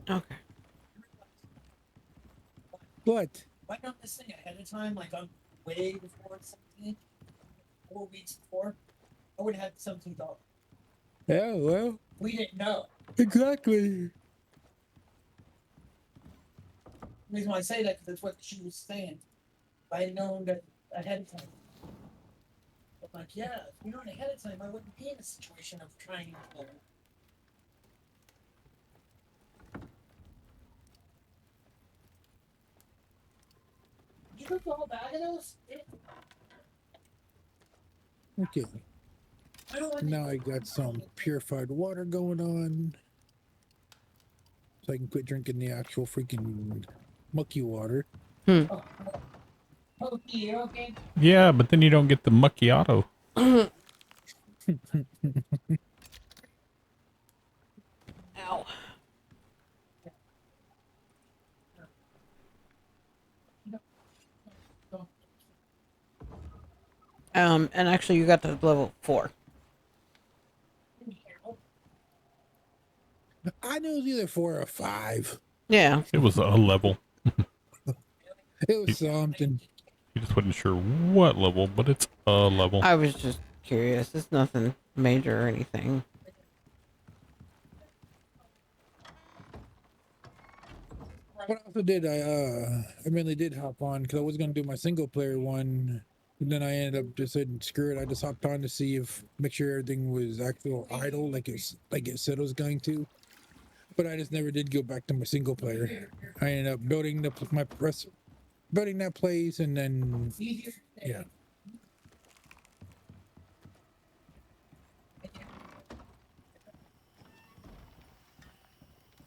Okay. But Why not this thing ahead of time, like on way before it's 17? 4 weeks before? I would have had something done. yeah, well, We didn't know. exactly. The reason why I say that because that's what she was saying. If I had known that ahead of time. I'm like, yeah, if we known ahead of time, I wouldn't be in a situation of trying to. You took the whole bag of those? Okay. I don't want Now I got some purified water going on. So I can quit drinking the actual freaking mucky water. Oh, you okay? Yeah, but then you don't get the macchiato. Ow. And actually, you got to level 4. I knew it was either 4 or 5. Yeah. It was a level. It was something. You just wasn't sure what level, but it's a level. I was just curious. It's nothing major or anything. What I also did, I mainly did hop on because I was gonna do my single player one, and then I ended up just saying screw it. I just hopped on to see if make sure everything was actual idle, like it said it was going to. But I just never did go back to my single player. I ended up building building that place, and then yeah.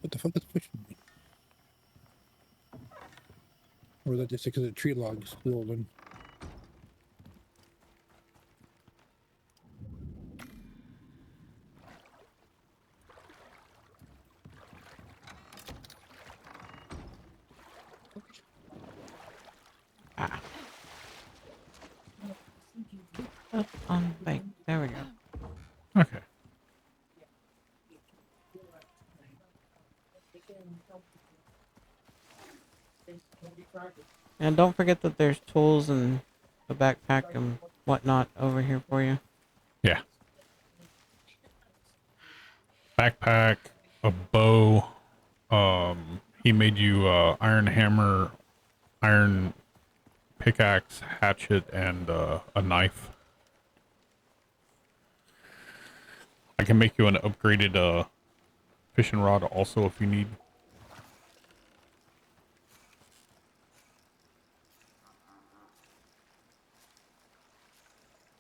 What the fuck is pushing me? Or was that just because the tree logs rolling? Up on the bank. There we go. Okay. And don't forget that there's tools and the backpack and whatnot over here for you. Yeah. Backpack, a bow. He made you iron hammer, iron pickaxe, hatchet, and a knife. I can make you an upgraded fishing rod also if you need.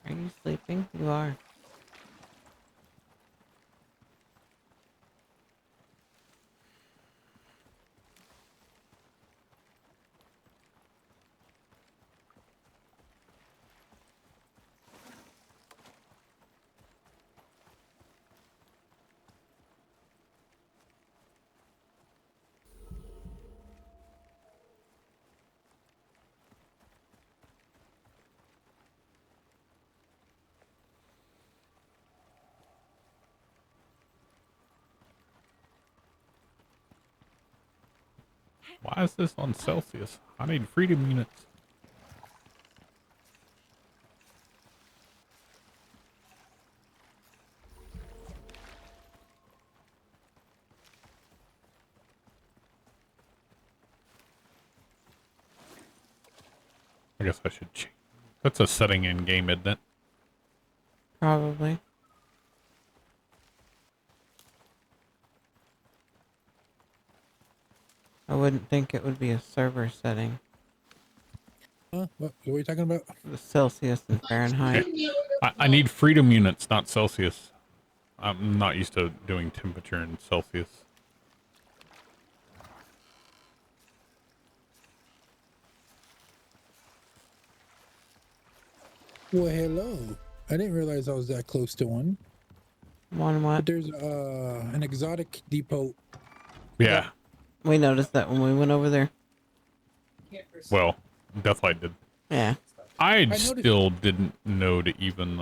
Are you sleeping? You are. Why is this on Celsius? I need freedom units. I guess I should change. That's a setting in game, isn't it? Probably. I wouldn't think it would be a server setting. Huh? What are you talking about? The Celsius and Fahrenheit. I need freedom units, not Celsius. I'm not used to doing temperature in Celsius. Well, hello. I didn't realize I was that close to one. One But what? there's an exotic depot. Yeah. We noticed that when we went over there. Well, Deathlight did. Yeah. I noticed- still didn't know to even,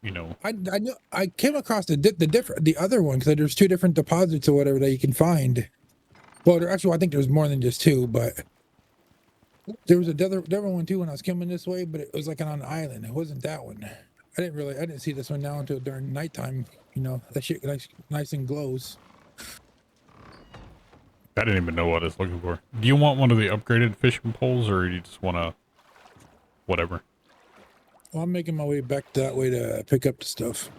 you know. I know I came across the other one because there's two different deposits or whatever that you can find. Well, I think there's more than just two, but there was a different one too when I was coming this way, but it was like on an island. It wasn't that one. I didn't see this one now until during nighttime. You know, that shit nice and glows. I didn't even know what I was looking for. Do you want one of the upgraded fishing poles, or you just want to, whatever? Well, I'm making my way back that way to pick up the stuff.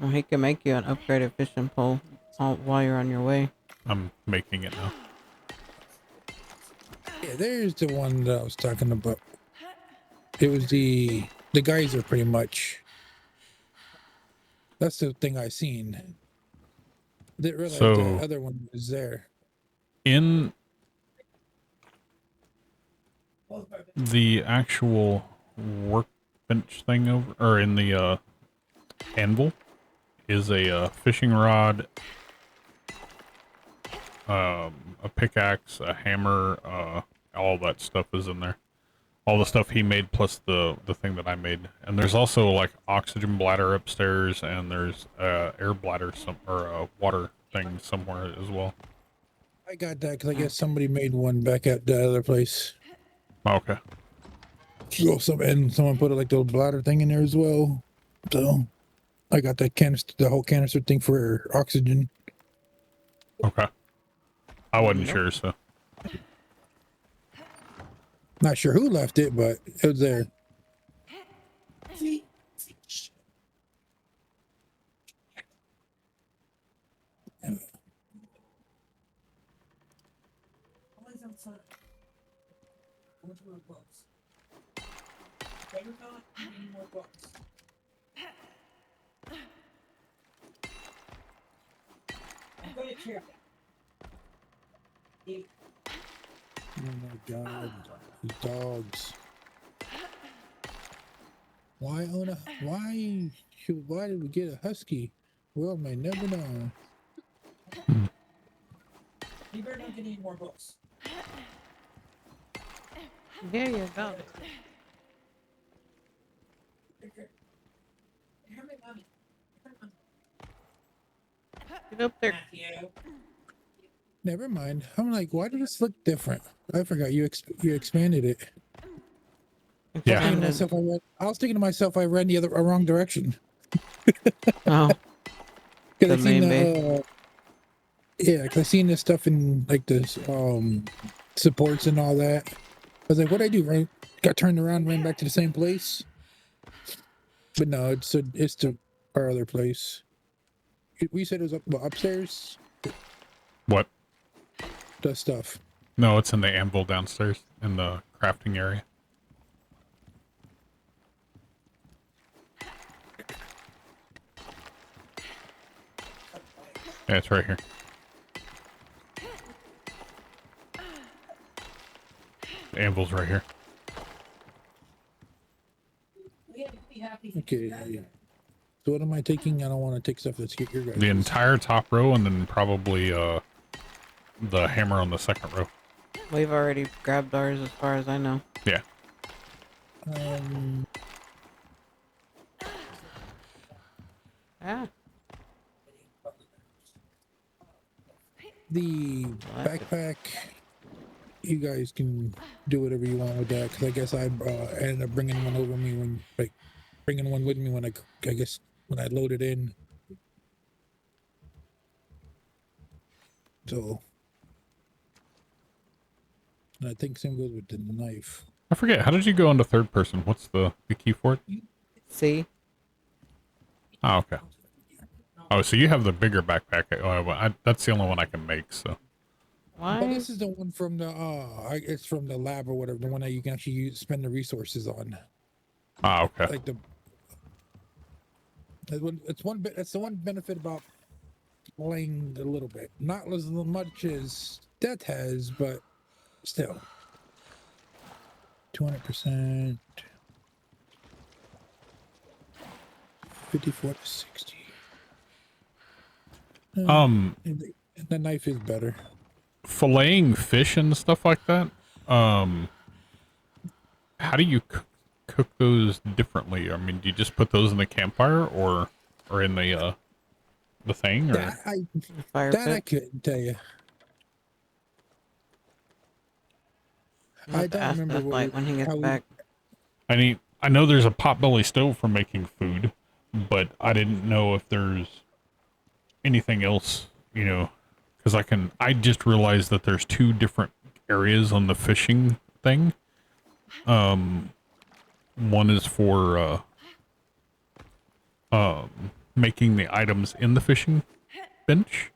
Well, he can make you an upgraded fishing pole while you're on your way. I'm making it now. Yeah, there's the one that I was talking about. It was the geyser, pretty much. That's the thing I seen. Didn't realize So- the other one was there. In the actual workbench thing over, or in the anvil, is a fishing rod, a pickaxe, a hammer, all that stuff is in there. All the stuff he made plus the thing that I made. And there's also like oxygen bladder upstairs, and there's air bladder or a water thing somewhere as well. I got that because I guess somebody made one back at the other place. Okay. So someone put like the bladder thing in there as well. So I got that canister, the whole canister thing for oxygen. Okay. I wasn't sure, so. Not sure who left it, but it was there. Always outside. Going to our books. Better not eat any more books. I'm going to cheer that. Oh my god, these dogs. Why did we get a husky? Well, may never know. You better not get any more books. There you go. How many money? Get up there. Matthew. Never mind. I'm like, why does this look different? I forgot you expanded it. Yeah. I was thinking to myself, I ran the wrong direction. Oh. Cause The I seen main base. yeah, cause I seen this stuff in like this supports and all that. I was like, what'd I do? Right? Got turned around, ran back to the same place. But no, it's to our other place. We said it was upstairs. What? The stuff. No, it's in the anvil downstairs in the crafting area. Yeah, it's right here. The anvil's right here. Okay. So what am I taking? I don't want to take stuff that's your guys. The entire top row, and then probably the hammer on the second row. We've already grabbed ours as far as I know. Yeah. Yeah. The backpack, you guys can do whatever you want with that, because I guess I ended up bringing one over me bringing one with me when I guess when I loaded in. So, and I think same goes with the knife. I forget. How did you go into third person? What's the key for it? See? Oh, okay. Oh, so you have the bigger backpack. Oh, that's the only one I can make, so. Why? Well, this is the one from the it's from the lab or whatever, the one that you can actually spend the resources on. Ah, okay. Like it's the one benefit about playing a little bit, not as much as Death has, but still. 200%. 54 to 60. The knife is better. Filleting fish and stuff like that. How do you cook those differently? I mean, do you just put those in the campfire or in the thing? Or I couldn't tell you. I don't remember when he gets back. I know there's a potbelly stove for making food, but I didn't know if there's anything else, you know, because I just realized that there's 2 different areas on the fishing thing. One is for making the items in the fishing bench,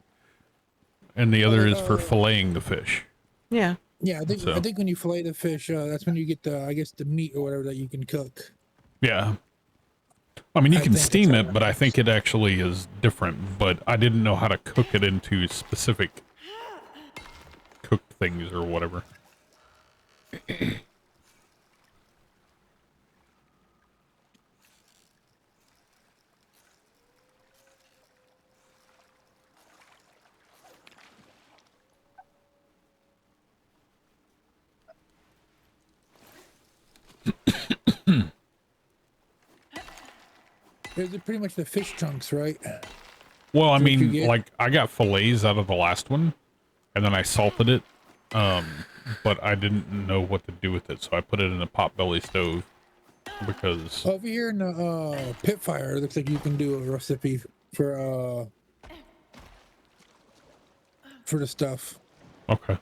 and the other is for filleting the fish. Yeah. Yeah, I think when you fillet the fish, that's when you get the meat or whatever that you can cook. Yeah. I mean, you can steam it, but I think it actually is different. But I didn't know how to cook it into specific cooked things or whatever. Those are pretty much the fish chunks, right? Well, I mean, like, I got fillets out of the last one, and then I salted it, but I didn't know what to do with it, so I put it in a potbelly stove, because... Over here in the pit fire, it looks like you can do a recipe for the stuff. Okay.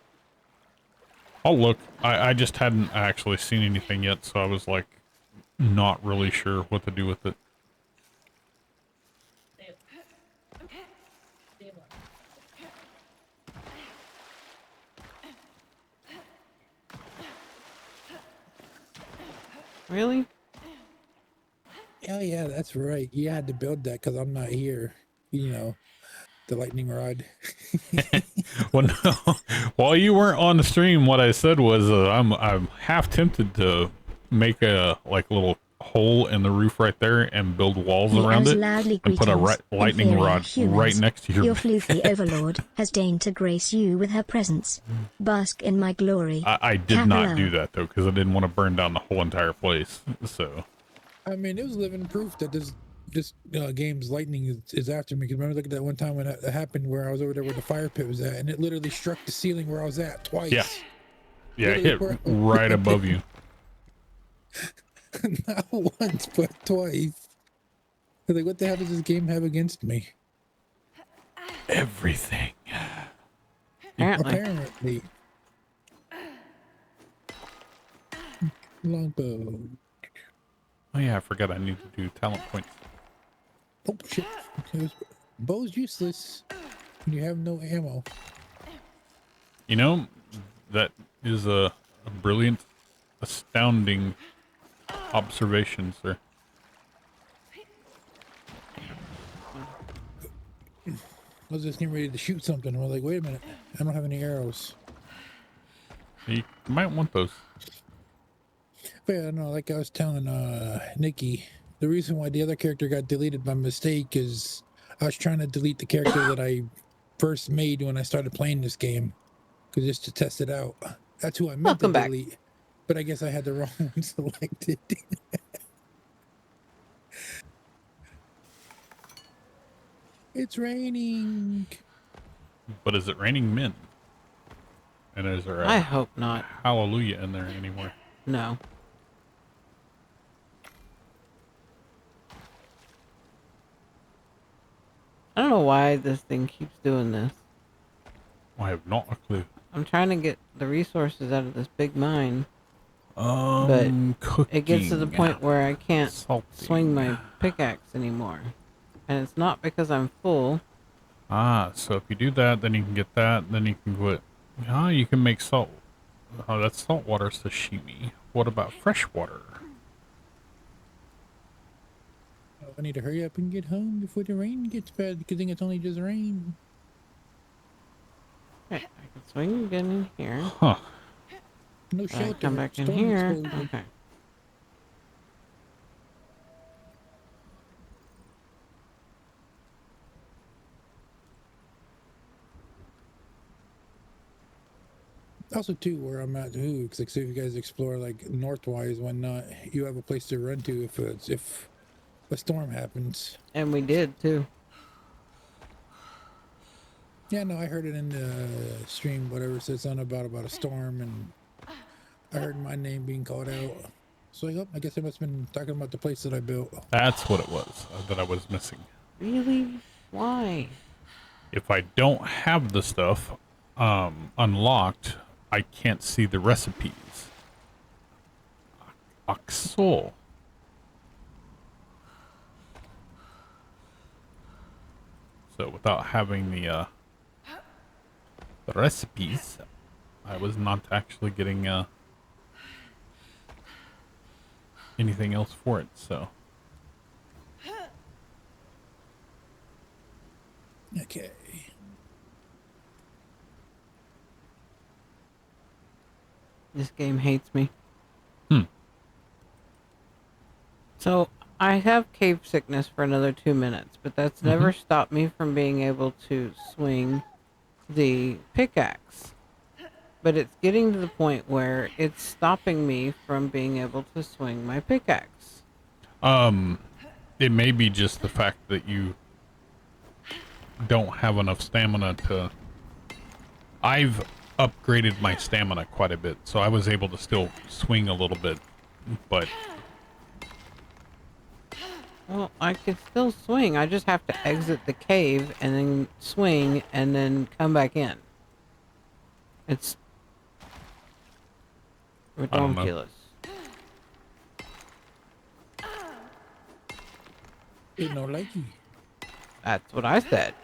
I'll look. I just hadn't actually seen anything yet, so I was, like, not really sure what to do with it. Really? Oh yeah, that's right. You had to build that because I'm not here. You know, the lightning rod. Well, no. While you weren't on the stream, what I said was I'm half tempted to make a little hole in the roof right there and build walls around it and put a lightning rod right next to your floofy overlord has deigned to grace you with her presence. Bask in my glory. I did not do that though, because I didn't want to burn down the whole entire place. So I mean, it was living proof that this game's lightning is after me. Because remember, look at that one time when that happened where I was over there where the fire pit was at, and it literally struck the ceiling where I was at twice. Yeah, it hit right above you. Not once, but twice. Like, what the hell does this game have against me? Everything. Apparently. Longbow. Oh yeah, I forgot I need to do talent points. Oh shit. Bow's useless when you have no ammo. You know, that is a brilliant, astounding observation, sir. I was just getting ready to shoot something. I was like, wait a minute, I don't have any arrows. You might want those. But yeah, no, like I was telling Nikki, the reason why the other character got deleted by mistake is I was trying to delete the character that I first made when I started playing this game, because just to test it out. That's who I meant to delete. But I guess I had the wrong one selected. It's raining. But is it raining men? And is there I hope not. Hallelujah in there anymore? No. I don't know why this thing keeps doing this. I have not a clue. I'm trying to get the resources out of this big mine. But it gets to the point where I can't swing my pickaxe anymore. And it's not because I'm full. Ah, so if you do that, then you can get that, then you can put... Ah, you can make salt. Oh, that's saltwater sashimi. What about freshwater? I need to hurry up and get home before the rain gets bad, because I think it's only just rain. Okay, I can swing again in here. Huh. No I shelter. come back in storm here. exposure. Okay. Also, too, where I'm at, too, because like, so if you guys explore like northwise, whatnot, you have a place to run to if a storm happens. And we did too. Yeah, no, I heard it in the stream, whatever it says something about a storm, and I heard my name being called out. So like, oh, I guess I must have been talking about the place that I built. That's what it was that I was missing. Really? Why? If I don't have the stuff unlocked, I can't see the recipes. Oxol. So without having the recipes, I was not actually getting anything else for it. So Okay. This game hates me. Hmm. So I have cave sickness for another 2 minutes, but that's never stopped me from being able to swing the pickaxe. But it's getting to the point where it's stopping me from being able to swing my pickaxe. it may be just the fact that you don't have enough stamina to... I've upgraded my stamina quite a bit, so I was able to still swing a little bit, but... Well, I could still swing. I just have to exit the cave and then swing and then come back in. It's ridiculous. Ain't no likey. That's what I said.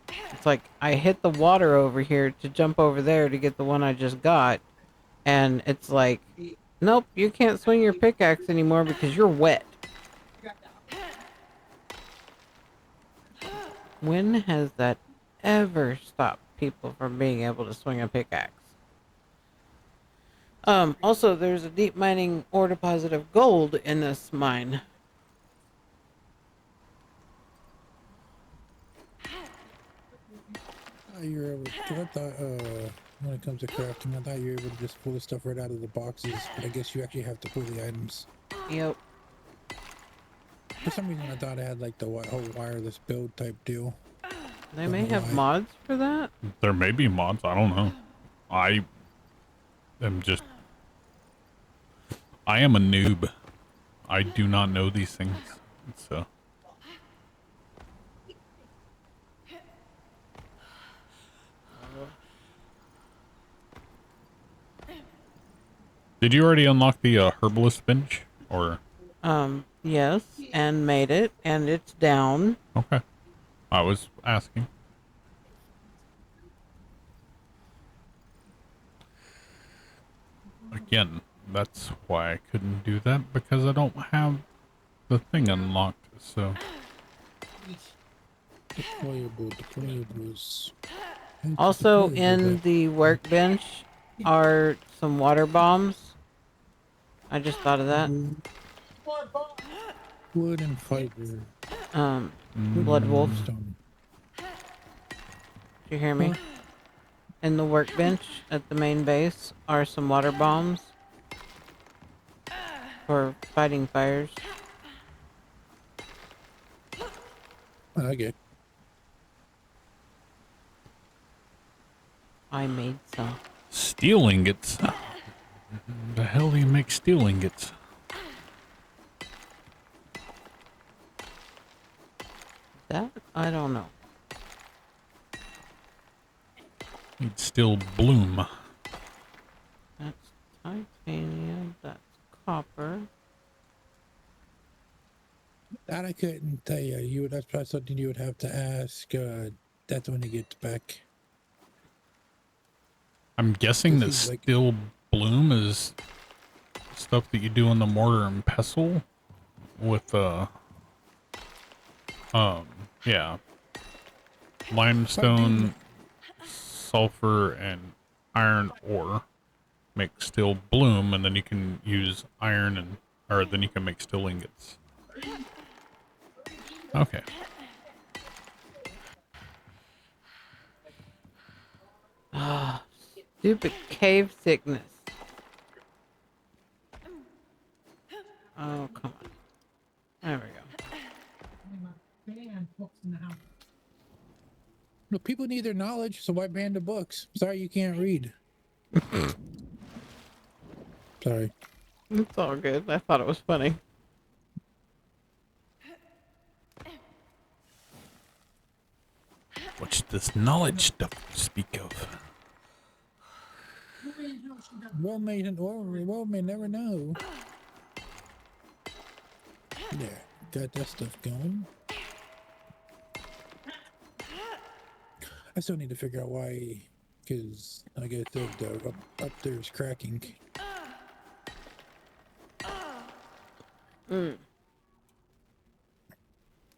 It's like I hit the water over here to jump over there to get the one I just got, and it's like, nope, you can't swing your pickaxe anymore because you're wet. When has that ever stopped people from being able to swing a pickaxe? Also, there's a deep mining ore deposit of gold in this mine. You're able, 'cause I thought, when it comes to crafting, I thought you were able to just pull the stuff right out of the boxes, but I guess you actually have to pull the items. Yep. For some reason, I thought it had like the whole wireless build type deal. They may have mods for that. There may be mods, I don't know. I am a noob. I do not know these things, so... Did you already unlock the herbalist bench, or? Yes, and made it, and it's down. Okay. I was asking. Again, that's why I couldn't do that, because I don't have the thing unlocked, so. Deployables. Also in the workbench are some water bombs. I just thought of that. Wood and fiber. Blood wolves. Did you hear me? In the workbench at the main base are some water bombs for fighting fires. Okay. I made some. Steel ingots? The hell do you make steel ingots? That I don't know. Need steel bloom. That's titanium. That's copper. That I couldn't tell you. That's probably something you would have to ask. That's when he gets back. I'm guessing that steel bloom is stuff that you do in the mortar and pestle with yeah, limestone, sulfur and iron ore, make steel bloom, and then you can use iron and, or then you can make steel ingots. Okay. Ah, stupid cave sickness. Oh, come on. There we go. No, people need their knowledge, so why ban the books? Sorry, you can't read. Sorry. It's all good. I thought it was funny. What's this knowledge stuff you speak of? Well may never know. There, got that stuff going. I still need to figure out why, because I guess the up there is cracking. Mm.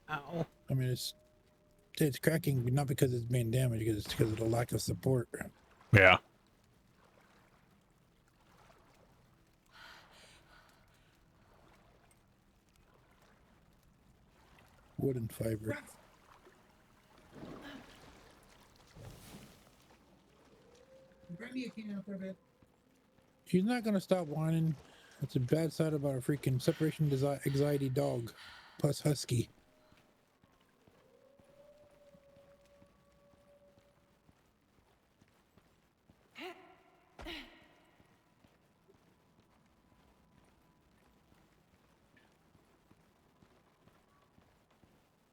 Ow. I mean, it's cracking not because it's being damaged, it's because of the lack of support. Yeah. Wood and fiber. She's not gonna stop whining. It's a bad side about a freaking separation anxiety dog, plus husky.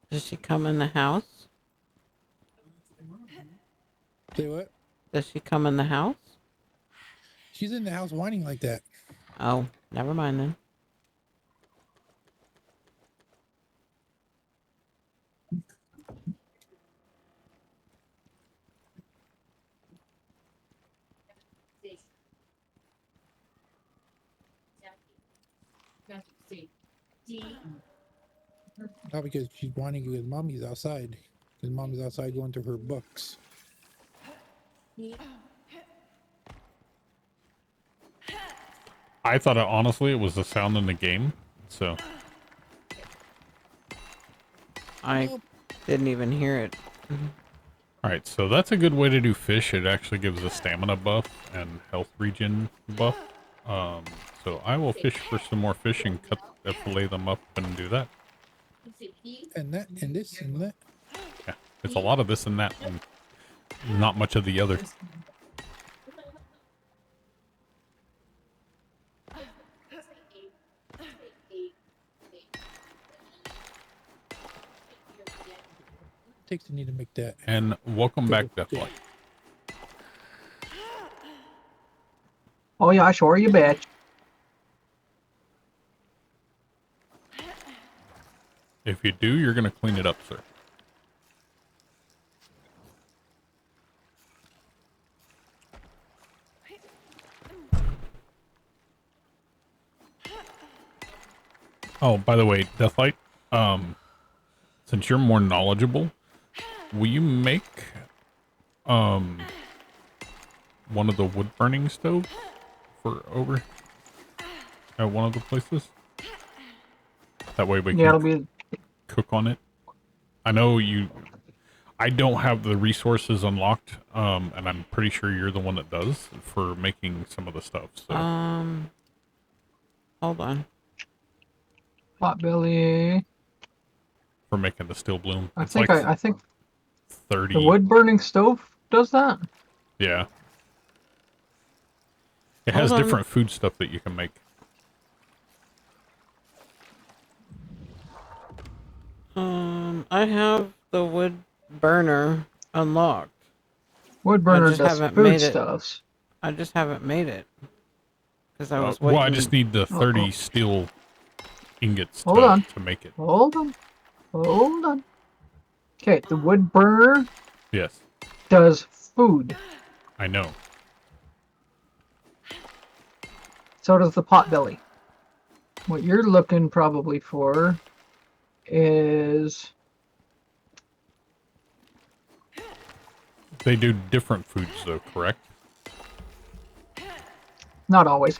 Does she come in the house? Say what? Does she come in the house? She's in the house whining like that. Oh, never mind then. Not because she's whining because mommy's outside. Because mommy's outside going through her books. I thought honestly it was the sound in the game, so. I didn't even hear it. Alright, so that's a good way to do fish. It actually gives a stamina buff and health regen buff. So I will fish for some more fish and fillet them up and do that. And that, and this, and that. Yeah, it's a lot of this and that, and not much of the other. Takes to need to make that. And welcome back, Deathlight. Oh yeah, sure you bet. If you do, you're gonna clean it up, sir. Oh, by the way, Deathlight, since you're more knowledgeable, will you make one of the wood burning stoves for over at one of the places? That way we can it'll be cook on it. I know I don't have the resources unlocked, and I'm pretty sure you're the one that does for making some of the stuff. So. Hold on. Potbelly. For making the steel bloom. I It's think like I think 30. the wood burning stove does that. Yeah. It has different food stuff that you can make. I have the wood burner unlocked. Wood burner just does haven't food made it. stuffs. I just haven't made it. Because I was Well, waiting. I just need the 30 steel ingots Hold on. to make it. Hold on. Hold on. Okay, the wood burner Yes, does food. I know. So does the potbelly. What you're looking probably for is They do different foods, though, correct? Not always.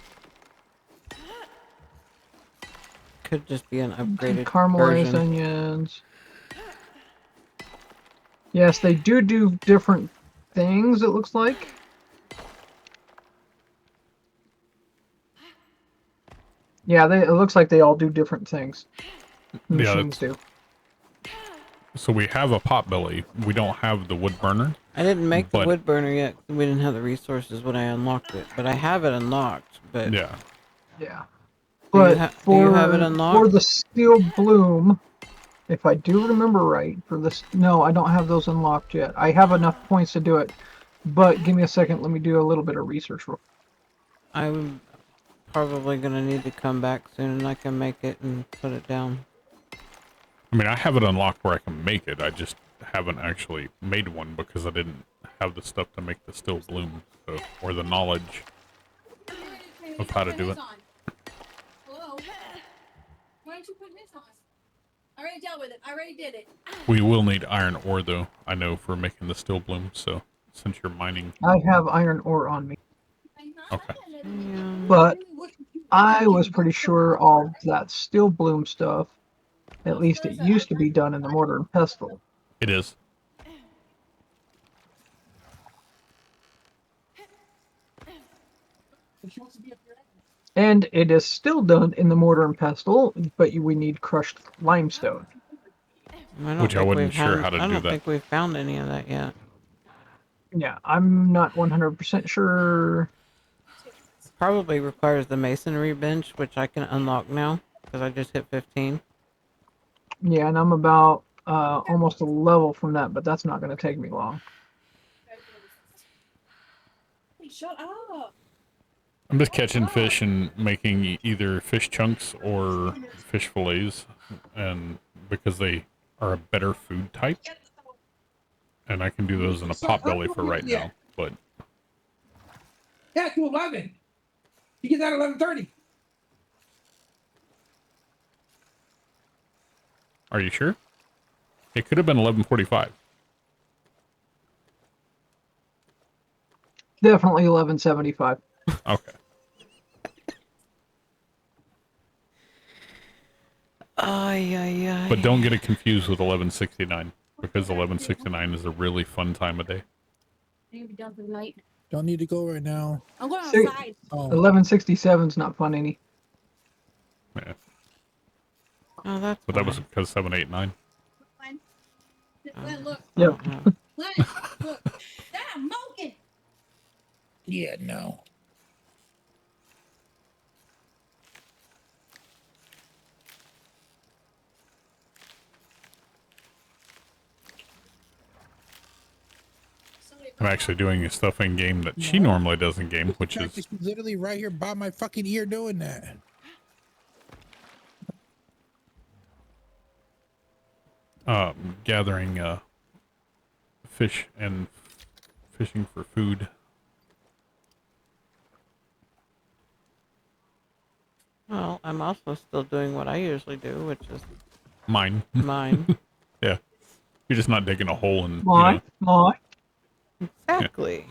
Could just be an upgraded Caramelized version. onions. Yes, they do different things, it looks like. Yeah, it looks like they all do different things. The Yeah, machines do. So we have a potbelly. We don't have the wood burner. I didn't make the but- wood burner yet. We didn't have the resources when I unlocked it, but I have it unlocked. But Yeah. Yeah. Do you But do for, you have it for unlocked? the steel bloom, if I do remember right, for this, no, I don't have those unlocked yet. I have enough points to do it, but give me a second. Let me do a little bit of research. I'm probably gonna need to come back soon, and I can make it and put it down. I mean, I have it unlocked where I can make it. I just haven't actually made one because I didn't have the stuff to make the steel bloom, so, or the knowledge of how to do it. Hello? Why aren't you putting this on? I already dealt with it. I already did it. We will need iron ore, though, I know, for making the steel bloom, so since you're mining... I have iron ore on me, Okay. but I was pretty sure all that steel bloom stuff, at least it used to be done in the mortar and pestle. It is. And it is still done in the mortar and pestle, but we need crushed limestone. Which I wasn't sure how to do I don't that. think we've found any of that yet. Yeah, I'm not 100% sure. Probably requires the masonry bench, which I can unlock now because I just hit 15. Yeah, and I'm about almost a level from that, but that's not going to take me long. Hey, shut up. I'm just catching fish and making either fish chunks or fish fillets, and because they are a better food type, and I can do those in a potbelly for right now. But Yeah, to 11. You get that at 11:30. are you sure? It could have been 11:45. Definitely 1175. Okay. But don't get it confused with 1169 because 1169 is a really fun time of day. You're gonna be done for the night. Don't need to go right now. I'm going See, outside. Oh, 1167 is not fun any. Yeah. Oh, that's But that was fine. because 789. Glenn, look. Yep. Glenn, look. Dad, I'm smoking. yeah, no. I'm actually doing stuff in game that she normally does in game, which is She's literally right here by my fucking ear doing that. gathering fish and fishing for food. Well, I'm also still doing what I usually do, which is Mine. mine. Yeah. You're just not digging a hole and Why? Why? Exactly.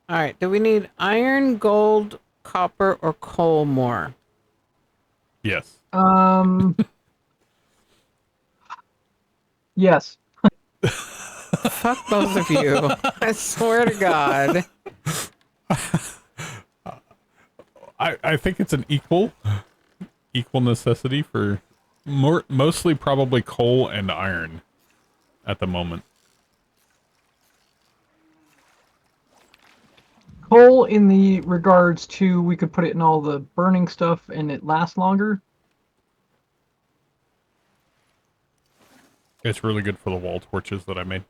All right. Do we need iron, gold, copper, or coal more? Yes. Yes. Fuck both of you. I swear to God. I think it's an equal necessity for mostly probably coal and iron at the moment. Coal in the regards to we could put it in all the burning stuff and it lasts longer. It's really good for the wall torches that I made.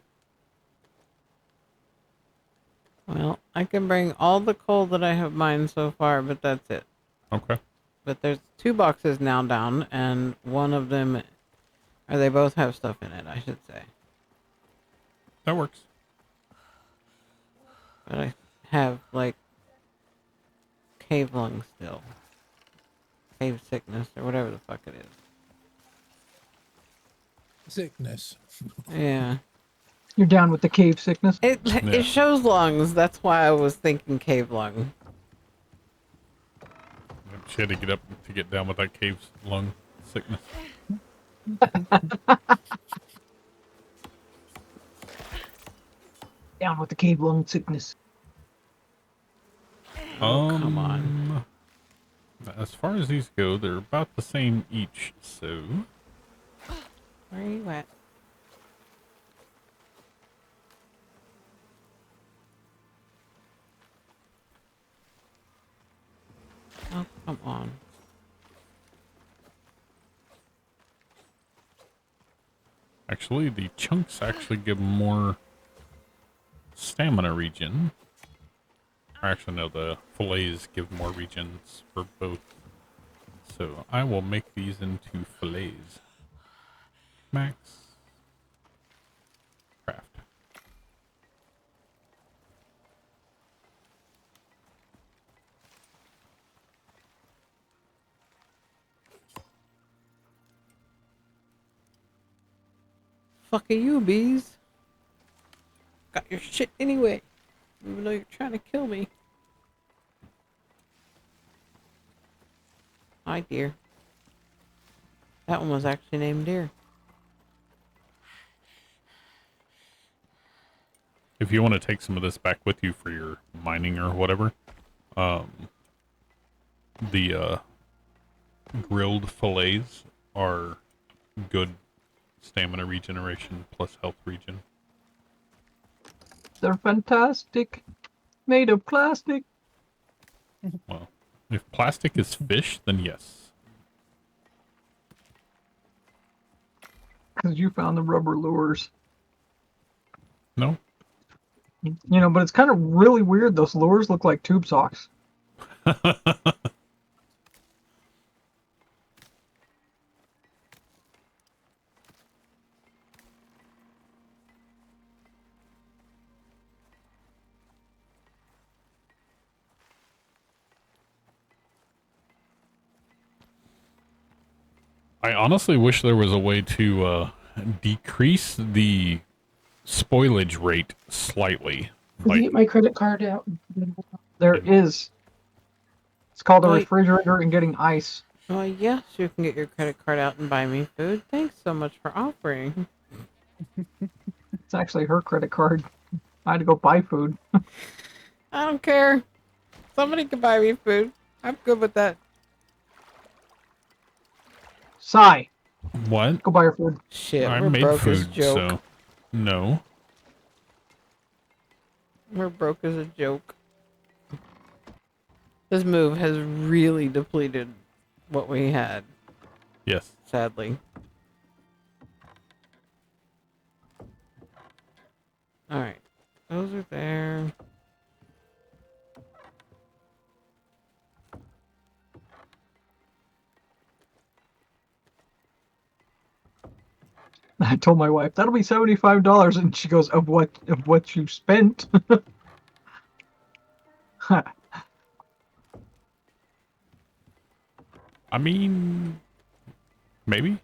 Well, I can bring all the coal that I have mined so far, but that's it. Okay. But there's 2 boxes now down, and one of them, or they both have stuff in it, I should say. That works. But I have, like, cave lung still. Cave sickness, or whatever the fuck it is. Sickness. Yeah. You're down with the cave sickness? It shows lungs. That's why I was thinking cave lung. She had to get up to get down with that cave lung sickness. Down with the cave lung sickness. Come on. As far as these go, they're about the same each, so... Where are you at? Oh, come on. Actually, the chunks actually give more stamina regen. Or actually, no, the fillets give more regions for both. So I will make these into fillets. Max. Craft. Fuck are you, bees? Got your shit anyway. Even though you're trying to kill me. Hi, dear. That one was actually named Deer. If you want to take some of this back with you for your mining or whatever, the grilled fillets are good stamina regeneration plus health regen. They're fantastic. Made of plastic. Well, if plastic is fish, then yes. Because you found the rubber lures. No? You know, but it's kind of really weird. Those lures look like tube socks. I honestly wish there was a way to decrease the spoilage rate slightly. Let me get my credit card out. There is. It's called a Wait. refrigerator and getting ice. Well, yes, you can get your credit card out and buy me food. Thanks so much for offering. It's actually her credit card. I had to go buy food. I don't care. Somebody can buy me food. I'm good with that. Sigh. What? Go buy her food. Shit, I we're made broke as a food, joke. so no. We're broke as a joke. This move has really depleted what we had. Yes. Sadly. Alright. Those are there. I told my wife that'll be $75, and she goes, "Of what you spent." I mean, maybe.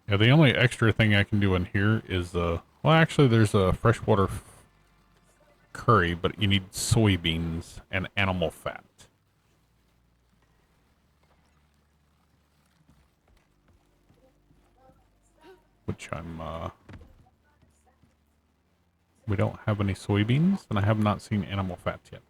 Yeah, the only extra thing I can do in here is, well, actually, there's a freshwater curry, but you need soybeans and animal fat. Which I'm, we don't have any soybeans, and I have not seen animal fat yet.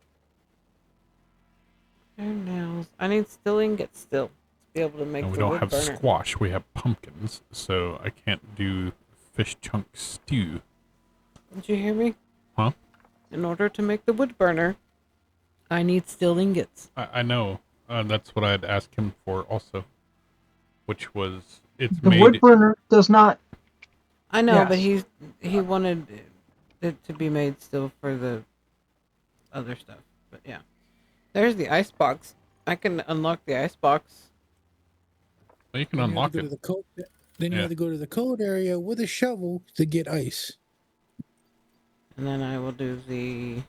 And nails. I need still ingots still to be able to make And we the don't wood have burner. squash, we have pumpkins, so I can't do fish chunk stew. Did you hear me? Huh? In order to make the wood burner, I need steel ingots. I know. That's what I had asked him for also. Which was, it's The made... wood burner does not. I know, but Yes. he wanted it to be made still for the other stuff. But yeah. There's the ice box. I can unlock the ice box. Well, you can Then you unlock have to go it. to the cold, then you Yeah. have to go to the cold area with a shovel to get ice. And then I will do the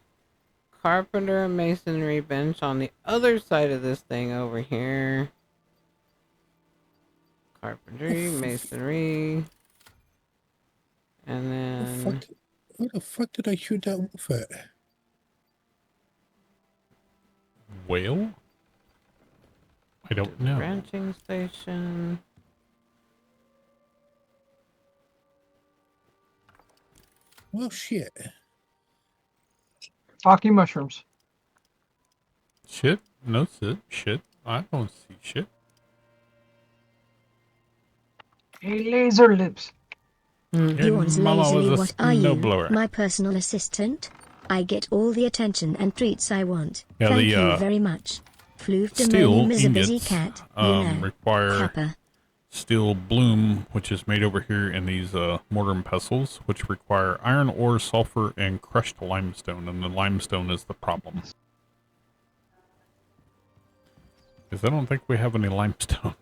carpenter and masonry bench on the other side of this thing over here. Carpentry, masonry. And then... Where the fuck did I shoot that wolf at? Whale? I don't know. Ranching station. Well, shit. Talking mushrooms. Shit? No shit. I don't see shit. Hey, laser lips. Yours Mama lazily, was a what are you? snowblower. My personal assistant? I get all the attention and treats I want. Yeah, Thank the, you very much. Floof de Steel money, Miss a busy ingots cat. You know. require Copper. steel bloom, which is made over here in these mortar and pestles, which require iron ore, sulfur, and crushed limestone, and the limestone is the problem. Because I don't think we have any limestone.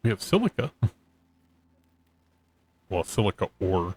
We have silica. Well, silica ore.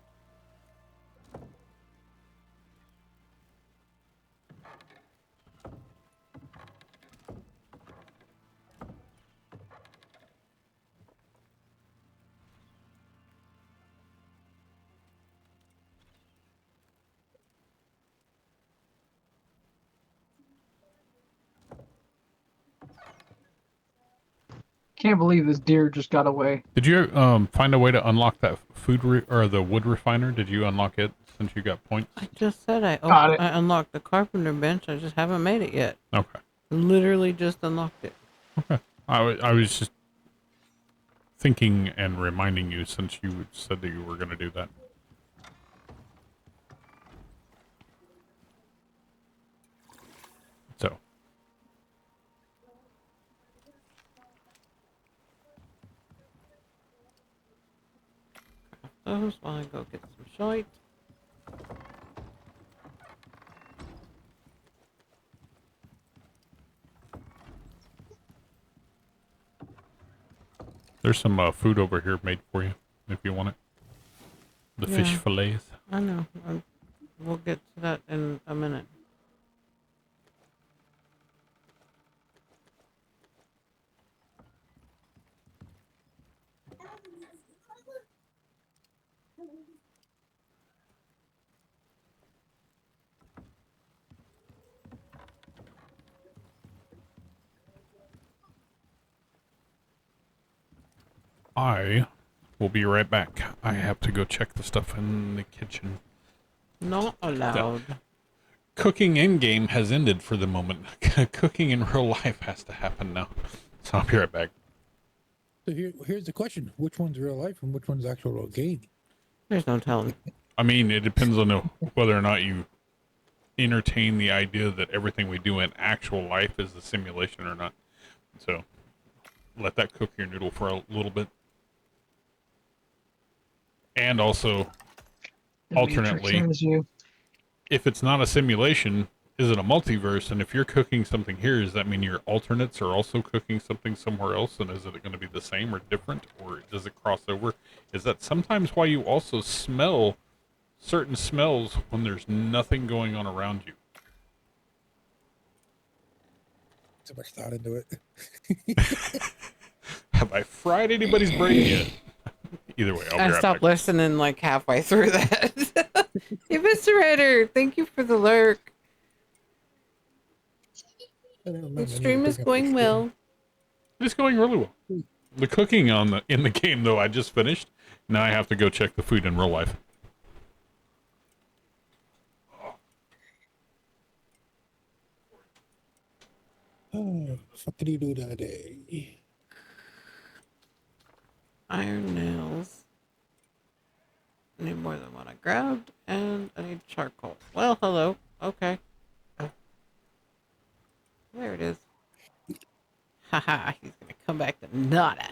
Can't believe this deer just got away. Did you find a way to unlock that or the wood refiner? Did you unlock it since you got points? I just said I unlocked the carpenter bench. I just haven't made it yet. Okay. Literally just unlocked it. Okay. I was just thinking and reminding you since you said that you were going to do that. So. Those while I go get some shite. There's some food over here made for you if you want it. The fish Yeah. fillets. I know. We'll get to that in a minute. I will be right back. I have to go check the stuff in the kitchen. Not allowed. Cooking in game has ended for the moment. Cooking in real life has to happen now. So I'll be right back. So here's the question: which one's real life and which one's actual real game? There's no telling. I mean, it depends on whether or not you entertain the idea that everything we do in actual life is a simulation or not. So let that cook your noodle for a little bit. And also, alternately, if it's not a simulation, is it a multiverse? And if you're cooking something here, does that mean your alternates are also cooking something somewhere else? And is it going to be the same or different? Or does it cross over? Is that sometimes why you also smell certain smells when there's nothing going on around you? So much thought into it. Have I fried anybody's brain yet? Either way, I'll be I right stopped back. listening like halfway through that. Eviscerator, thank you for the lurk. The stream is going well. It's going really well. The cooking in the game though, I just finished. Now I have to go check the food in real life. Oh, what did you do that day? Iron nails. I need more than what I grabbed, and I need charcoal. Well, hello. Okay. There it is. Haha, he's gonna come back to nada.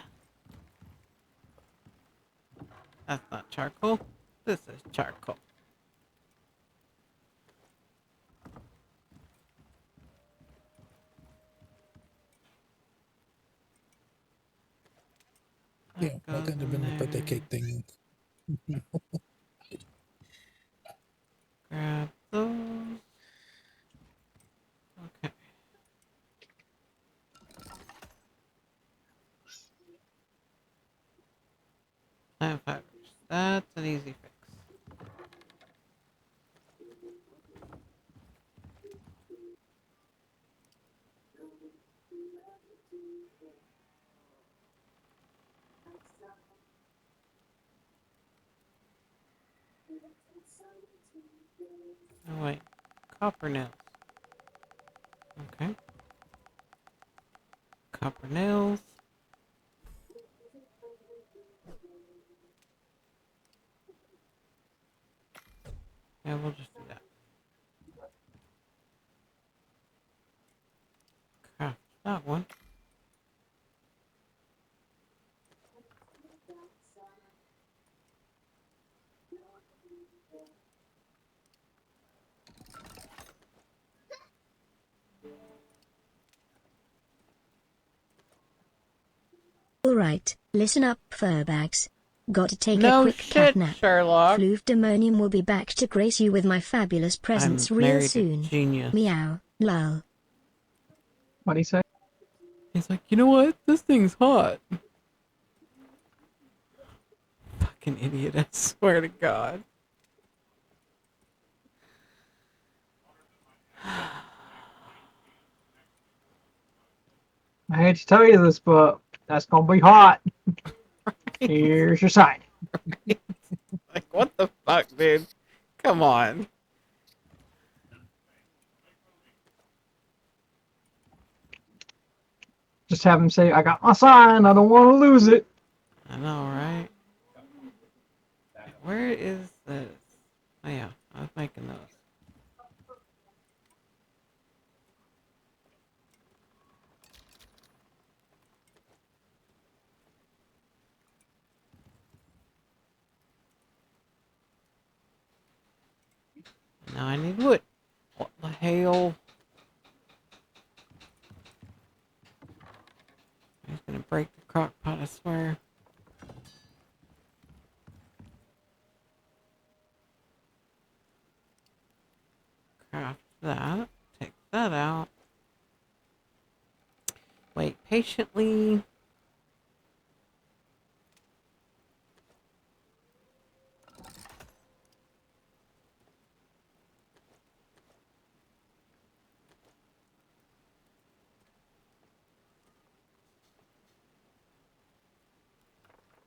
That's not charcoal. This is charcoal. Yeah, that could have been the birthday cake thing. Oh wait, copper nails. Okay. Copper nails. Yeah, we'll just do that. Craft that one. Alright, listen up, furbags. Got to take a No quick shit, cat nap. Sherlock. Floof Demonium will be back to grace you with my fabulous presence I'm real married to soon. genius. Meow, lol. What'd he say? He's like, you know what? This thing's hot. Fucking idiot, I swear to God. I hate to tell you this, but that's gonna be hot. Here's your sign. Like, what the fuck, dude? Come on. Just have him say, I got my sign, I don't want to lose it. I know, right? Where is this? Oh yeah, I was making those. Now I need wood. What the hell? He's gonna break the crock pot, I swear. Craft that. Take that out. Wait patiently.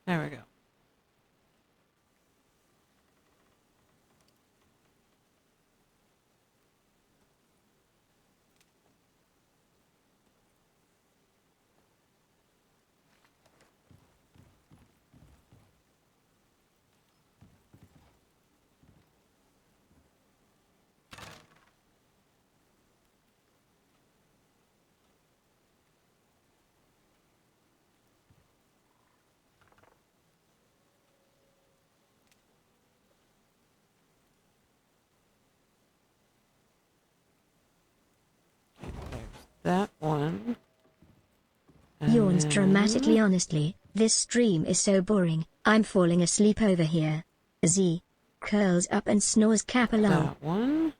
There we go. That one. Yawns then- dramatically honestly, this stream is so boring, I'm falling asleep over here. Z. Curls up and snores kappa lol. That one.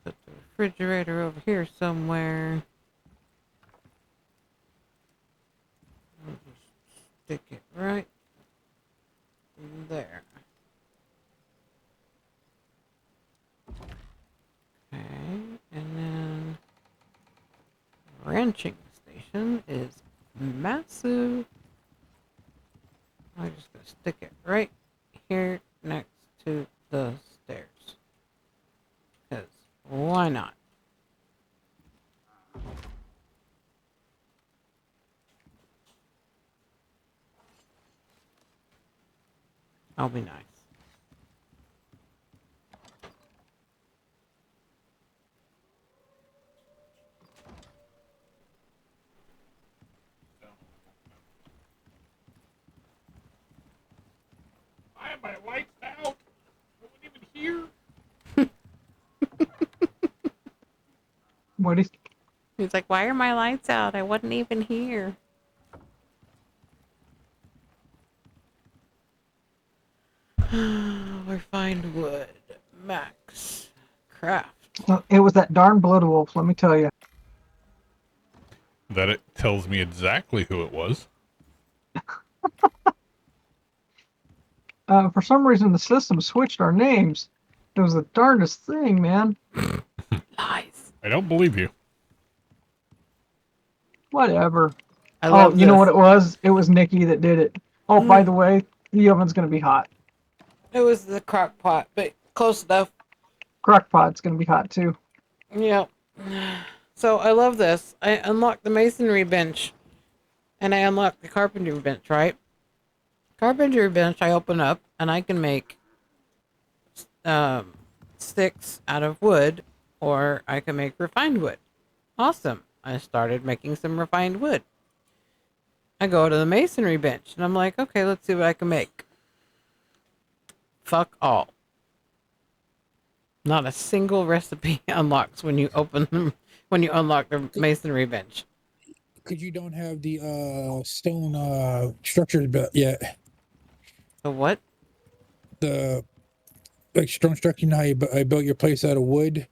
Put the refrigerator over here somewhere. I'll just stick it right there. Okay, and then ranching station is massive. I'm just gonna stick it right here next to the stairs. Because why not? I'll be nice. Why are my lights out? I wasn't even here. What is? He's like, why are my lights out? I wasn't even here. Refined wood. Max. Craft. It was that darn blood wolf, let me tell you. That it tells me exactly who it was. For some reason, the system switched our names. It was the darndest thing, man. Lies. I don't believe you. Whatever. I love you know this. what it was? It was Nikki that did it. Oh, by the way, The oven's gonna be hot. It was the crock pot, but close enough. Crock pot's gonna be hot too. Yep. So I love this. I unlocked the masonry bench, and I unlocked the carpentry bench, right? Carpentry bench I open up, and I can make sticks out of wood, or I can make refined wood. Awesome. I started making some refined wood. I go to the masonry bench, and I'm like, okay, let's see what I can make. Fuck all. Not a single recipe unlocks when you open them, when you unlock the masonry bench. Because you don't have the stone structures built yet. The what? The like stone structure. You know how I built your place out of wood.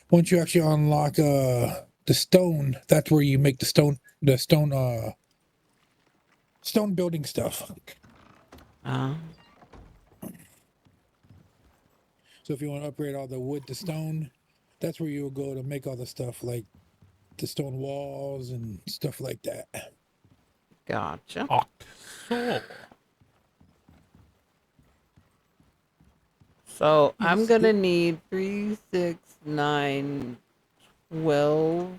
Once you actually unlock the stone, that's where you make the stone building stuff. So if you want to upgrade all the wood to stone, that's where you'll go to make all the stuff like the stone walls and stuff like that. Gotcha. So I'm gonna need 3, 6, 9, 12.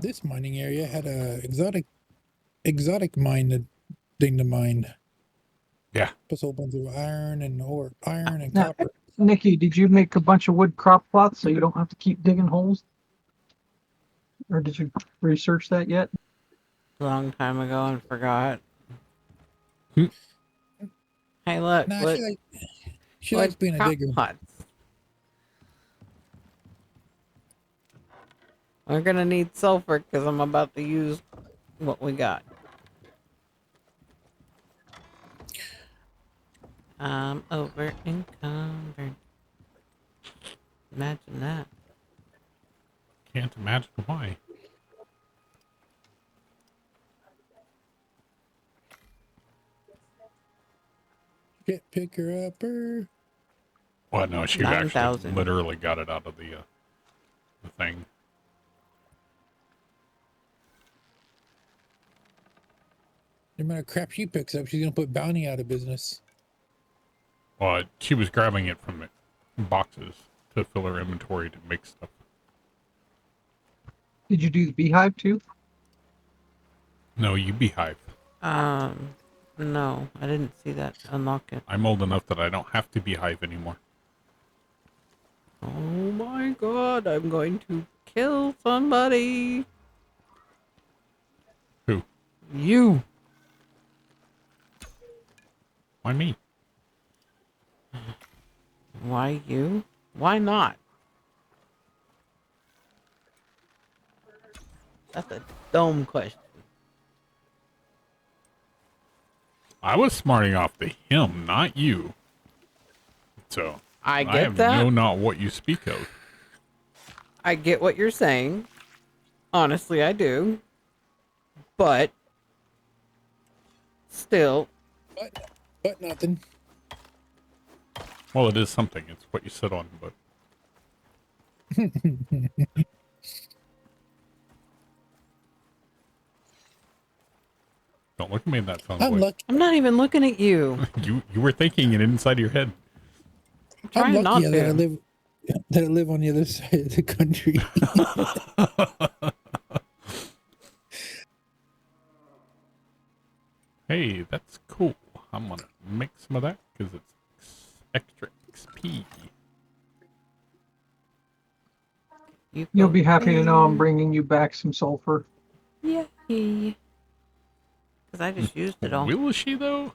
This mining area had a exotic mine thing to mine. Yeah. Plus a whole bunch of iron and Now, copper. Nikki, did you make a bunch of wood crop plots so you don't have to keep digging holes? Or did you research that yet? Long time ago and forgot. Hmm. Hey, look. Nah, what, she what likes being a crop digger. pots? We're gonna need sulfur because I'm about to use what we got. I'm over encumbered. Imagine that. Can't imagine why. Get picker upper. Well, no, she actually 9,000. literally got it out of the thing. No matter crap she picks up, she's gonna put Bounty out of business. Well, she was grabbing it from the boxes to fill her inventory to make stuff. Did you do the beehive too? No, you beehive. No, I didn't see that. Unlock it. I'm old enough that I don't have to beehive anymore. Oh my god, I'm going to kill somebody. Who? You. Why me? Why you? Why not? That's a dumb question. I was smarting off to him, not you. So I get have that. know not what you speak of. I get what you're saying. Honestly, I do. But still. But nothing. Well, it is something. It's what you sit on, but don't look at me in that sound way. I'm not even looking at you. You were thinking it inside your head. I'm trying I'm not lucky to. that I live on the other side of the country. Hey, that's cool. I'm gonna make some of that because it's extra XP. You'll be happy to know I'm bringing you back some sulfur. Yeah. Because I just used it all. Will she though?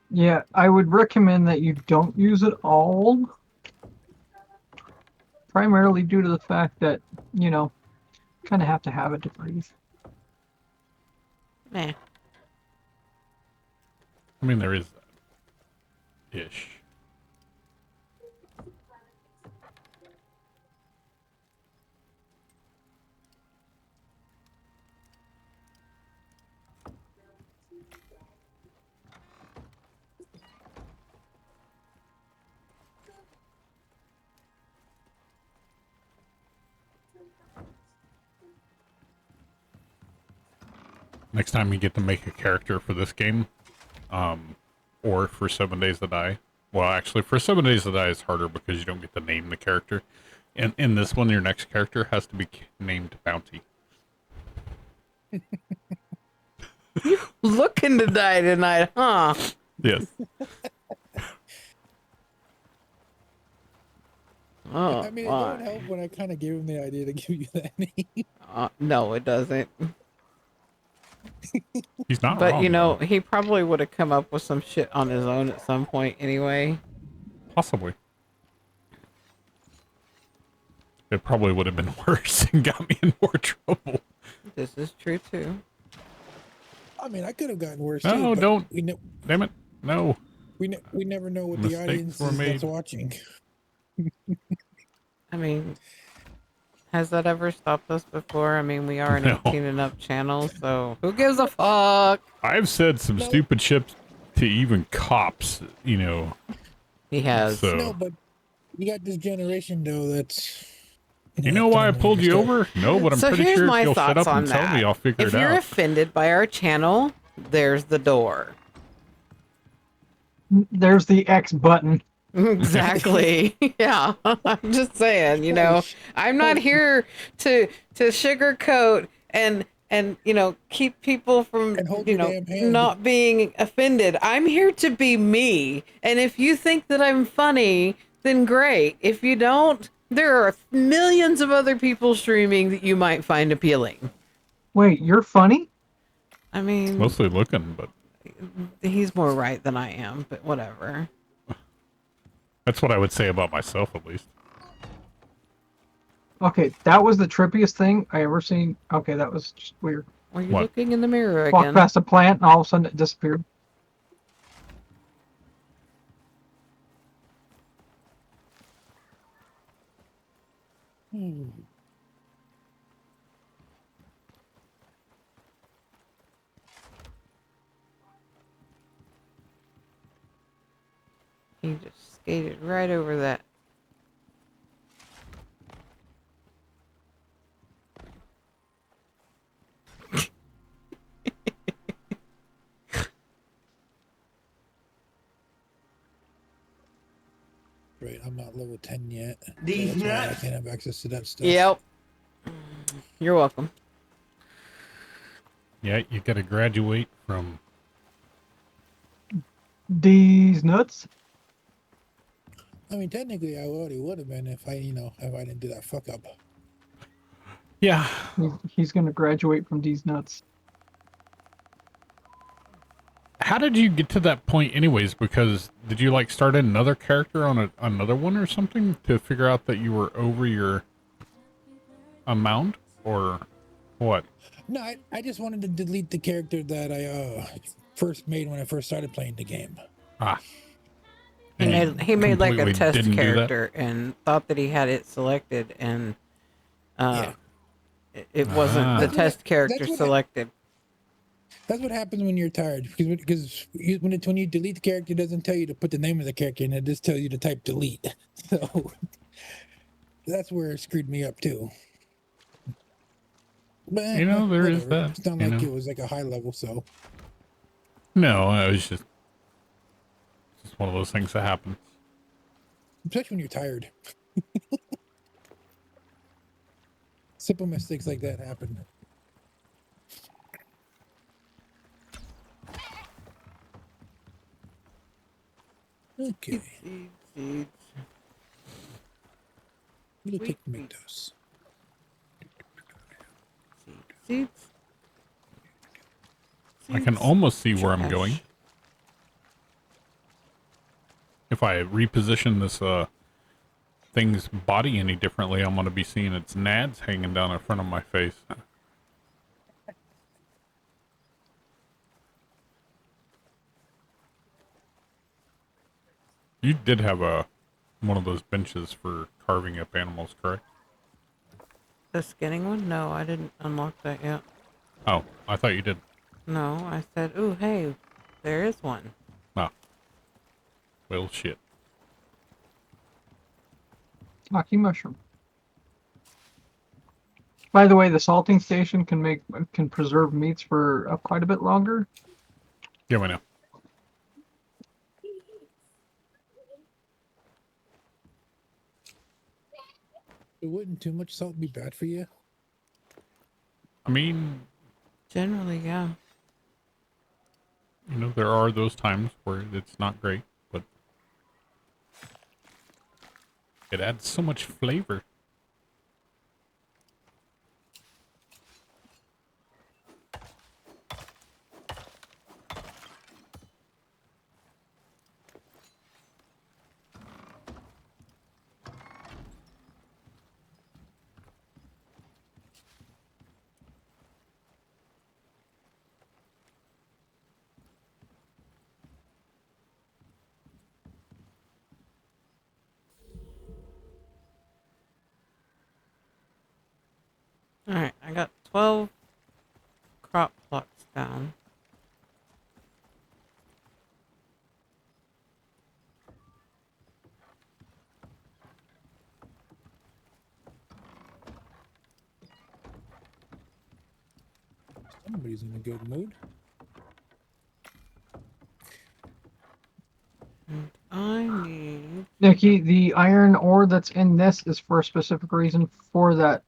Yeah, I would recommend that you don't use it all. Primarily due to the fact that, you know, kind of have to have it to breathe. Nah. I mean, there is that. Ish. next time you get to make a character for this game, or for 7 Days to Die. Well, actually, for 7 Days to Die, it's harder because you don't get to name the character. And in this one, your next character has to be named Bounty. Looking to die tonight, huh? Yes. Oh, I mean, it don't help when I kind of gave him the idea to give you that name. No, it doesn't. He's not But wrong, you know, he probably would have come up with some shit on his own at some point anyway. Possibly. It probably would have been worse and got me in more trouble. This is true too. I mean, I could have gotten worse. No, too, don't. We Damn it. No. we never know what Mistakes the audience were is made. that's watching. I mean, has that ever stopped us before? I mean, we are an No. 18 and up channel, so who gives a fuck? I've said some stupid shit to even cops, you know. He has. So, No, but you got this generation though that's. you know why I pulled you over? No, but I'm So pretty here's sure my if you'll shut thoughts up on and tell that. me, I'll figure If it you're out. offended by our channel, there's the door. There's the X button. Exactly. Yeah. I'm just saying, you know, I'm not here to sugarcoat and you know, keep people from, you know, not being offended. I'm here to be me. And if you think that I'm funny, then great. If you don't, there are millions of other people streaming that you might find appealing. Wait, you're funny? I mean, Mostly looking, but he's more right than I am, but whatever. that's what I would say about myself, at least. Okay, that was the trippiest thing I ever seen. Okay, that was just weird. Were you looking in the mirror Walked again? past a plant and all of a sudden it disappeared. He just skated right over that. Right, I'm not level 10 yet. So These that's why I nuts. can't have access to that stuff. Yep. You're welcome. Yeah, you got to graduate from. These nuts. I mean, technically, I already would have been if I didn't do that fuck up. Yeah. He's gonna graduate from these nuts. How did you get to that point, anyways? Because did you like start another character on another one or something to figure out that you were over your amount, or what? No, I just wanted to delete the character that I first made when I first started playing the game. Ah. He made like a completely test didn't do that? character and thought that he had it selected, and it wasn't the test character That's what selected. That's what happens when you're tired, because when you delete the character, it doesn't tell you to put the name of the character in. It just tells you to type delete. So that's where it screwed me up too. But You know, there is whatever. that, It's not you like know. it was like a high level, so No, it was just one of those things that happen. especially when you're tired. Simple mistakes like that happen. Okay. We'll take Mentos. Seeds. I can almost see where I'm going. If I reposition this thing's body any differently, I'm going to be seeing its nads hanging down in front of my face. You did have one of those benches for carving up animals, correct? The skinning one? No, I didn't unlock that yet. Oh, I thought you did. No, I said, ooh, hey, there is one. Ah. Well, shit. Lucky mushroom. By the way, the salting station can preserve meats for quite a bit longer. Yeah, we know. Wouldn't too much salt be bad for you? I mean, Generally, yeah. you know, there are those times where it's not great, but it adds so much flavor. Alright, I got 12 crop plots down. Somebody's in a good mood. And I need... Nikki, the iron ore that's in this is for a specific reason for that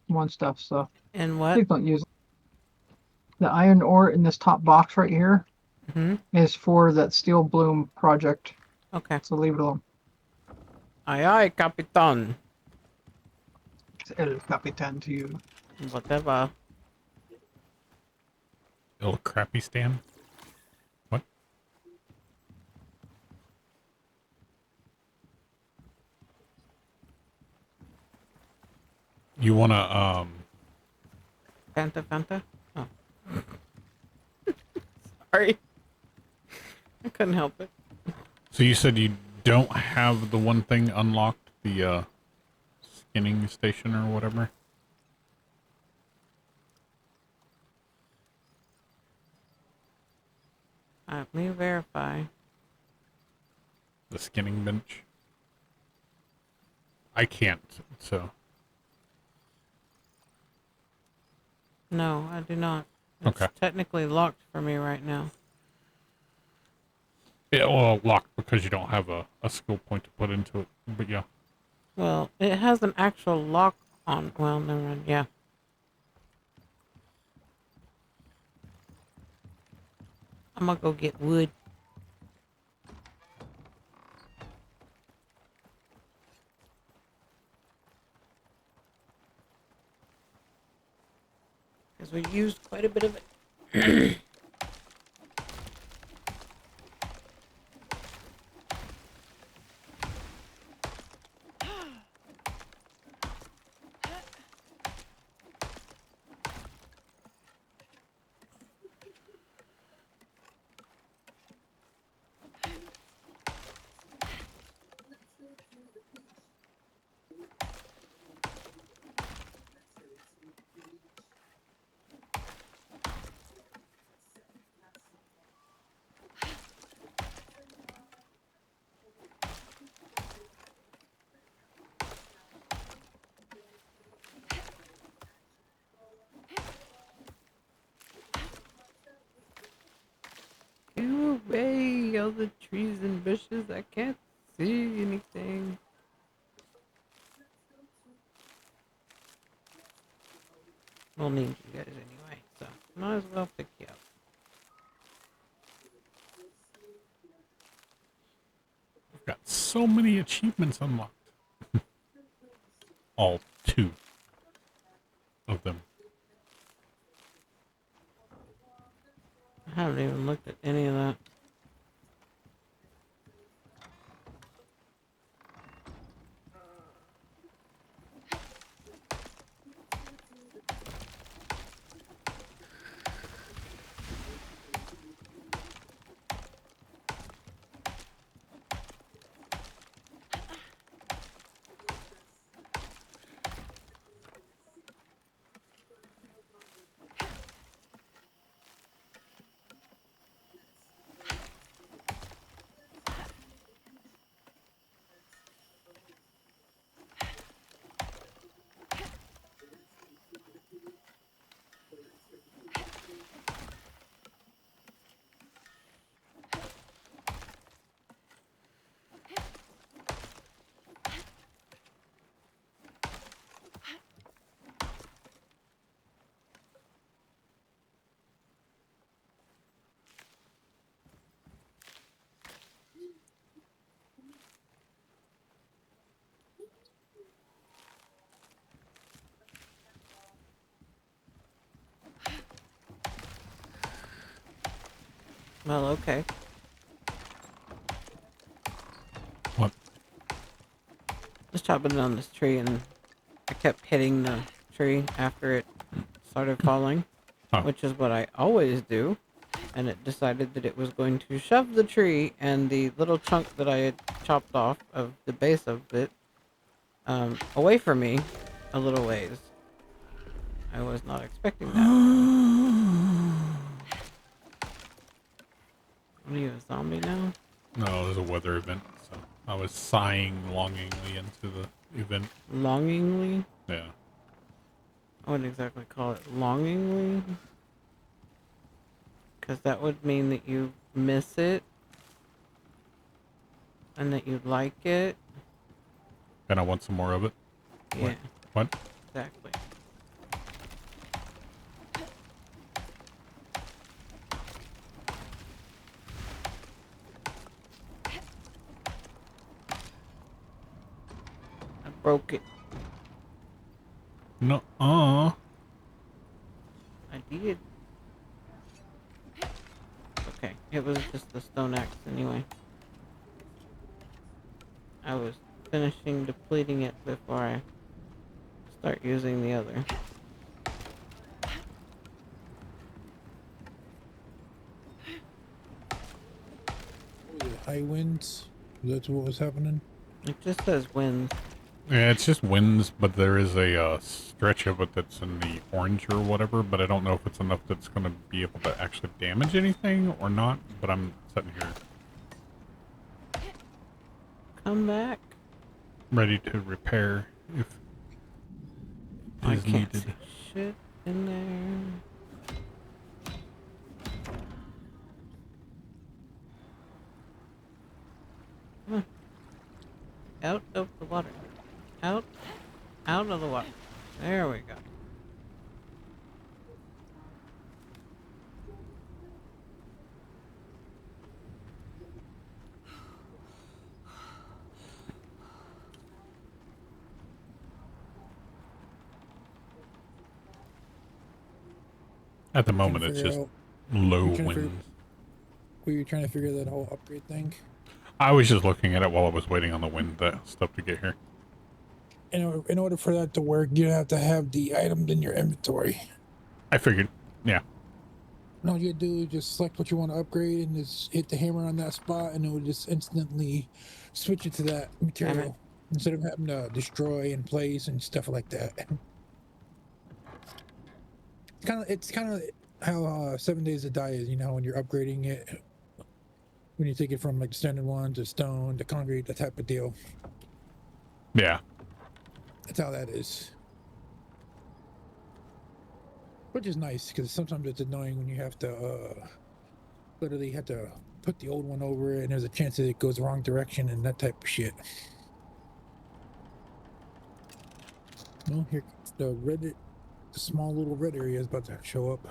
one stuff, so And what? please don't use it. The iron ore in this top box right here is for that steel bloom project. Okay. So leave it alone. Aye aye, Capitan. El Capitan to you. Whatever. Little crappy stand. What? You wanna Fanta? Oh. Sorry. I couldn't help it. So you said you don't have the one thing unlocked, the skinning station or whatever? Let me verify. The skinning bench? I can't, so. No, I do not. It's Okay. technically locked for me right now. Yeah, well, locked because you don't have a skill point to put into it, but yeah. Well, it has an actual lock on. Well, never mind. Yeah. I'm gonna go get wood. Because we used quite a bit of it. Go away, all the trees and bushes. I can't see anything. We'll need you guys anyway, so might as well pick you up. I've got so many achievements unlocked. All 2 of them. I haven't even looked at any of that. Well, okay. What? Just chopping down this tree, and I kept hitting the tree after it started falling, which is what I always do. And it decided that it was going to shove the tree and the little chunk that I had chopped off of the base of it away from me a little ways. I was not expecting that. What are you, a zombie now? No, it was a weather event, so I was sighing longingly into the event. Longingly? Yeah. I wouldn't exactly call it longingly. Because that would mean that you miss it. And that you like it. And I want some more of it. Yeah. What? Exactly. I broke it. No. I did. Okay, it was just the stone axe anyway. I was finishing depleting it before I start using the other. High winds. That's what was happening. It just says winds. Yeah, it's just winds, but there is a stretch of it that's in the orange or whatever, but I don't know if it's enough that's going to be able to actually damage anything or not, but I'm sitting here Come back. ready to repair if I is can't needed. see shit in there. Come on. Out of the water. Out of the water. There we go. At the moment, it's just low winds. Were you trying to figure that whole upgrade thing? I was just looking at it while I was waiting on the wind stuff to get here. In order for that to work, you have to have the items in your inventory. I figured, yeah. And all you do is just select what you want to upgrade and just hit the hammer on that spot, and it will just instantly switch it to that material instead of having to destroy and place and stuff like that. It's kind of how 7 Days to Die is, you know, when you're upgrading it, when you take it from like standard one to stone to concrete, that type of deal. Yeah. That's how that is. Which is nice, because sometimes it's annoying when you have to literally have to put the old one over it and there's a chance that it goes the wrong direction and that type of shit. Well, here the small little red area is about to show up.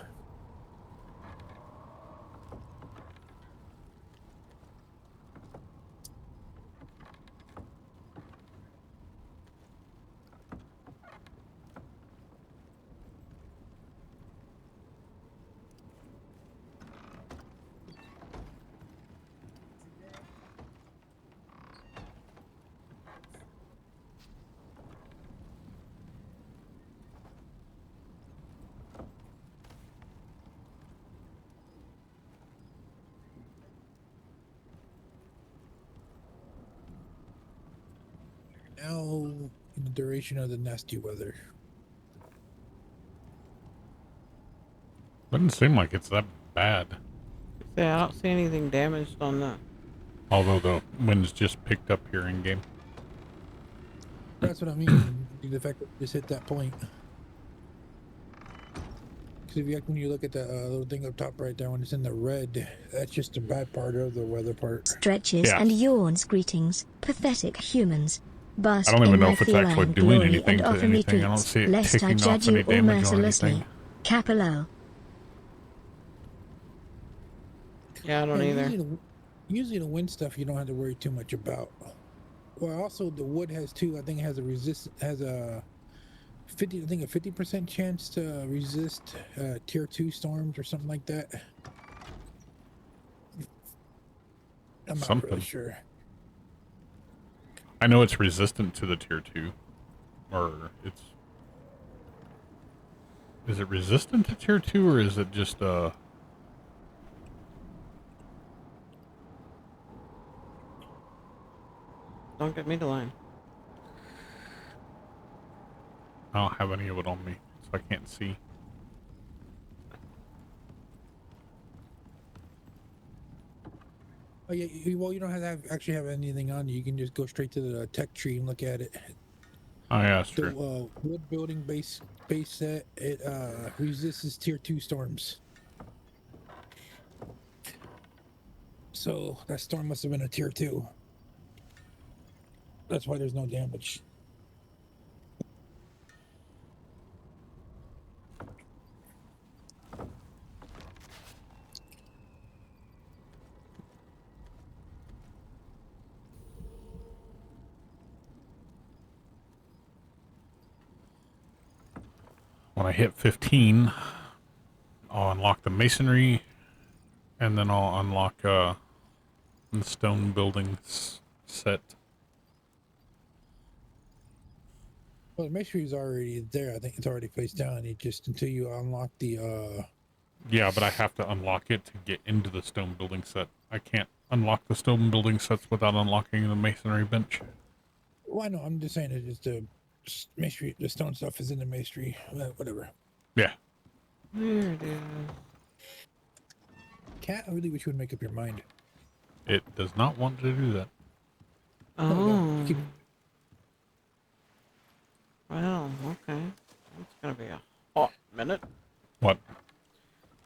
Now in the duration of the nasty weather. Doesn't seem like it's that bad. Yeah, I don't see anything damaged on that. Although the winds just picked up here in game. That's what I mean. The fact that it just hit that point. Because if when you look at the little thing up top right there, when it's in the red, that's just the bad part of the weather part. Stretches and yawns. Greetings, pathetic humans. Bask I don't even in know my if it's actually feline doing glory anything and to offer me anything. I don't treats, see it lest I ticking judge off any you all damage or mercilessly. anything. Capello. Yeah, I don't either. Usually the wind stuff you don't have to worry too much about. Well, also the wood has too. I think it has a a 50% chance to resist tier 2 storms or something like that. I'm not Something. really sure. I know it's resistant to the tier 2. Or it's... Is it resistant to tier 2 or is it just, Don't get me to line. I don't have any of it on me, so I can't see. Oh yeah, well you don't have to actually have anything on you. You can just go straight to the tech tree and look at it. Oh yeah, that's The true. wood building base set, it resists tier 2 storms. So that storm must have been a tier 2. That's why there's no damage. When I hit 15, I'll unlock the masonry, and then I'll unlock the stone buildings set. Well, the masonry is already there. I think it's already placed down. You just until you unlock the. Yeah, but I have to unlock it to get into the stone building set. I can't unlock the stone building sets without unlocking the masonry bench. Well, I know. I'm just saying it's just the masonry. The stone stuff is in the masonry. Whatever. Yeah. There it is. Cat, I really wish you would make up your mind. It does not want to do that. Oh. Well, okay. It's gonna be a hot minute. What?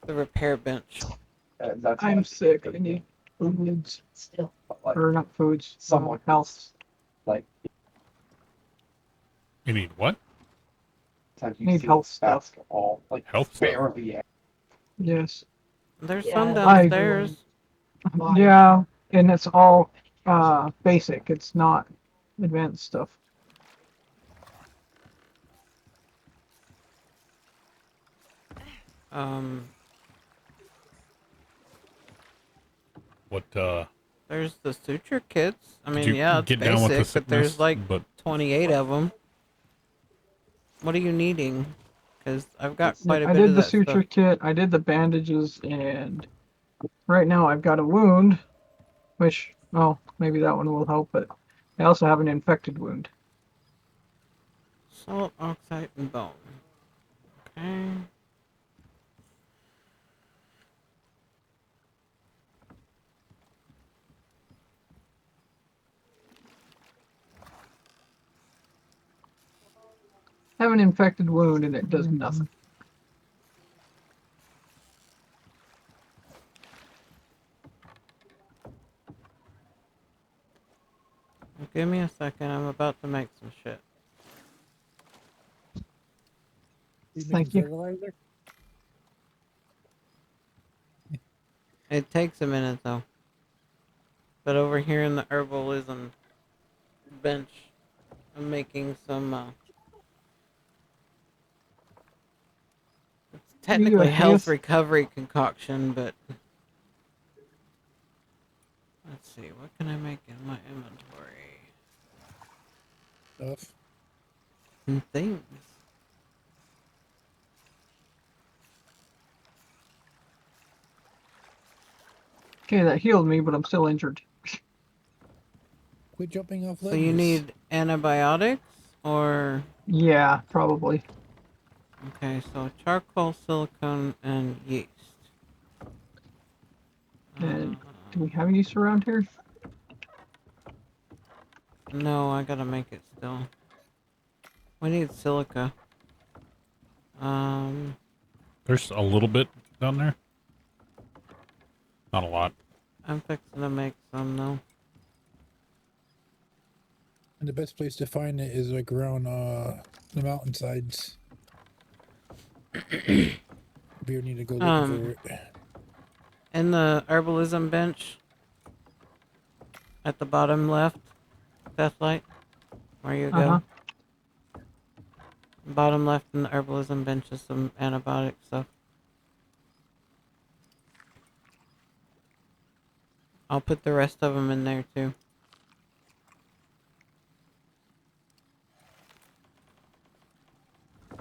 The repair bench. I'm sick. I need foods. Still. Or not foods. Somewhat health. Like, You need what? Need health stuff. all like Health stuff? barely. Yes. There's Yeah, some I downstairs. Yeah, and it's all basic. It's not advanced stuff. What, There's the suture kits. I mean, you yeah, it's get down with the basic, but there's sickness, like but- 28 of them. What are you needing? Because I've got quite a I bit did of the that suture stuff. kit. I did the bandages, and right now I've got a wound, which, oh, maybe that one will help. But I also have an infected wound. Salt, oxide, and bone. Okay. I have an infected wound, and it does nothing. Give me a second. I'm about to make some shit. Thank you. Fertilizer? It takes a minute though. But over here in the herbalism bench, I'm making some. It's technically health recovery concoction, but let's see. What can I make in my inventory? Stuff. And things. Okay, that healed me, but I'm still injured. Quit jumping off So ledges. you need antibiotics or? Yeah, probably. Okay, so charcoal, silicone, and yeast. And do we have yeast around here? No, I gotta make it still. We need silica. There's a little bit down there. Not a lot. I'm fixing to make some though. And the best place to find it is like around the mountainsides. If you need to go looking for it. In the herbalism bench, at the bottom left, Deathlight, where you go. Bottom left in the herbalism bench is some antibiotic stuff. I'll put the rest of them in there too.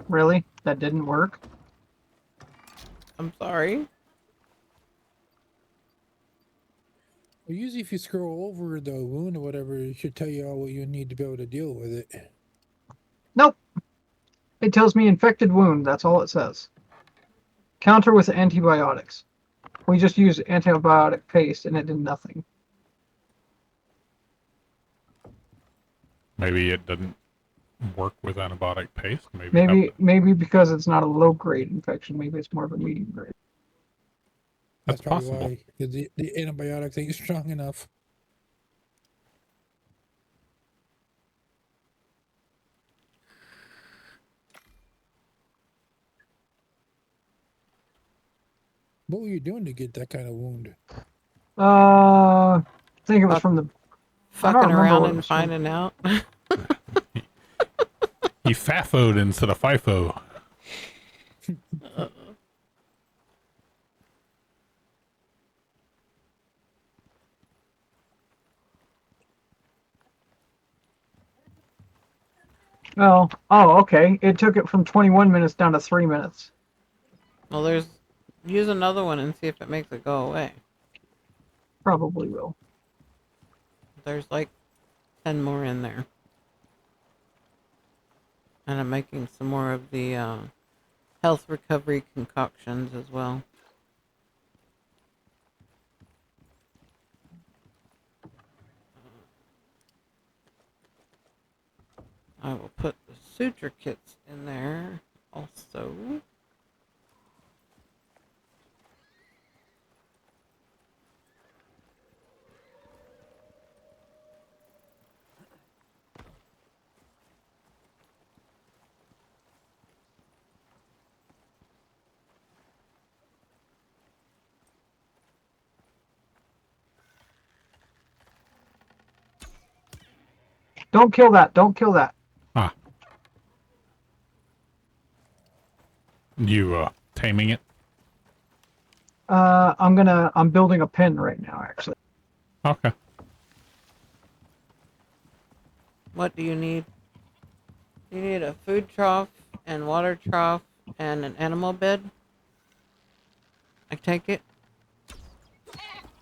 Really? That didn't work? I'm sorry. Well, usually if you scroll over the wound or whatever, it should tell you all what you need to be able to deal with it. Nope. It tells me infected wound. That's all it says. Counter with antibiotics. We just used antibiotic paste and it did nothing. Maybe it doesn't work with antibiotic paste. Maybe Maybe because it's not a low grade infection. Maybe it's more of a medium grade. that's probably possible. why, because the antibiotics ain't strong enough. What were you doing to get that kind of wound? I think it was from the Fucking around and finding out. He FAFO'd instead of FIFO. Oh, okay. It took it from 21 minutes down to 3 minutes. Well, use another one and see if it makes it go away. Probably will. There's like 10 more in there. And I'm making some more of the health recovery concoctions as well. I will put the suture kits in there also. Don't kill that. Don't kill that. Ah. You taming it? I'm building a pen right now, actually. Okay. What do you need? You need a food trough and water trough and an animal bed. I take it.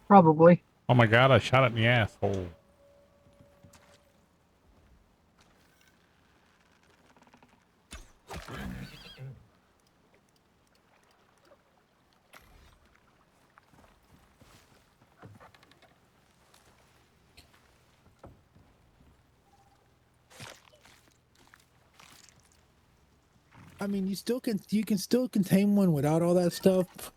Probably. Oh my god, I shot it in the asshole. I mean, you can still contain one without all that stuff,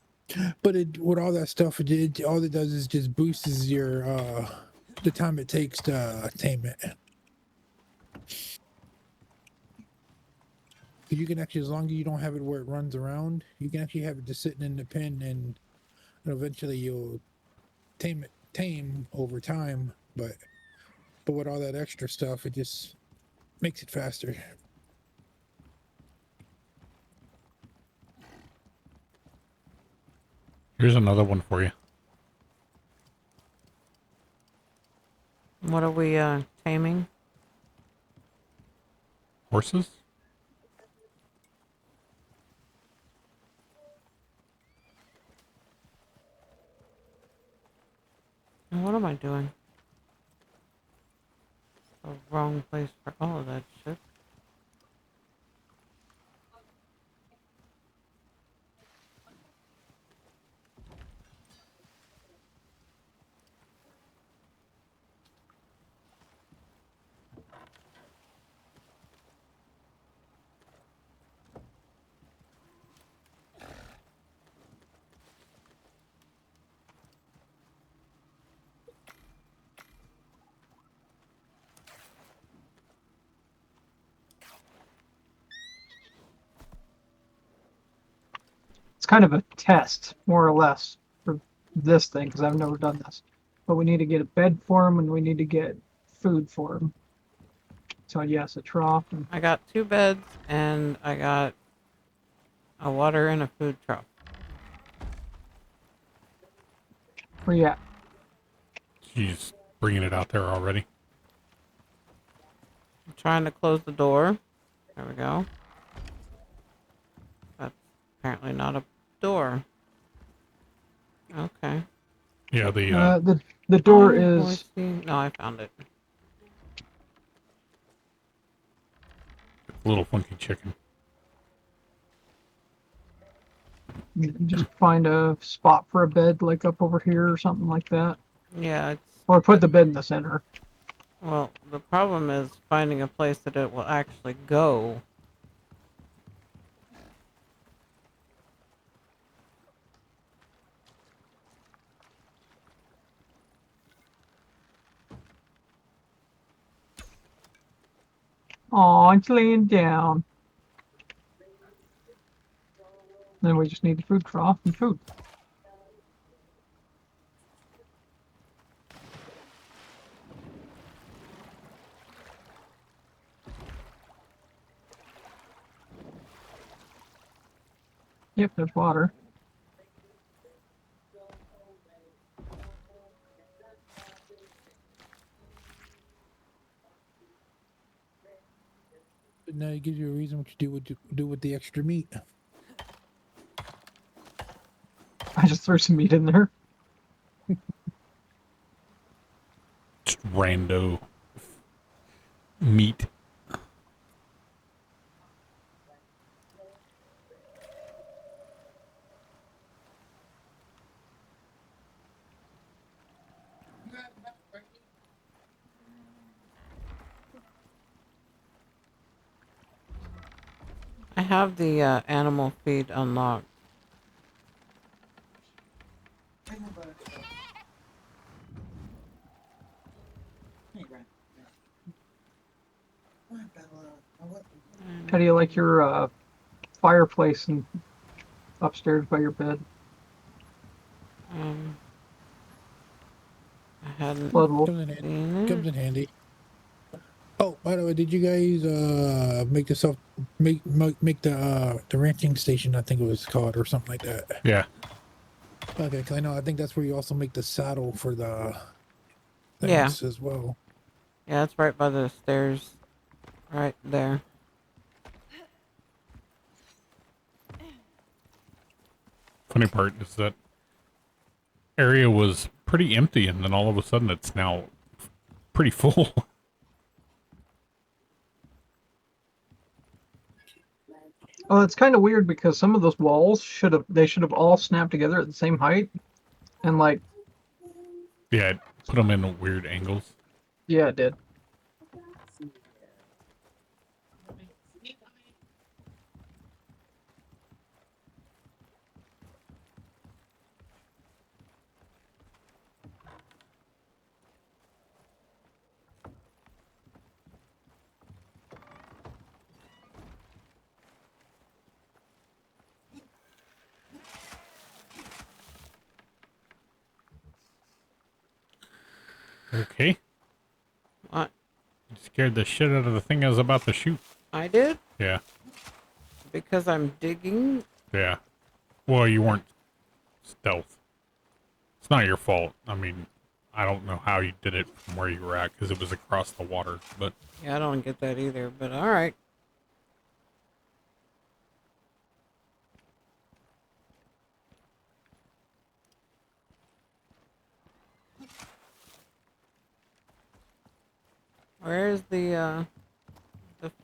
but with all that stuff, all it does is just boosts your the time it takes to tame it. You can actually, as long as you don't have it where it runs around, you can actually have it just sitting in the pen, and eventually you'll tame over time. But with all that extra stuff, it just makes it faster. Here's another one for you. What are we taming? Horses? What am I doing? The wrong place for all of that shit. It's kind of a test, more or less, for this thing, because I've never done this. But we need to get a bed for him, and we need to get food for him. So yes, a trough. And I got 2 beds, and I got a water and a food trough. where you at? He's bringing it out there already. I'm trying to close the door. There we go. That's apparently not a door. Okay. Yeah, the door Oh, is. I see. No, I found it. little funky chicken. You can just find a spot for a bed, like up over here or something like that. Yeah, it's... Or put the bed in the center. Well, the problem is finding a place that it will actually go. Aw, it's laying down. Then we just need the food trough and food. Yep, there's water. But now it gives you a reason what you do with the extra meat. I just threw some meat in there. Just rando meat. I have the animal feed unlocked. How do you like your fireplace and upstairs by your bed? I hadn't seen Comes in handy. Oh, by the way, did you guys make the ranching station? I think it was called or something like that. Yeah. Okay, because I think that's where you also make the saddle for the Yeah. things as well. Yeah, it's right by the stairs. Right there. Funny part is that area was pretty empty, and then all of a sudden it's now pretty full. Oh, it's kind of weird because some of those walls should have all snapped together at the same height, and like, Yeah, it put them in weird angles. yeah, it did. Okay. What? You scared the shit out of the thing I was about to shoot. I did? Yeah. Because I'm digging? Yeah. Well, you weren't stealth. It's not your fault. I mean, I don't know how you did it from where you were at because it was across the water, but... Yeah, I don't get that either, but alright. Where's the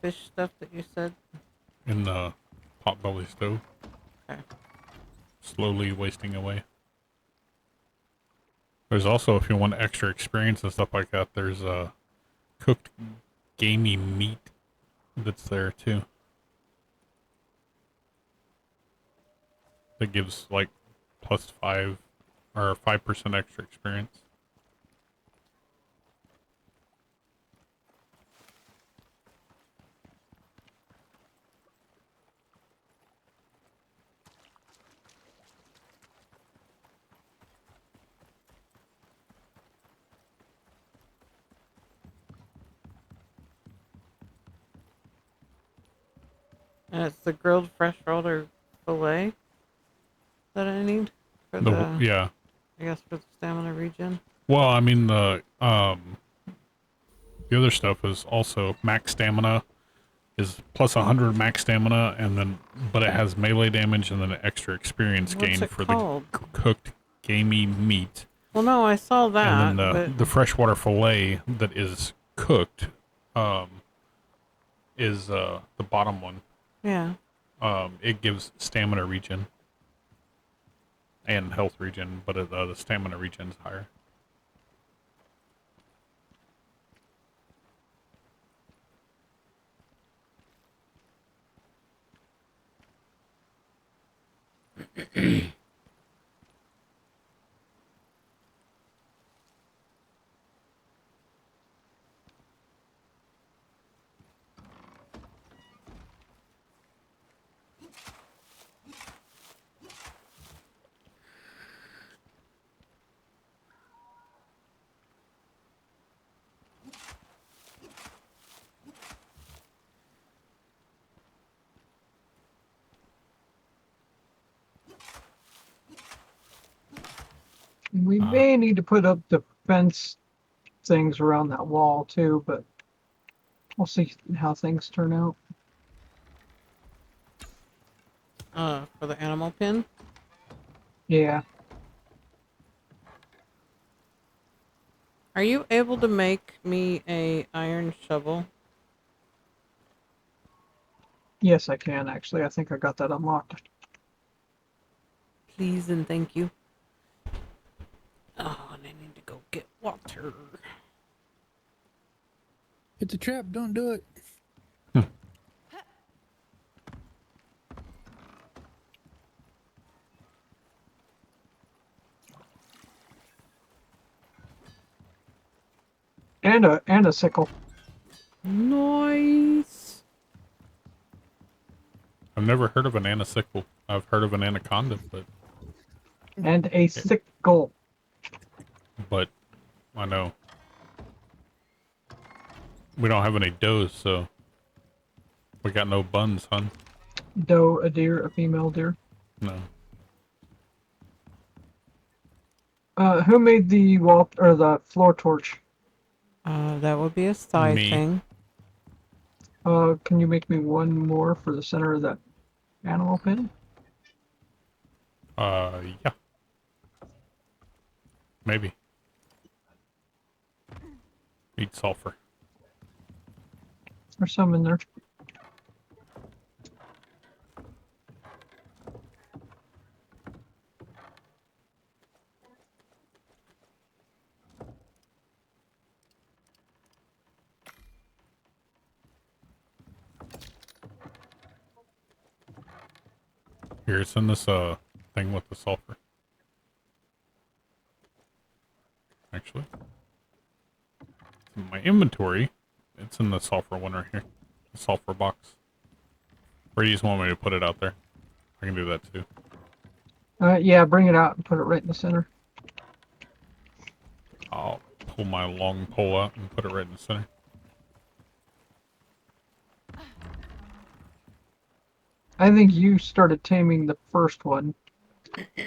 fish stuff that you said? In the potbelly stove. Okay. Slowly wasting away. There's also, if you want extra experience and stuff like that, there's cooked gamey meat that's there too. That gives like +5 or 5% extra experience. And it's the grilled freshwater fillet that I need for Yeah. I guess for the stamina regen. Well, I mean the other stuff is also max stamina is plus 100 max stamina, and then but it has melee damage and then an extra experience What's gain it for called? the cooked gamey meat. Well, no, I saw that. And then but... the freshwater fillet that is cooked is the bottom one. Yeah. It gives stamina regen and health regen, but the stamina regen is higher. We may need to put up defense things around that wall too, but we'll see how things turn out. For the animal pin? Yeah. Are you able to make me a iron shovel? Yes, I can actually. I think I got that unlocked. Please and thank you. Oh, and I need to go get water. It's a trap. Don't do it. And a sickle. Nice. I've never heard of an anacycle. I've heard of an anaconda, And a sickle. but I know we don't have any does, so we got no buns, hun. Doe, a deer, a female deer. No. Who made the wall or the floor torch? That would be a side Me. thing. Can you make me one more for the center of that animal pin? Yeah. Maybe. Need sulfur. There's some in there. Here, it's in this thing with the sulfur. Actually, in my inventory, it's in the sulfur one right here, the sulfur box. Or you just want me to put it out there? I can do that too. Yeah, bring it out and put it right in the center. I'll pull my long pole out and put it right in the center. I think you started taming the first one.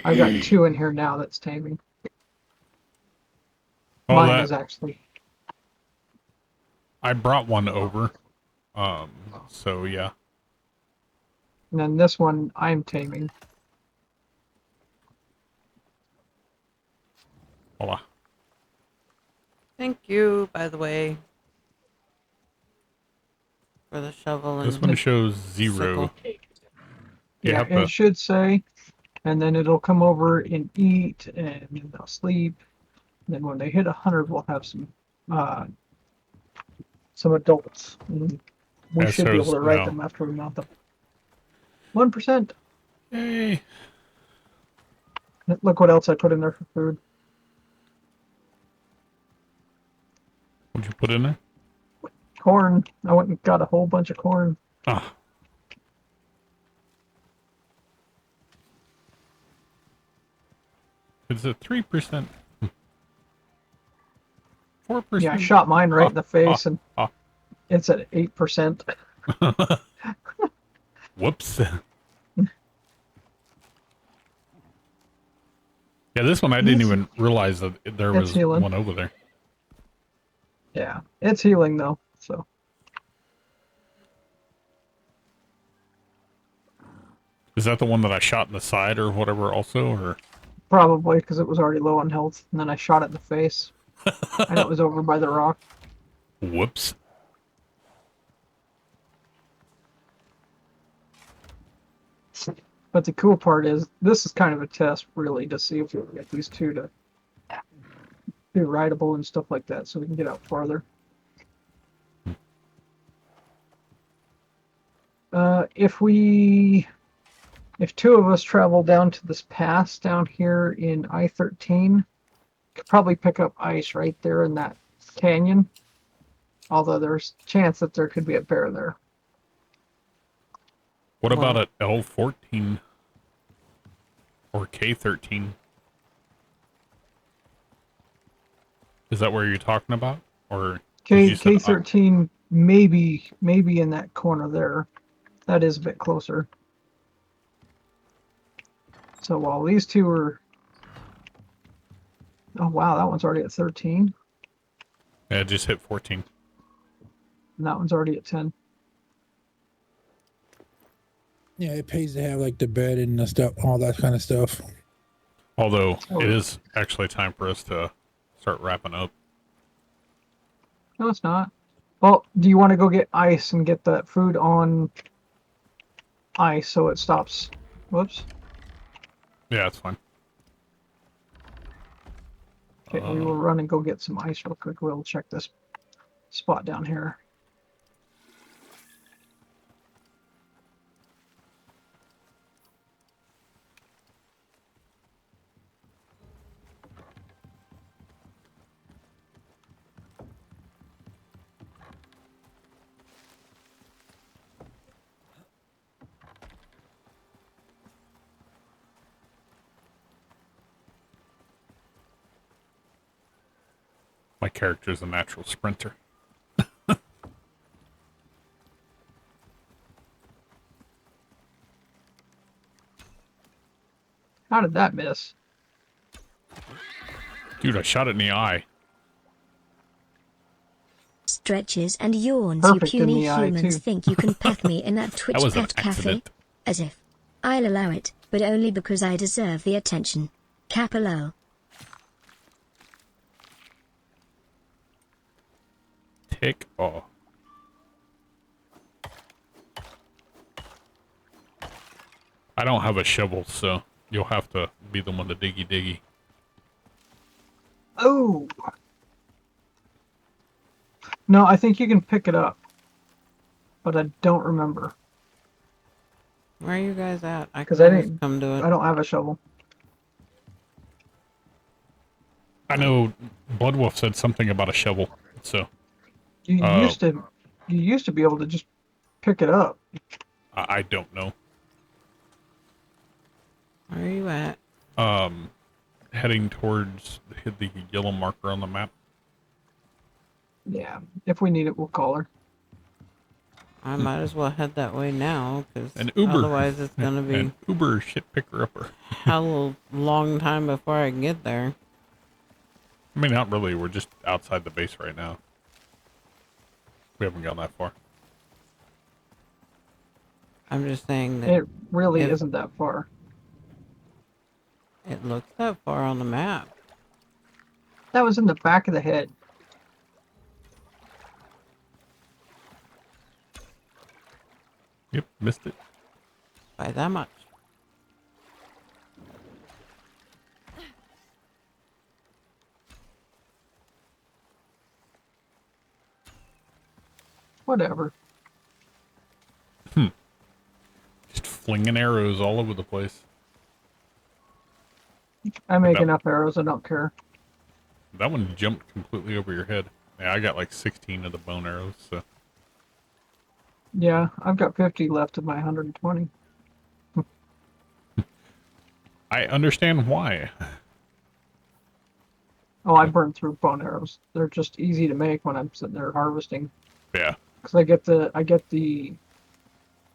I got two in here now that's taming. Oh, Mine that- is actually. I brought one over. So yeah. And then this one I'm taming. Voila. Thank you, by the way, for the shovel and This one shows 0. sickle. You Yeah, have it to. should say, and then it'll come over and eat, and then they'll sleep. And then when they hit 100, we'll have some adults. And we Yeah, should be able so to write no. them after we mount them. 1%. Hey. Look what else I put in there for food. What'd you put in there? Corn. I went and got a whole bunch of corn. Ah. It's a 3%. 4%. Yeah, I shot mine right in the face, and it's at 8%. Whoops. Yeah, Yeah, this one I didn't even realize that there It's was healing. one over there. Yeah, it's healing though, so. Is that the one that I shot in the side or whatever also, or? Probably because it was already low on health, and then I shot it in the face, and it was over by the rock. Whoops. But the cool part is, this is kind of a test, really, to see if we can get these two to be rideable and stuff like that, so we can get out farther. If two of us travel down to this pass down here in I-13, could probably pick up ice right there in that canyon. Although there's a chance that there could be a bear there. What about at L14 or K13? Is that where you're talking about, or K13 maybe in that corner there. That is a bit closer. So while these two are, oh wow, that one's already at 13. Yeah, it just hit 14. And that one's already at 10. Yeah, it pays to have like the bed and the stuff, all that kind of stuff. Although it is actually time for us to start wrapping up. No, it's not. Well, do you want to go get ice and get that food on ice so it stops? Whoops. Yeah, that's fine. Okay, we will run and go get some ice real quick. We'll check this spot down here. My character's a natural sprinter. How did that miss? Dude, I shot it in the eye. Stretches and yawns, Perfect you in puny the eye, humans too. think you can pack me in that Twitch was an pet cafe? accident. As if. I'll allow it, but only because I deserve the attention. Capello. Tick off. I don't have a shovel, so you'll have to be the one to diggy. Oh! No, I think you can pick it up. But I don't remember. Where are you guys at? I Because can I always didn't. come to it. I don't have a shovel. I know Bloodwolf said something about a shovel, so You used to be able to just pick it up. I don't know. Where are you at? Heading towards the yellow marker on the map. Yeah, if we need it, we'll call her. I might as well head that way now, because An Uber. otherwise it's gonna be An Uber shit picker upper. hell long time before I can get there. I mean, not really. We're just outside the base right now. We haven't gone that far. I'm just saying that It really isn't that far. it looks that far on the map. That was in the back of the head. Yep, missed it. By that much. Whatever. Just flinging arrows all over the place. I make About- enough arrows, I don't care. That one jumped completely over your head. Yeah, I got like 16 of the bone arrows, so. Yeah, I've got 50 left of my 120. I understand why. Oh, I burn through bone arrows. They're just easy to make when I'm sitting there harvesting. Yeah, Because I get the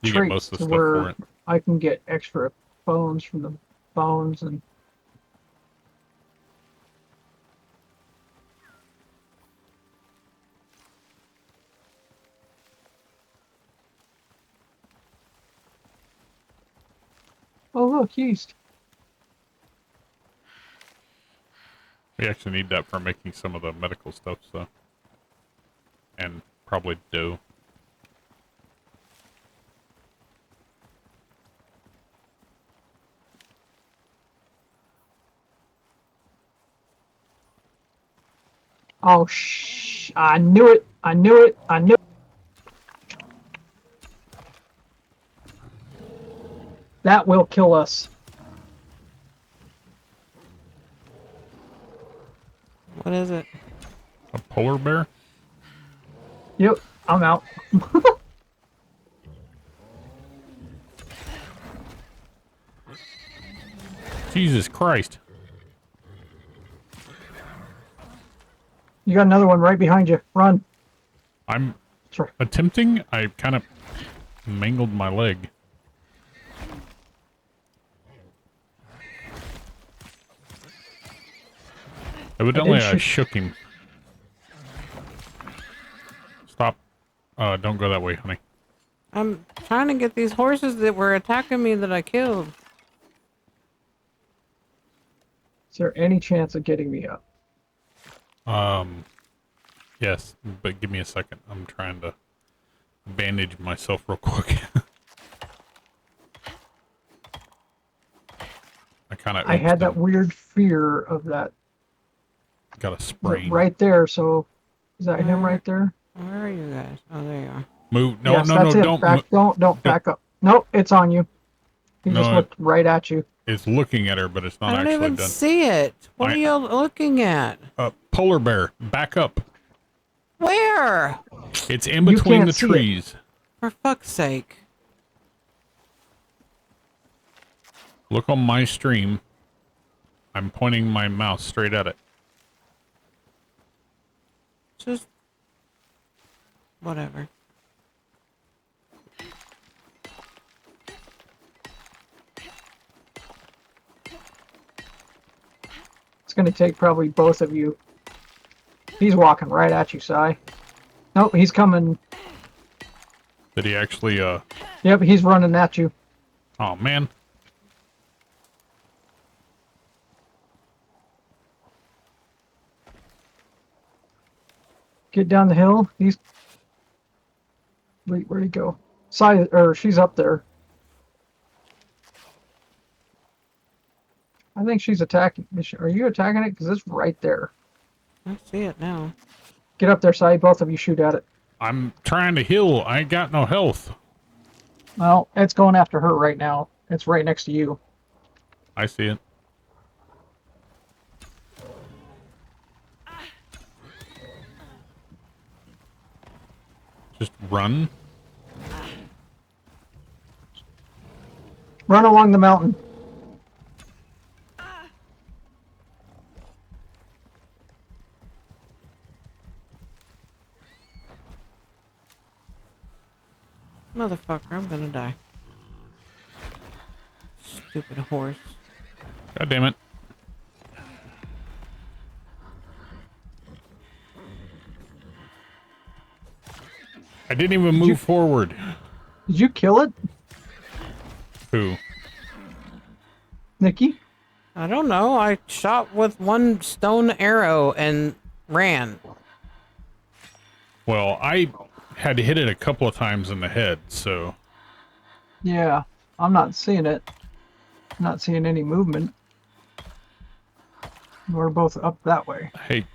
you get traits most of the to stuff where for it. I can get extra bones from the bones and Oh, look, yeast. We actually need that for making some of the medical stuff, so. And probably dough. Oh, I knew it. I knew it. I knew it. That will kill us. What is it? A polar bear? Yep, I'm out. Jesus Christ. You got another one right behind you. Run. I'm Sure. attempting. I kind of mangled my leg. Evidently, I shook him. Stop. Don't go that way, honey. I'm trying to get these horses that were attacking me that I killed. Is there any chance of getting me up? Yes, but give me a second. I'm trying to bandage myself real quick. I had that weird fear of that. Got a sprain. Right there, so is that him right there? Where are you guys? Oh, there you are. Move. No, Yes, no, that's no, him. Don't back up. Nope, it's on you. He just looked right at you. It's looking at her, but it's not I don't actually even done. see it. What are you looking at? Polar bear, back up. Where? It's in between the see it. trees. For fuck's sake. Look on my stream. I'm pointing my mouse straight at it. Just whatever. It's going to take probably both of you. He's walking right at you, Sai. Nope, he's coming. Did he actually, Yep, he's running at you. Oh, man. Get down the hill. He's... Wait, where'd he go? Sai, or she's up there. I think she's attacking. Are you attacking it? Because it's right there. I see it now. Get up there, Sai. Both of you shoot at it. I'm trying to heal. I ain't got no health. Well, it's going after her right now. It's right next to you. I see it. Just run. Run along the mountain. Motherfucker, I'm gonna die. Stupid horse. God damn it. I didn't even move forward. Did you kill it? Who? Nikki? I don't know. I shot with one stone arrow and ran. Well, I had to hit it a couple of times in the head, so... Yeah, I'm not seeing it. I'm not seeing any movement. We're both up that way. Hey.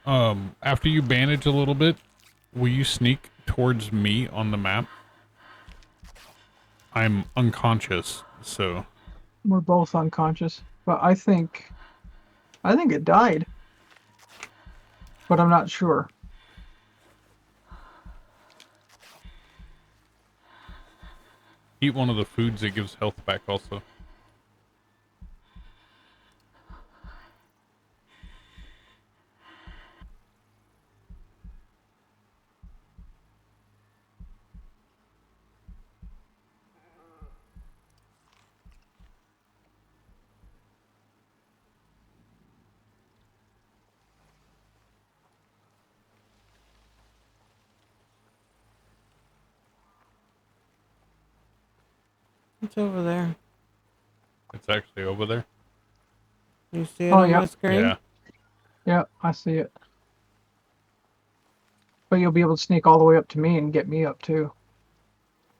After you bandage a little bit, will you sneak towards me on the map? I'm unconscious, so... We're both unconscious, but I think it died. But I'm not sure. Eat one of the foods that gives health back also. It's over there. It's actually over there. You see it Oh, on yeah. my screen? Yeah. Yeah, I see it. But you'll be able to sneak all the way up to me and get me up too.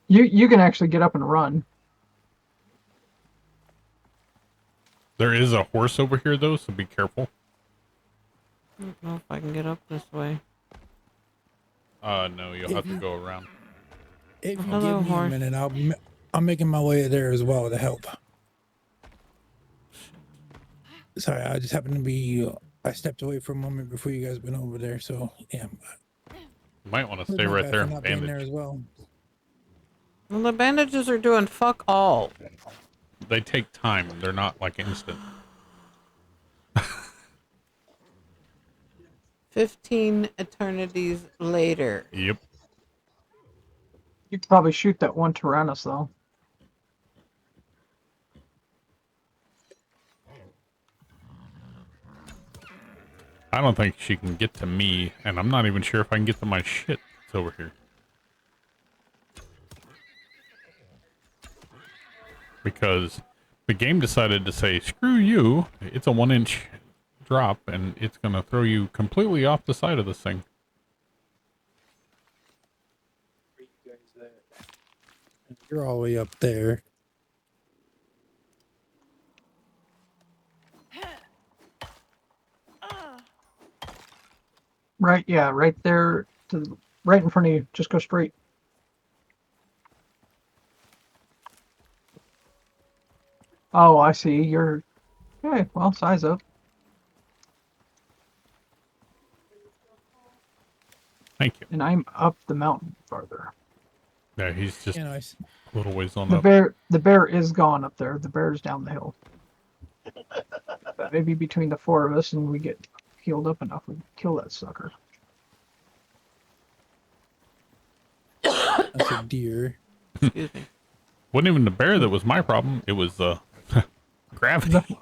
You can actually get up and run. There is a horse over here though, so be careful. I don't know if I can get up this way. No, you'll have to go around. If you Hello, give me horse. a minute, I'm making my way there as well to help. Sorry, I just happened to be. I stepped away for a moment before you guys went over there, so yeah. You might want to It's stay my right bad there for and not being there bandage. as well. Well, the bandages are doing fuck all. They take time. They're not like instant. 15 eternities later. Yep. You could probably shoot that one Tyrannus though. I don't think she can get to me, and I'm not even sure if I can get to my shit that's over here. Because the game decided to say, screw you, it's a 1-inch drop, and it's going to throw you completely off the side of this thing. You're all the way up there. Right, yeah, right there, right in front of you. Just go straight. Oh, I see. You're okay. Well, size up. Thank you. And I'm up the mountain farther. Yeah, he's just Yeah, nice. a little ways on The up. bear is gone up there. The bear's down the hill. But maybe between the four of us and we get healed up enough, we can kill that sucker. That's a deer. Excuse me. Wasn't even the bear that was my problem. It was gravity.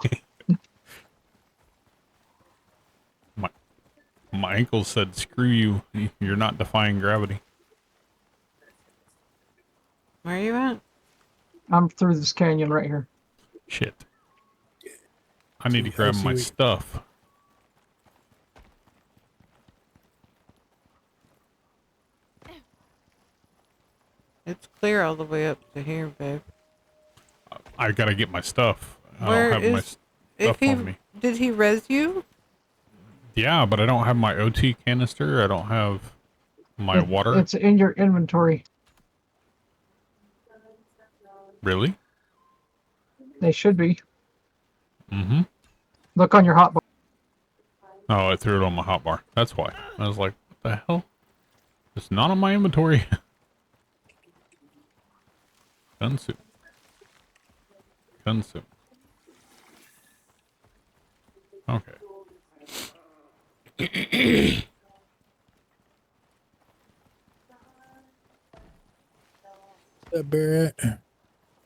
my ankle said, screw you. You're not defying gravity. Where are you at? I'm through this canyon right here. Shit. I need to grab my stuff. It's clear all the way up to here, babe. I gotta get my stuff. I Where don't have my is- If stuff he on me. did he res you? Yeah, but I don't have my OT canister. I don't have my water. It's in your inventory. Really? They should be. Mm-hmm. Look on your hotbar. Oh, I threw it on my hotbar. That's why. I was like, what the hell? It's not on my inventory. Gunsuit. Gunsuit. Okay. The bear.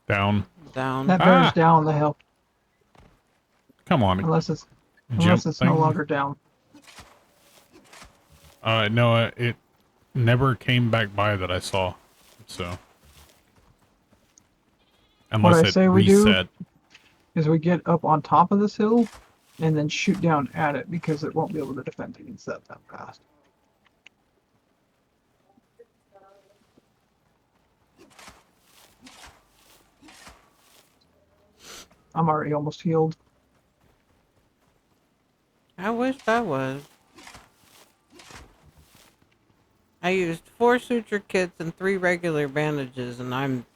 Down. Down. That bear's down the hill. Come on. Unless it's Jump no thing. longer down. No, it never came back by that I saw. So. What Unless I it say we do reset. is we get up on top of this hill and then shoot down at it because it won't be able to defend against that fast. I'm already almost healed. I wish I was. I used 4 suture kits and 3 regular bandages, and I'm...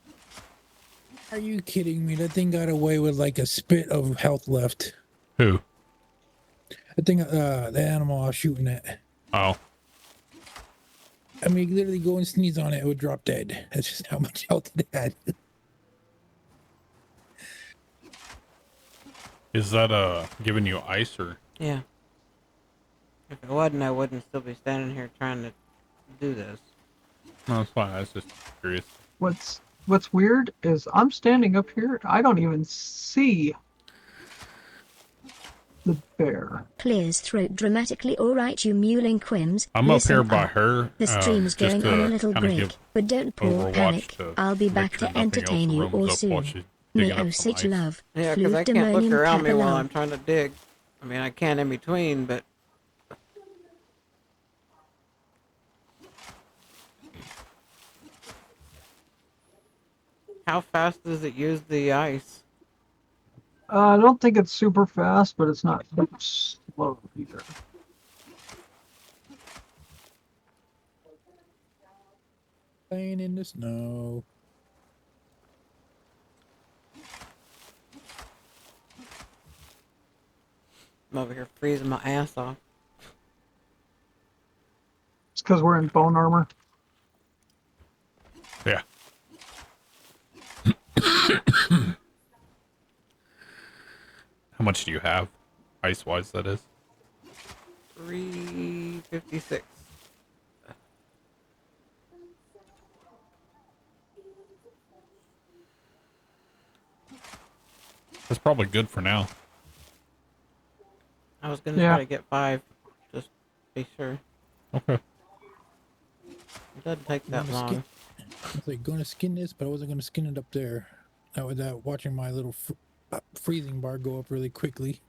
Are you kidding me? That thing got away with like a spit of health left. Who? I think the animal I was shooting at. Oh. I mean, literally go and sneeze on it, it would drop dead. That's just how much health it had. Is that giving you ice or? Yeah. If it wasn't, I wouldn't still be standing here trying to do this. No, that's fine. I was just curious. What's weird is I'm standing up here. I don't even see the bear. Clears throat dramatically. Alright, you mewling quims. I'm up listen here by up. her. The stream's just going on a to little kinda break, give but don't pour Overwatch panic. to I'll be make back sure to nothing entertain else you runs all up while soon. she's Me digging up oh some such ice. love. Yeah, because I Flute can't look demonium around me while papillon. I'm trying to dig. I mean, I can in between, but how fast does it use the ice? I don't think it's super fast, but it's not slow either. Playing in the snow. I'm over here freezing my ass off. It's because we're in bone armor. Yeah. How much do you have? Ice-wise, that is. 356. That's probably good for now. I was gonna Yeah. try to get 5, just to be sure. Okay. It doesn't take that Gonna long. skin- I was like going to skin this, but I wasn't going to skin it up there. I was watching my little freezing bar go up really quickly.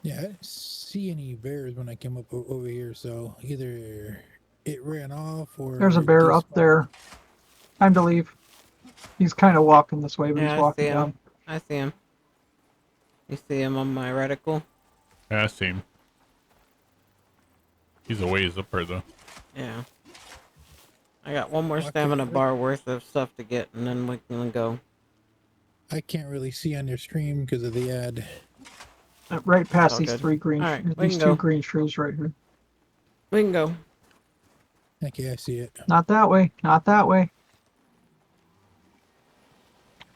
Yeah, I didn't see any bears when I came up over here, so either it ran off or There's a it bear despawned. up there. Time to leave. He's kind of walking this way, but Yeah, he's I see walking him. down. I see him. You see him on my reticle? Yeah, I see him. He's a ways up there, though. Yeah. I got one more stamina bar worth of stuff to get, and then we can go. I can't really see on your stream because of the ad. Right past all these good. three green, Alright, we these can two go. green trees right here. We can go. Okay, I see it. Not that way. Not that way.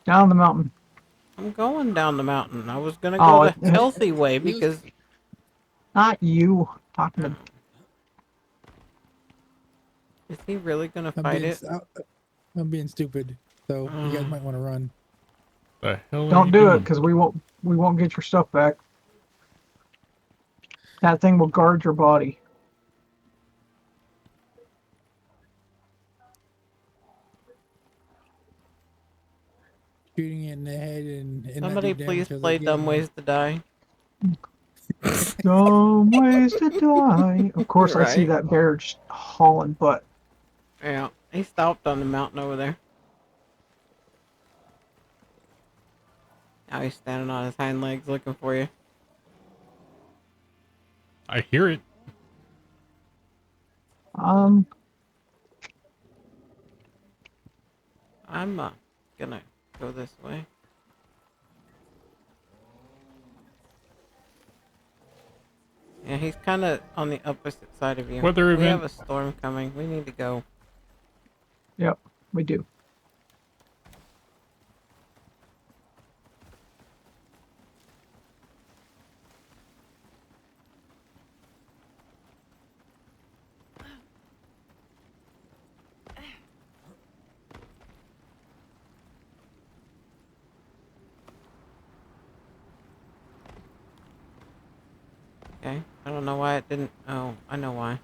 Down the mountain. I'm going down the mountain. I was gonna Oh, go the healthy way because Not you. Talking to. is he really gonna I'm fight being, it? I'm being stupid, so you guys might want to run. The hell are Don't you do it, doing? because we won't get your stuff back. That thing will guard your body. Shooting it in the head and not Somebody do please damage. I was play like, yeah, Dumb man. Ways to Die. Dumb ways to die. Of course, I see Right. that bear just hauling butt. Yeah, he stopped on the mountain over there. Now he's standing on his hind legs looking for you. I hear it. I'm gonna go this way. Yeah, he's kind of on the opposite side of you. Weather We event. have a storm coming. We need to go. Yep, we do. Okay. I don't know why it didn't. Oh, I know why.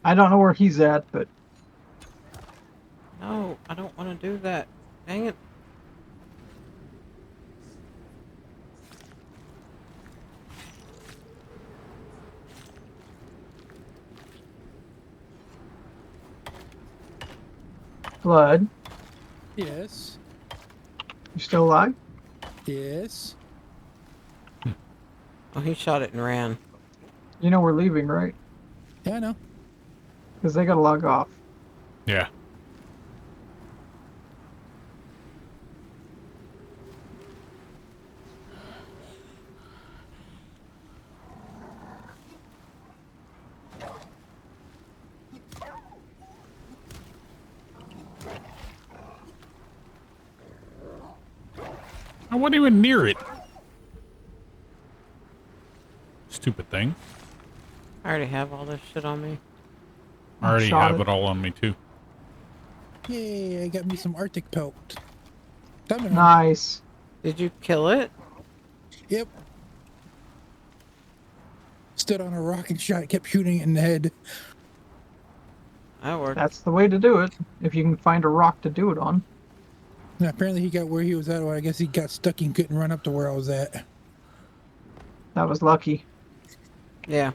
I don't know where he's at, but No, I don't want to do that. Dang it. Blood, Yes. you still alive? Yes. Oh, he shot it and ran. You know we're leaving, right? Yeah, I know. Because they gotta log off. Yeah. I wasn't even near it. Stupid thing. I already have all this shit on me. I already Shot have it. it all on me too. Yay! I got me some Arctic pelt. Coming on. Nice. Did you kill it? Yep. Stood on a rock and shot. Kept shooting it in the head. That worked. That's the way to do it. If you can find a rock to do it on. Now, apparently he got where he was at, or I guess he got stuck and couldn't run up to where I was at. That was lucky. Yeah.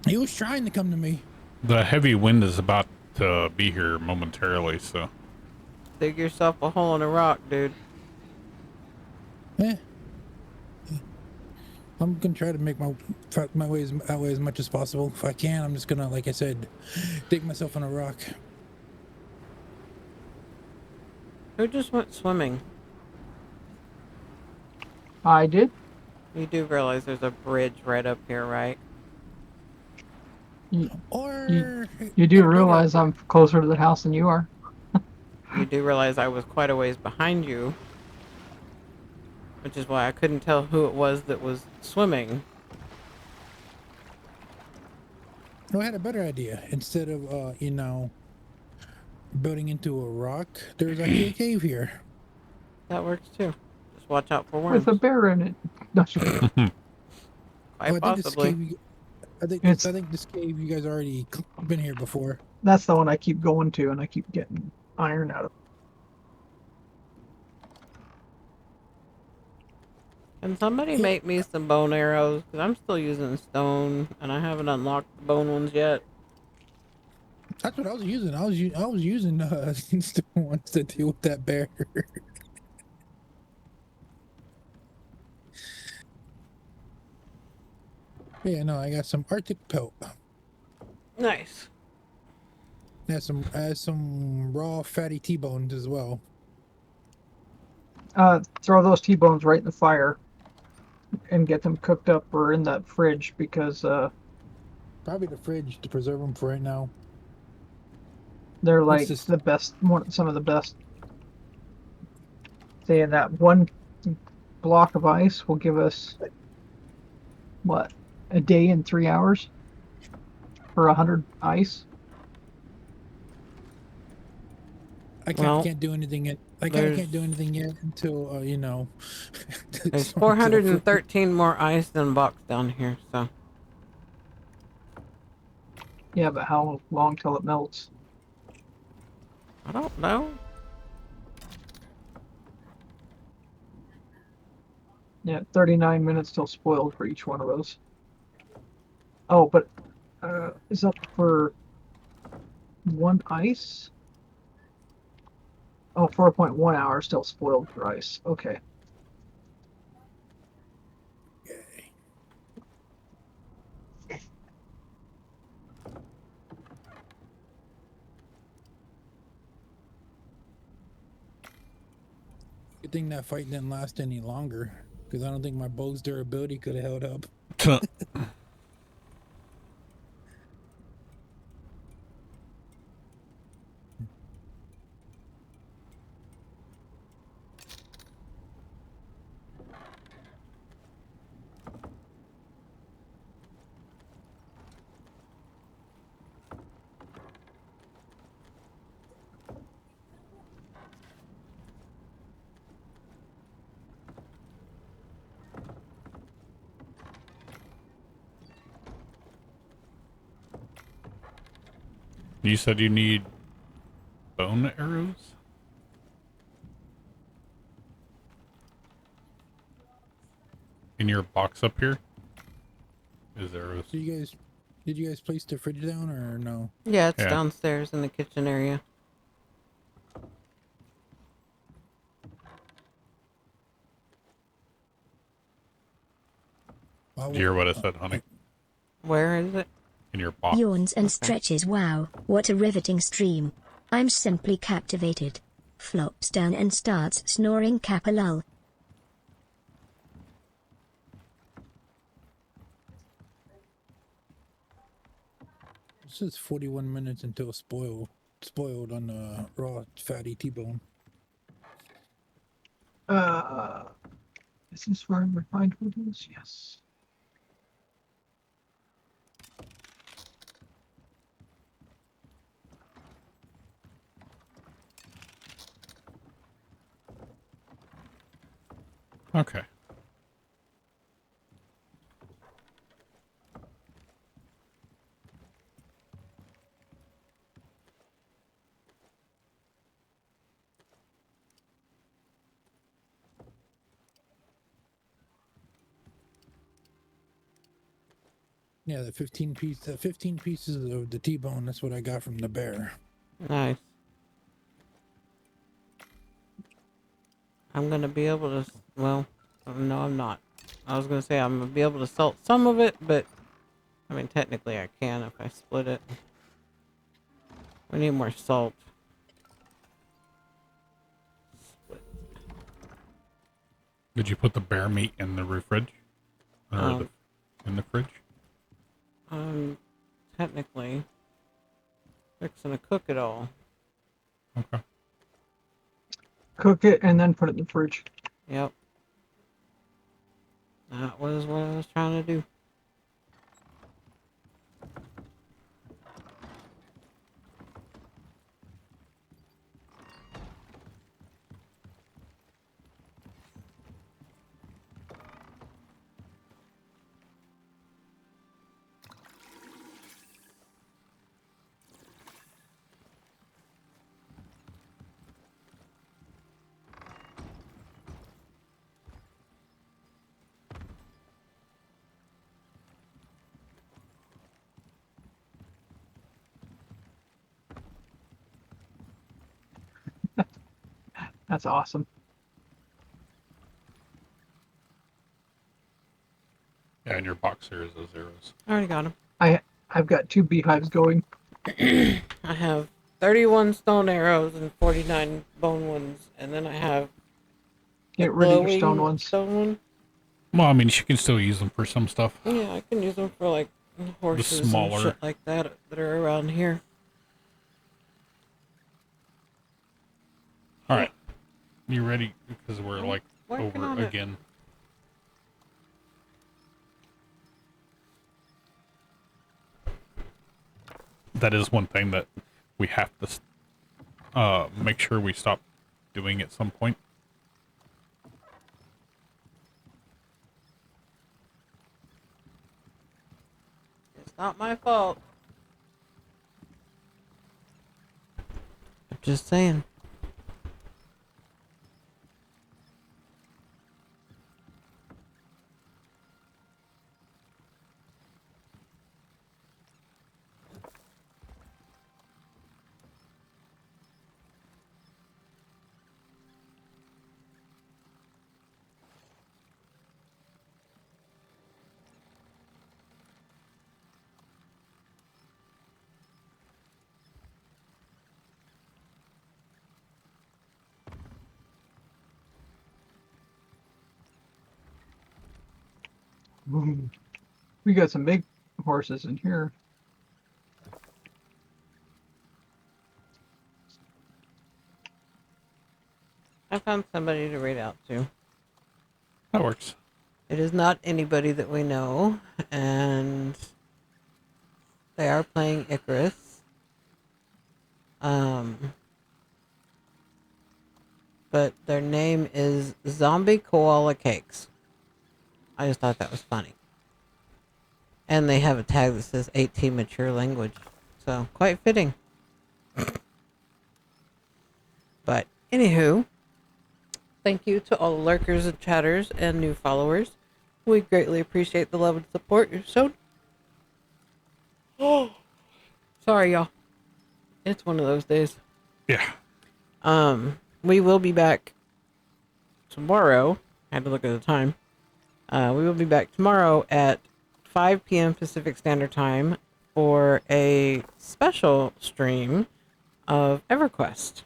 He was trying to come to me. The heavy wind is about to be here momentarily, so. Dig yourself a hole in a rock, dude. Eh. I'm gonna try to make my ways that way as much as possible. If I can, I'm just gonna, like I said, dig myself in a rock. Who just went swimming? I did. You do realize there's a bridge right up here, right? You do realize I'm closer to the house than you are. You do realize I was quite a ways behind you. Which is why I couldn't tell who it was that was swimming. No, I had a better idea. Instead of, you know, building into a rock, there's actually a cave here. That works too. Just watch out for worms. With a bear in it. No, Quite possibly. I think this cave you guys already been here before. That's the one I keep going to, and I keep getting iron out of. Can somebody make me some bone arrows? Because I'm still using stone, and I haven't unlocked the bone ones yet. That's what I was using. I was using stone ones to deal with that bear. Yeah, no, I got some Arctic pelt. Nice. Has some raw fatty T-bones as well. Throw those T-bones right in the fire and get them cooked up or in that fridge because probably the fridge to preserve them for right now. They're like the best, some of the best. Saying that one block of ice will give us what, a day and 3 hours for 100 ice. I can't do anything yet. I can't do anything yet until you know. There's 413 more ice than blocks down here, so. Yeah, but how long till it melts? I don't know. Yeah, 39 minutes till spoiled for each one of those. Oh, but is up for one ice? Oh, 4.1 hours still spoiled for ice. Okay. Good thing that fight didn't last any longer, because I don't think my bow's durability could have held up. You said you need bone arrows? In your box up here? Is arrows? Did you guys place the fridge down or no? Yeah, it's downstairs in the kitchen area. Do you hear what I said, honey? Where is it? In your box. Yawns and stretches. Wow, what a riveting stream. I'm simply captivated. Flops down and starts snoring Kappa-lul. This is 41 minutes until spoiled on the raw fatty T-bone. Is this where refined wood is? Yes. Okay. Yeah, the 15 pieces of the T-bone. That's what I got from the bear. Nice. I'm gonna be able to. Well, no, I'm not. I was gonna say I'm gonna be able to salt some of it, but I mean technically I can if I split it. We need more salt. Did you put the bear meat in the fridge? Or in the fridge? Technically, fixing to cook it all. Okay. Cook it and then put it in the fridge. Yep. That was what I was trying to do. That's awesome. Yeah, and your boxer is a zeros. I already got them. I've got 2 beehives going. I have 31 stone arrows and 49 bone ones, and then I have Get rid of your stone glowing ones. Stone one. Well, I mean, you can still use them for some stuff. Yeah, I can use them for like horses and smaller- shit like that are around here. All right. You ready? Because we're like working over on it. again. That is one thing that we have to make sure we stop doing at some point. It's not my fault. I'm just saying. Ooh. We got some big horses in here. I found somebody to read out to. That works. It is not anybody that we know, and they are playing Icarus. But their name is Zombie Koala Cakes. I just thought that was funny. And they have a tag that says 18 mature language. So, quite fitting. But, anywho, thank you to all the lurkers and chatters and new followers. We greatly appreciate the love and support you've shown. Oh, sorry, y'all. It's one of those days. Yeah. We will be back tomorrow. I had to look at the time. We will be back tomorrow at 5 p.m. Pacific Standard Time for a special stream of EverQuest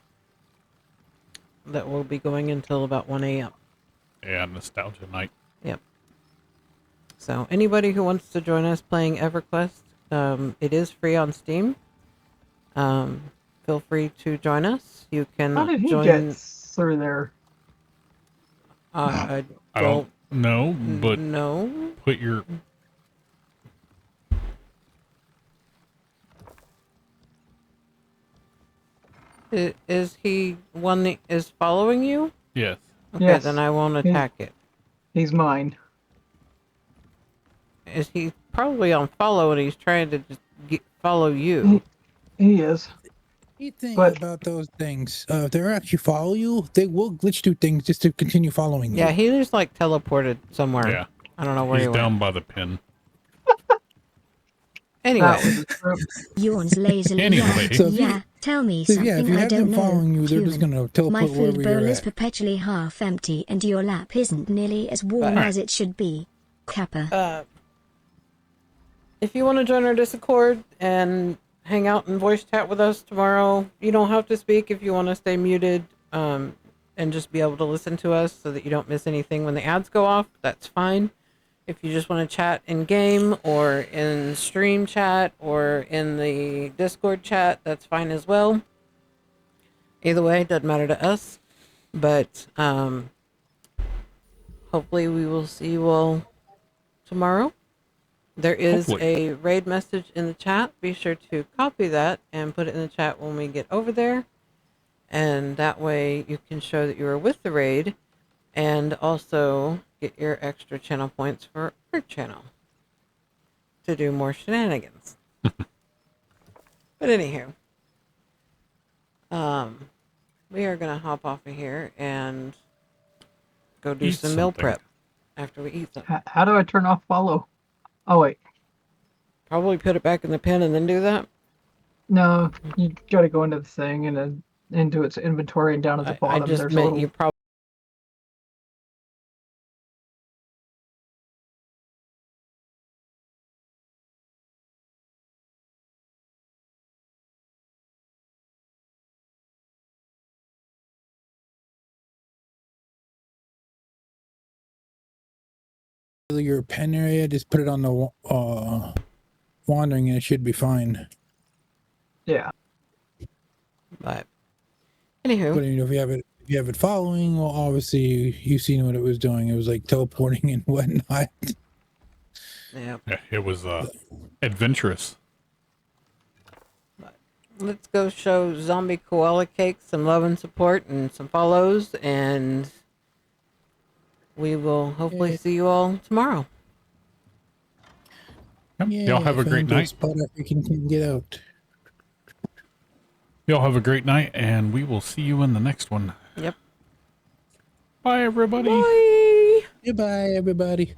that will be going until about 1 a.m. Yeah, nostalgia night. Yep. So anybody who wants to join us playing EverQuest, it is free on Steam. Feel free to join us. You can How did he join. get through there? I I don't know, but no. put your Is he one that is following you? yes. Okay, Yes. then I won't Yeah. attack it. He's mine. Is he probably on follow and he's trying to just follow you? He is. You think But- about those things. If they actually follow you, they will glitch through things just to continue following you. Yeah, he just like teleported somewhere. Yeah. I don't know where He's he went. down by the pin. Anyway, That was true. Yawns lazily. Anyway. Yeah, So if you- yeah. Tell me So, something yeah, if you I have don't them know. following you, they're just Human. gonna teleport My wherever food you're bowl is at. perpetually half empty, and your lap isn't nearly as warm But- as it should be. Kappa. if you want to join our Discord and hang out and voice chat with us tomorrow, you don't have to speak if you want to stay muted and just be able to listen to us so that you don't miss anything when the ads go off. That's fine. If you just want to chat in game or in stream chat or in the Discord chat, that's fine as well. Either way, doesn't matter to us. But hopefully we will see you all tomorrow. There is Hopefully. a raid message in the chat. Be sure to copy that and put it in the chat when we get over there. And that way you can show that you are with the raid and also get your extra channel points for our channel to do more shenanigans. But anywho, we are going to hop off of here and go do Eat some meal something. prep after we eat something. How do I turn off follow? Oh wait, Probably put it back in the pen and then do that. no, you gotta go into the thing and then into its inventory and down at the I bottom. just there's a meant little you probably. Your pen area, just put it on the wandering, and it should be fine. yeah. But anywho, But if you have it following, well, obviously you've seen what it was doing. It was like teleporting and whatnot. yeah. Yeah, it was adventurous. Let's go show Zombie Koala Cake some love and support and some follows, and we will hopefully see you all tomorrow. Yep. Y'all have a great night. Spot if we can get out. Y'all have a great night, and we will see you in the next one. Yep. Bye, everybody. Bye. Goodbye, everybody.